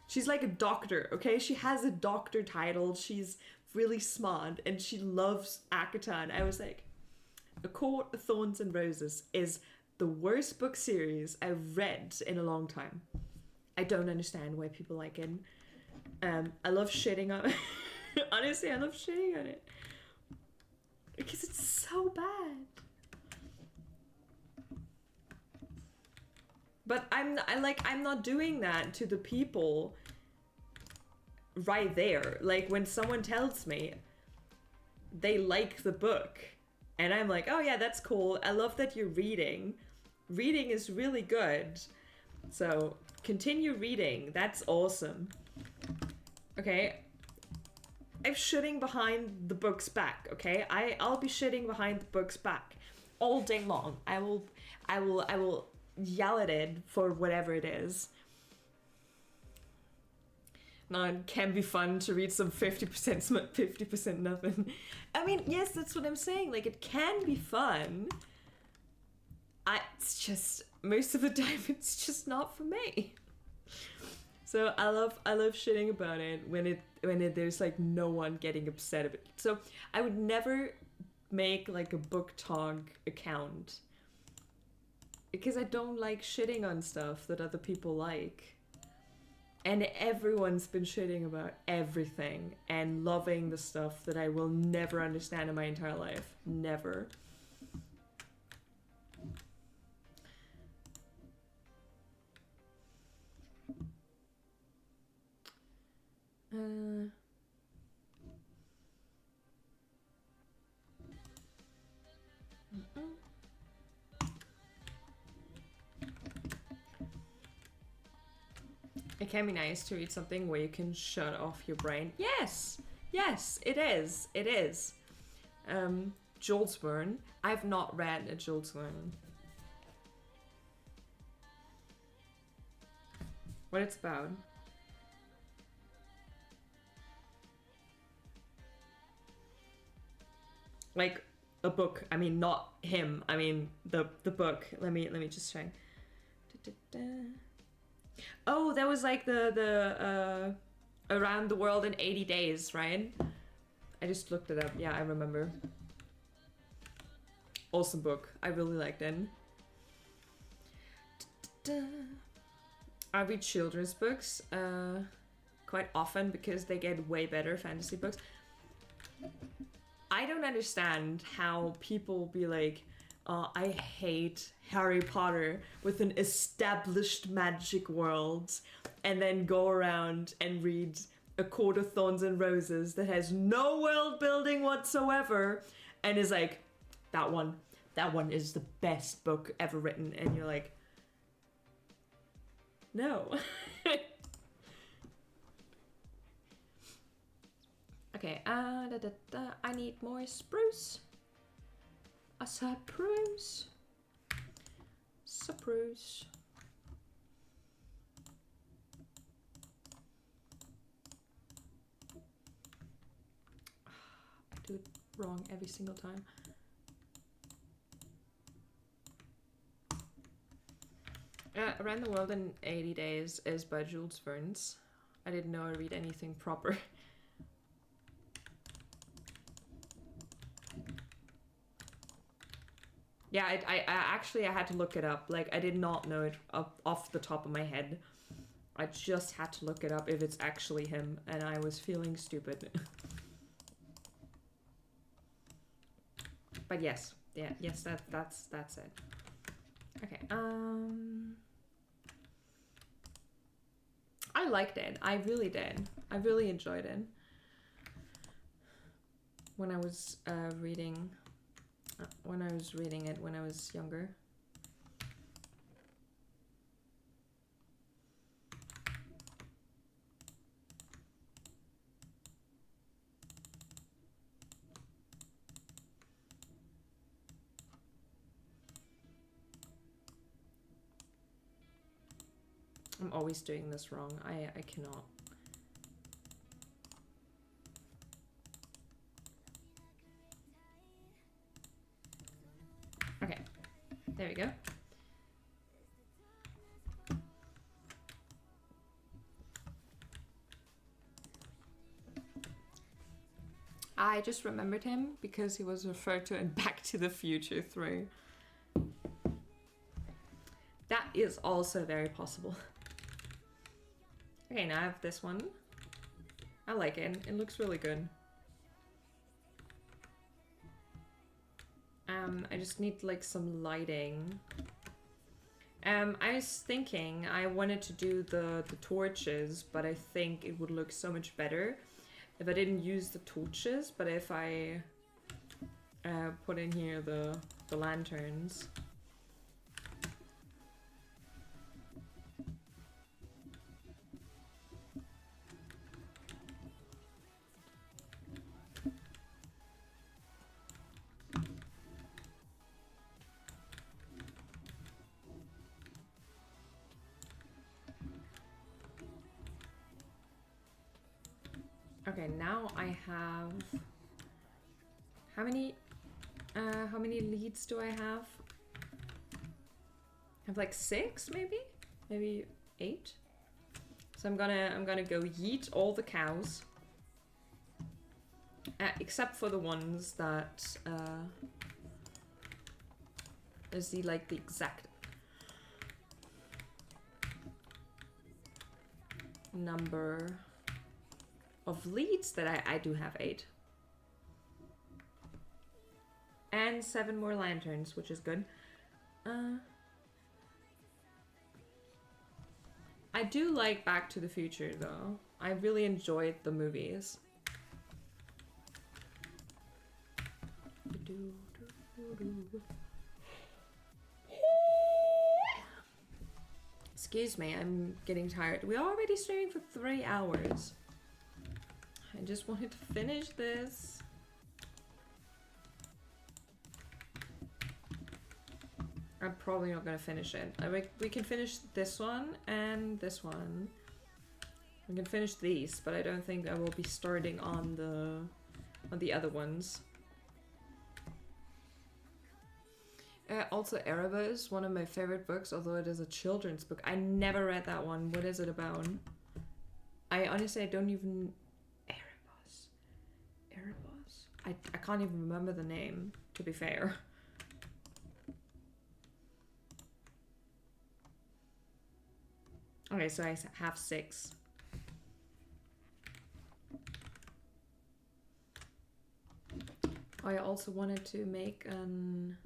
She's like a doctor, okay? She has a doctor title. She's really smart and she loves Akata. And I was like, A Court of Thorns and Roses is the worst book series I've read in a long time. I don't understand why people like it. I love shitting on it. Honestly, I love shitting on it. Because it's so bad. But I'm not doing that to the people right there. Like when someone tells me they like the book and I'm like, oh yeah, that's cool. I love that you're reading. Reading is really good. So continue reading. That's awesome. Okay. I'm shitting behind the book's back, okay? I'll be shitting behind the book's back all day long. I will yell at it for whatever it is. Now it can be fun to read some 50% smut, 50% nothing. I mean, yes, that's what I'm saying. Like, it can be fun. It's just, most of the time, it's just not for me. So I love shitting about it when there's like no one getting upset about it. So I would never make like a book talk account because I don't like shitting on stuff that other people like. And everyone's been shitting about everything and loving the stuff that I will never understand in my entire life. Never. It can be nice to read something where you can shut off your brain. Yes, yes, it is. It is. Jules Verne. I've not read a Jules Verne. What it's about? Like a book. I mean, not him. I mean the book. Let me just check. Oh, that was like the Around the World in 80 Days, right? I just looked it up. Yeah, I remember. Awesome book. I really liked it. I read children's books quite often because they get way better fantasy books. I don't understand how people be like, I hate Harry Potter with an established magic world, and then go around and read A Court of Thorns and Roses that has no world building whatsoever, and is like, that one is the best book ever written, and you're like, no. Okay, I need more spruce. A spruce. Spruce. I do it wrong every single time. Around the World in 80 Days is by Jules Verne. I didn't know I read anything proper. Yeah, I actually I had to look it up. Like, I did not know it off the top of my head. I just had to look it up if it's actually him, and I was feeling stupid. But yes, yeah, yes, that's it. Okay, I liked it. I really did. I really enjoyed it. When I was reading it when I was younger. I'm always doing this wrong. I cannot. Okay, there we go. I just remembered him because he was referred to in Back to the Future 3. That is also very possible. Okay, now I have this one. I like it. It looks really good. I just need like some lighting. I was thinking I wanted to do the torches, but I think it would look so much better if I didn't use the torches, but if I put in here the lanterns. Okay, now I have how many leads do I have? I have like 6 maybe? Maybe 8? So I'm gonna go yeet all the cows. Except for the ones that is the like the exact number of leads that I do have 8. And 7 more lanterns, which is good. I do like Back to the Future though. I really enjoyed the movies. Excuse me, I'm getting tired. We're already streaming for 3 hours. I just wanted to finish this. I'm probably not gonna finish it. We can finish this one and this one. We can finish these, but I don't think I will be starting on the other ones. Also, Erebus is one of my favorite books, although it is a children's book. I never read that one. What is it about? I honestly, I don't even... Erebus? I can't even remember the name, to be fair. Okay, so I have 6. I also wanted to make an...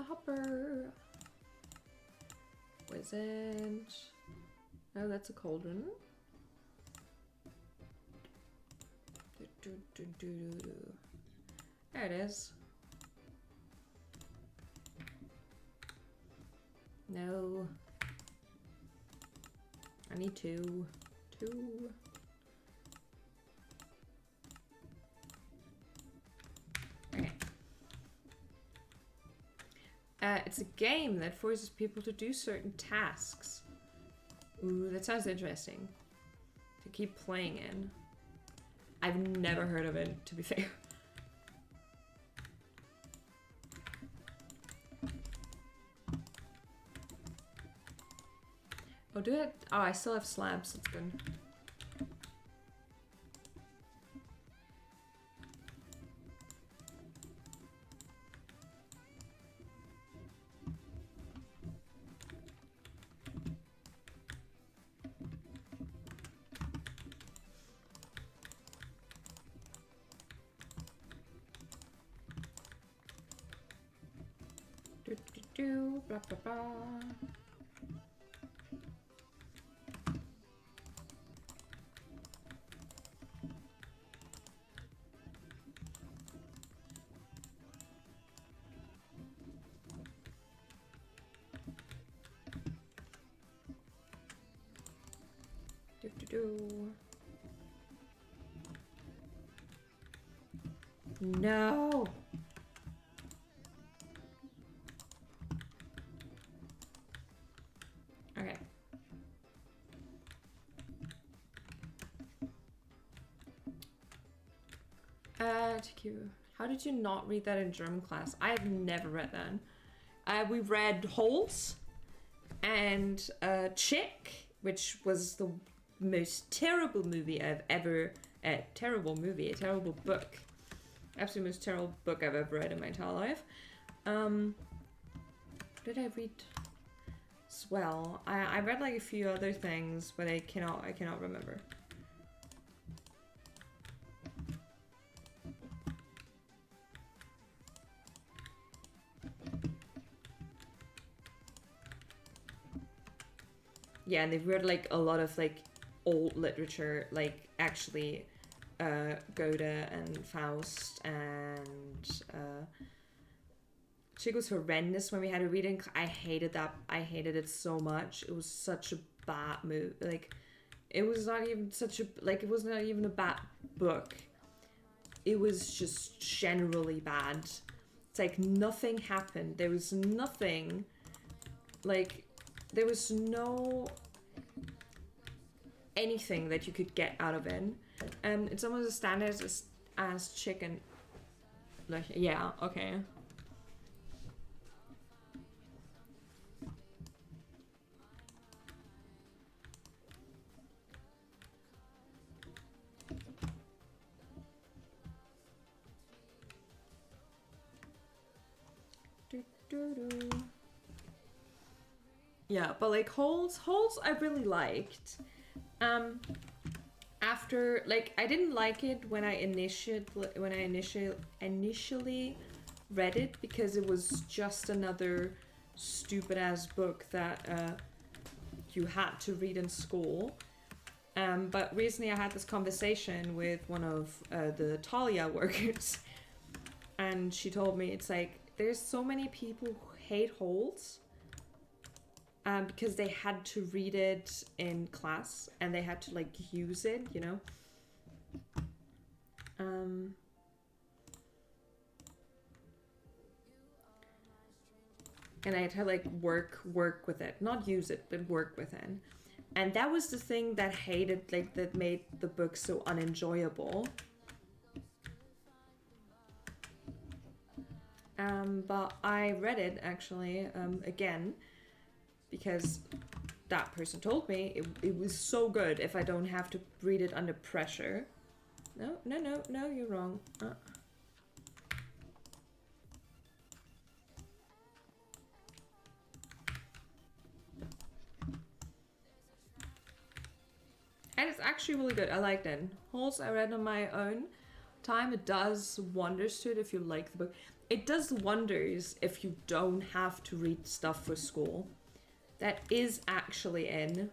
hopper. Wizard. Oh, that's a cauldron. There it is. No. I need 2. 2. It's a game that forces people to do certain tasks. Ooh, that sounds interesting. To keep playing in. I've never heard of it, to be fair. Oh, do it? Oh, I still have slabs. That's good. Blah, blah, blah. No. Okay. TQ. How did you not read that in German class? I have never read that. We read Holes and Chick, which was the most terrible movie I've ever... a terrible book. Absolutely most terrible book I've ever read in my entire life. Did I read as well? I read like a few other things, but I cannot remember. Yeah, and they've read like a lot of like old literature, like actually Goethe and Faust, and Chick was horrendous when we had a reading. I hated that. I hated it so much. It was such a bad movie. Like, it was not even such a, like, it was not even a bad book. It was just generally bad. It's like nothing happened. There was nothing, like, there was no anything that you could get out of it. It's almost as standard as chicken. Like, yeah, okay. Yeah, but like Holes I really liked. After, like, I didn't like it when I initially read it, because it was just another stupid ass book that you had to read in school. But recently I had this conversation with one of the Talia workers, and she told me, it's like, there's so many people who hate Holes because they had to read it in class and they had to like use it, you know. And I had to like work with it, not use it, but work with it. And that was the thing that that made the book so unenjoyable. But I read it actually again, because that person told me it was so good if I don't have to read it under pressure. No, you're wrong. And it's actually really good. I liked it. Holes I read on my own time. It does wonders to it if you like the book. It does wonders if you don't have to read stuff for school. That is actually in.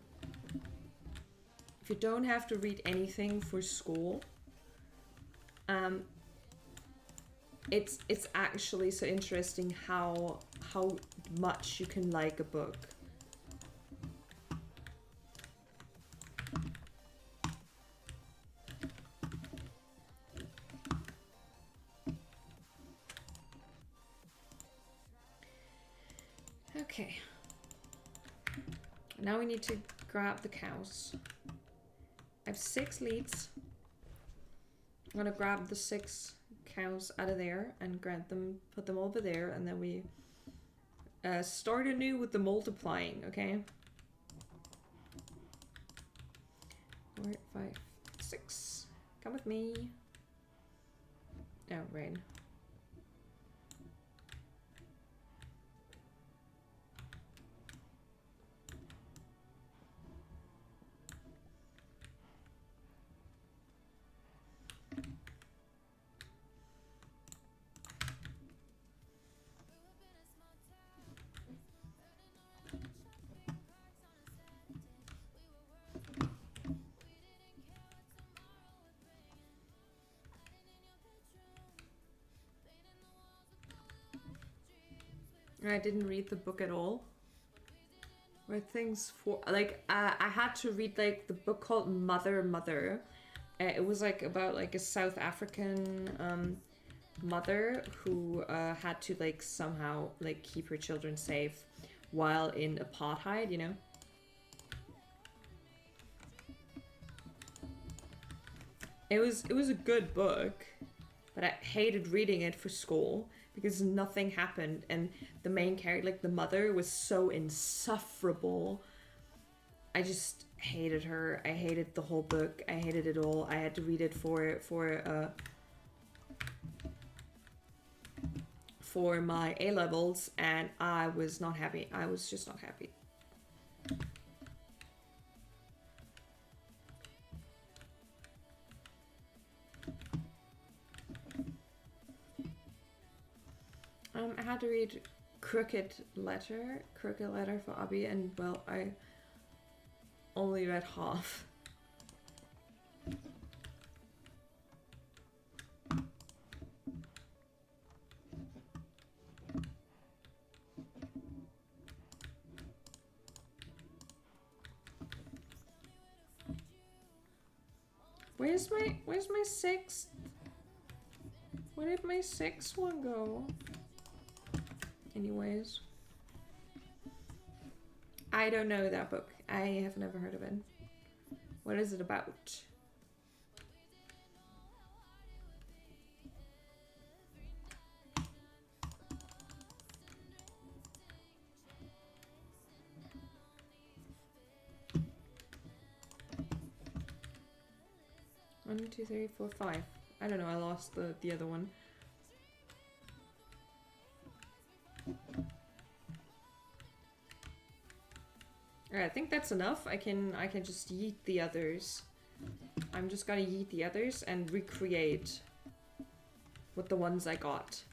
If you don't have to read anything for school, it's actually so interesting how much you can like a book. Okay. Now we need to grab the cows. I have 6 leads. I'm gonna grab the 6 cows out of there and grab them, put them over there, and then we start anew with the multiplying, okay? 4, 5, 6. Come with me. Oh, rain. I didn't read the book at all. Were things for like I had to read like the book called Mother. It was like about like a South African mother who had to like somehow like keep her children safe while in apartheid, you know. It was a good book, but I hated reading it for school because nothing happened, and the main character, like the mother, was so insufferable. I just hated her. I hated the whole book. I hated it all. I had to read it for my A levels, and I was not happy. I was just not happy. I had to read Crooked Letter for Abby, and well, I only read half. Where's my 6th? Where did my 6th one go? Anyways, I don't know that book. I have never heard of it. What is it about? One, 2, 3, 4, 5. I don't know. I lost the other one. Alright, I think that's enough. I can just yeet the others. I'm just gonna yeet the others and recreate with the ones I got.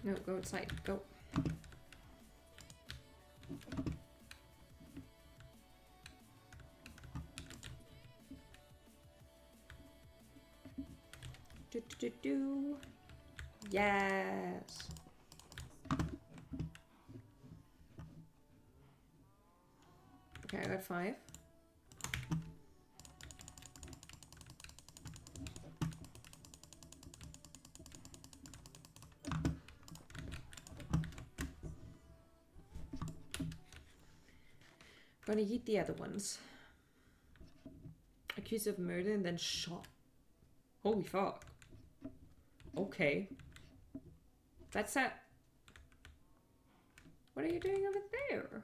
No, go inside. Go. Do. Yes. Okay, I got 5. Gonna eat the other ones. Accused of murder and then shot. Holy fuck. Okay. That's that. What are you doing over there?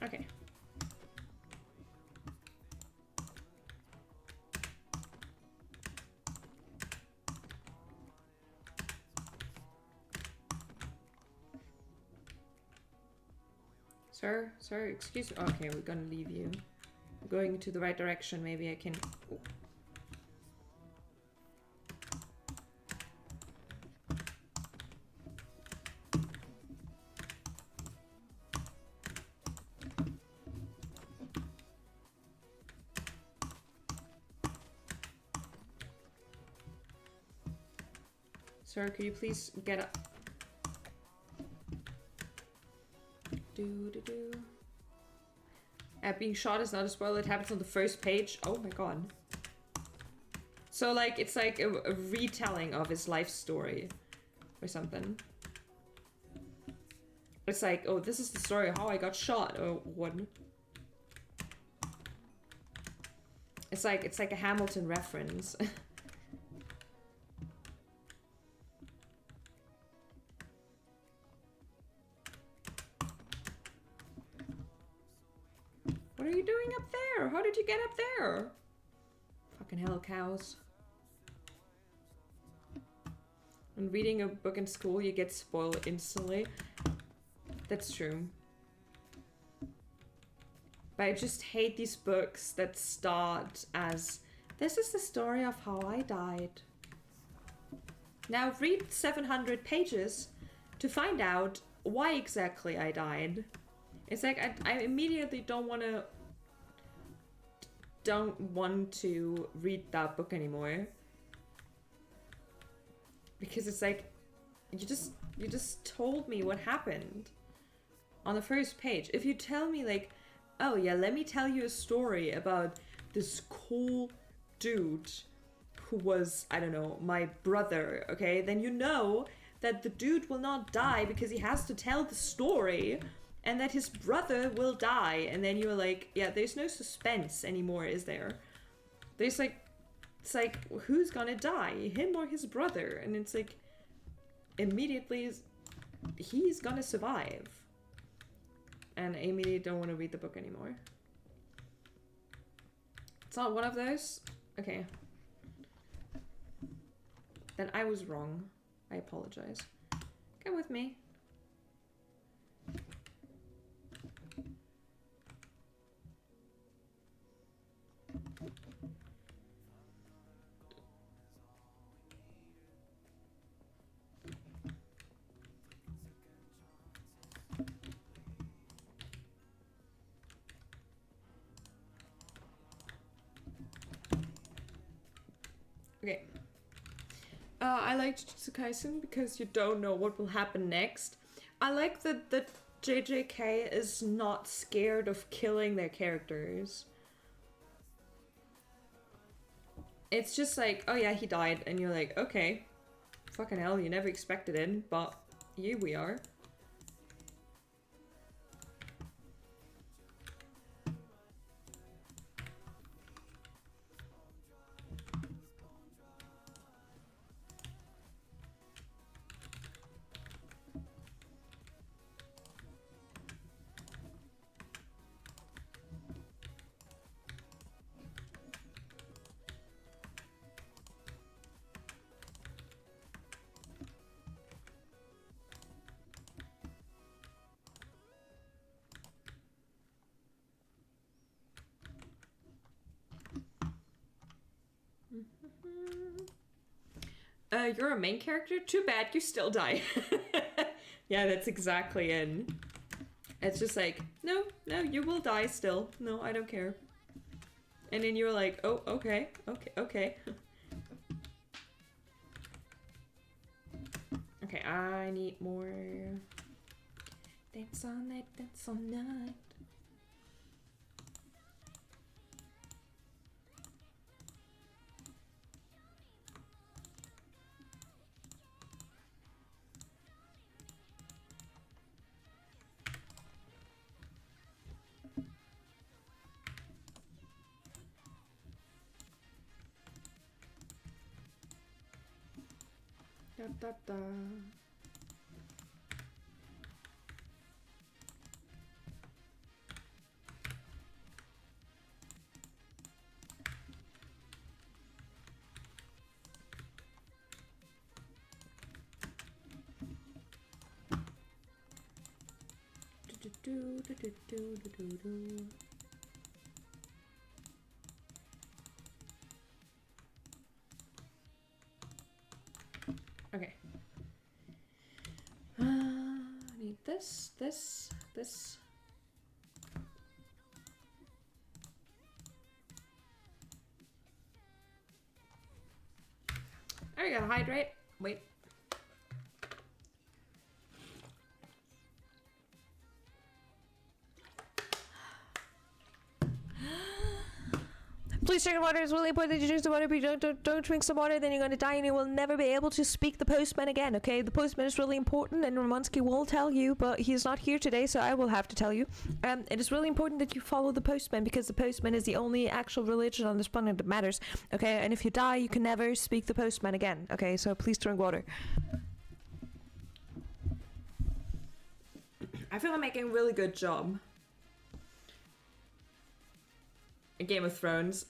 Okay. Sir, excuse me. Okay, we're gonna leave you. going to the right direction, maybe I can... Ooh. Sir, could you please get up? Being shot is not a spoiler, it happens on the first page. Oh my god. So like, it's like a retelling of his life story or something. It's like, oh, this is the story of how I got shot or what. It's like a Hamilton reference. What are you doing up there? How did you get up there? Fucking hell, cows. When reading a book in school, you get spoiled instantly. That's true. But I just hate these books that start as, this is the story of how I died. Now read 700 pages to find out why exactly I died. It's like, I immediately don't want to read that book anymore. Because it's like, you just told me what happened on the first page. If you tell me like, oh yeah, let me tell you a story about this cool dude who was, I don't know, my brother, okay? Then you know that the dude will not die because he has to tell the story and that his brother will die. And then you're like, yeah, there's no suspense anymore, is there? There's like, it's like, who's gonna die? Him or his brother? And it's like, immediately, he's gonna survive. And I immediately don't want to read the book anymore. It's not one of those? Okay. Then I was wrong. I apologize. Come with me. Okay. I like Jujutsu Kaisen because you don't know what will happen next. I like that JJK is not scared of killing their characters. It's just like, oh yeah, he died, and you're like, okay. Fucking hell, you never expected it, but here we are. You're a main character? Too bad, you still die. Yeah, that's exactly it. It's just like, no, you will die still. No, I don't care. And then you're like, oh, okay. Okay, I need more. Dance all night, dance all night. Da, da, da. Do, do, do, do, do, do, do, do. this. There you go, hydrate. Wait. Please drink water. It's really important that you drink some water. If you don't drink some water, then you're going to die and you will never be able to speak the postman again, okay? The postman is really important and Romansky will tell you, but he's not here today, so I will have to tell you. It is really important that you follow the postman because the postman is the only actual religion on this planet that matters, okay? And if you die, you can never speak the postman again, okay? So please drink water. I feel I'm making a really good job in Game of Thrones.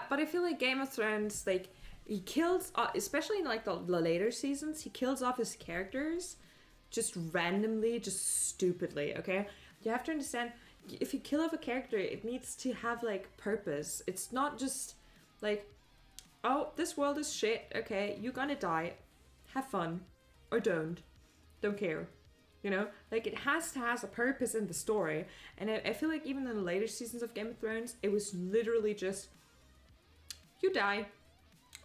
But I feel like Game of Thrones, like, he kills, especially in like the later seasons, he kills off his characters just randomly, just stupidly, okay? You have to understand, if you kill off a character, it needs to have like purpose. It's not just like, oh, this world is shit, okay, you're gonna die, have fun, or don't care. You know, like it has to have a purpose in the story. And I feel like even in the later seasons of Game of Thrones, it was literally just, you die.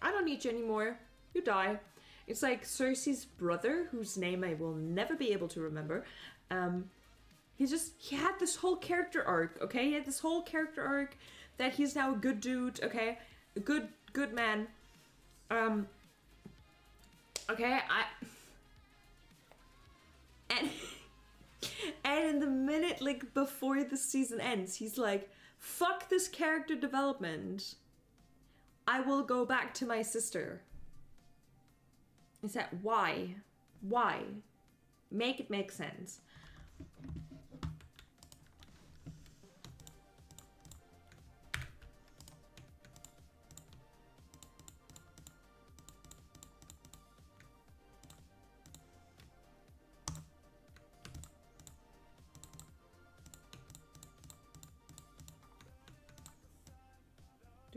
I don't need you anymore. You die. It's like Cersei's brother, whose name I will never be able to remember. He had this whole character arc, okay? He had this whole character arc that he's now a good dude, okay? A good man. Okay, and in the minute, like, before the season ends, he's like, fuck this character development. I will go back to my sister. Is that why? Why? Make it make sense.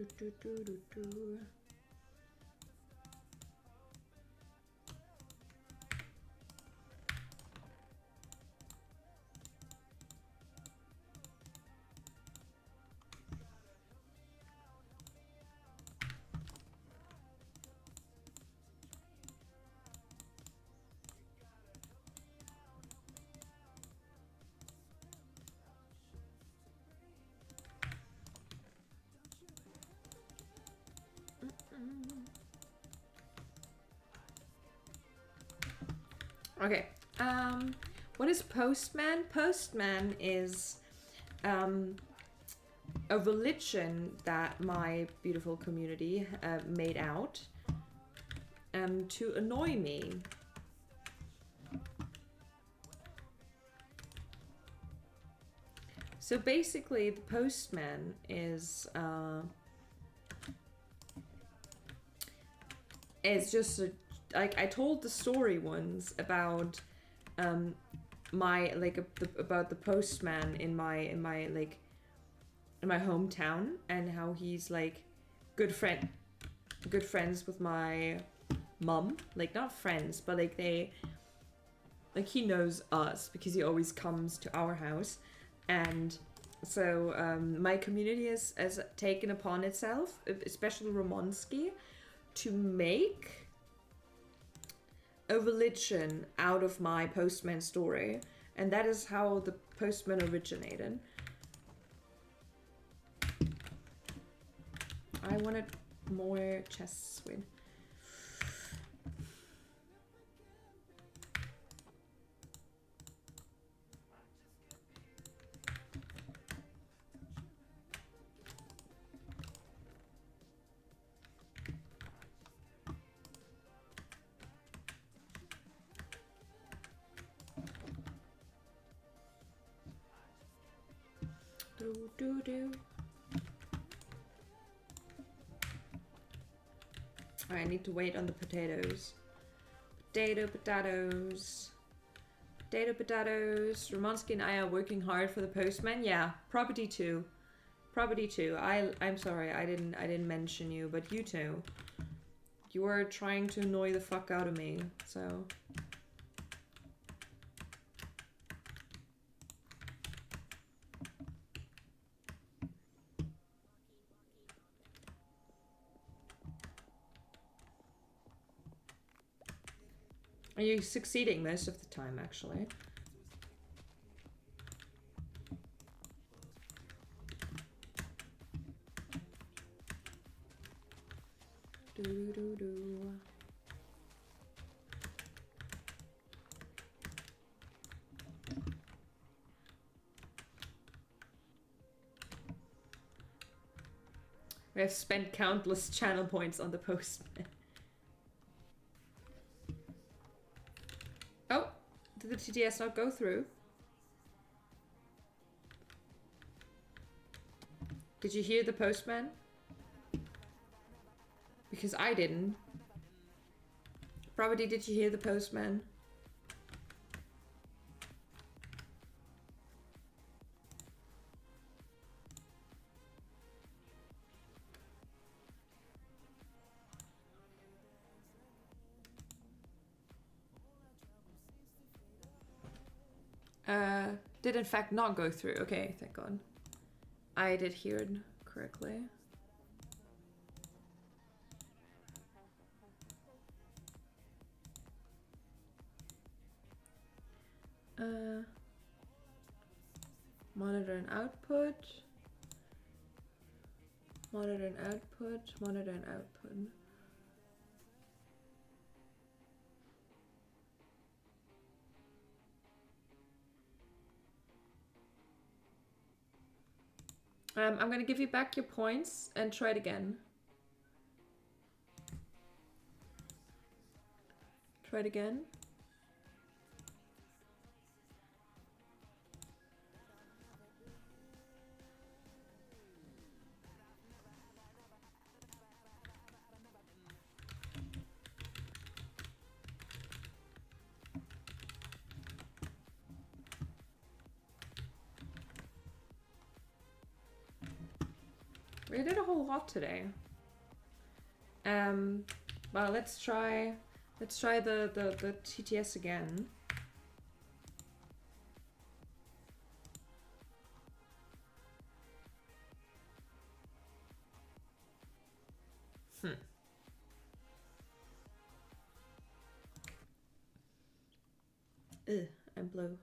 Do. Okay, what is Postman? Postman is a religion that my beautiful community made out to annoy me. So basically, the Postman is it's just a, like, I told the story once about my like about the postman in my hometown and how he's like good friends with my mom, like not friends but like they like he knows us because he always comes to our house. And so my community has taken upon itself, especially Romansky, to make a religion out of my postman story, and that is how the postman originated. I wanted more chests with. Do. I need to wait on the potatoes. Potatoes. Romansky and I are working hard for the postman. Yeah, property too. I'm sorry, I didn't mention you, but you too. You were trying to annoy the fuck out of me, so. Are you succeeding most of the time, actually? Do. We have spent countless channel points on the postman. Oh, did the TTS not go through? Did you hear the postman? Because I didn't. Probably did you hear the postman? Did in fact not go through. Okay, thank God. I did hear it correctly. Monitor and output. Monitor and output. Monitor and output. I'm gonna give you back your points and try it again. Try it again. We did a whole lot today. Well, let's try the TTS again. Ugh, I'm blue.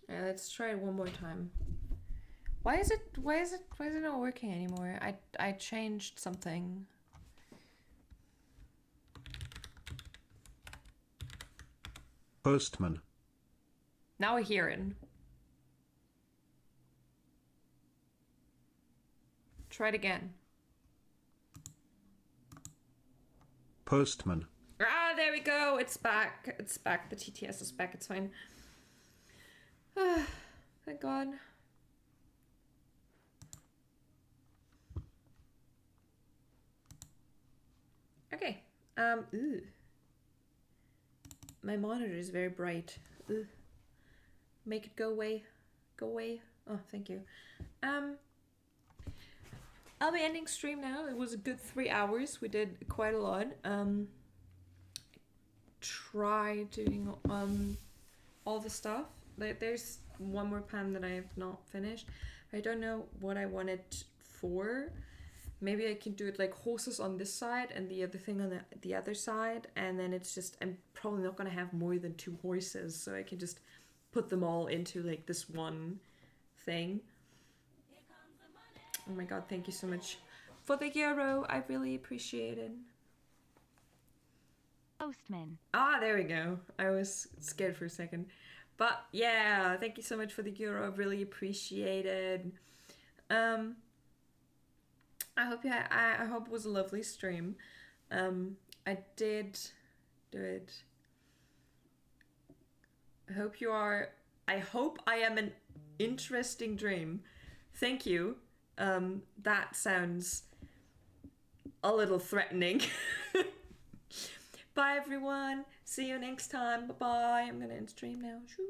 Let's try it one more time. Why is it not working anymore? I changed something. Postman. Now I hear it. Try it again. Postman. Ah, there we go. It's back. It's back. The TTS is back. It's fine. Thank God. Okay. Ooh. My monitor is very bright. Ooh. Make it go away. Go away. Oh, thank you. I'll be ending stream now. It was a good 3 hours. We did quite a lot. Try doing all the stuff. There's one more pan that I have not finished. I don't know what I want it for. Maybe I can do it like horses on this side and the other thing on the other side, and then it's just, I'm probably not gonna have more than 2 horses, so I can just put them all into like this one thing. Oh my God, thank you so much for the euro. I really appreciate it. Postman. Ah, there we go. I was scared for a second. But yeah, thank you so much for the euro. I really appreciate it. I hope it was a lovely stream. I did do it. I hope I am an interesting dream. Thank you. That sounds a little threatening. Bye everyone. See you next time. Bye bye. I'm gonna end stream now. Shoo.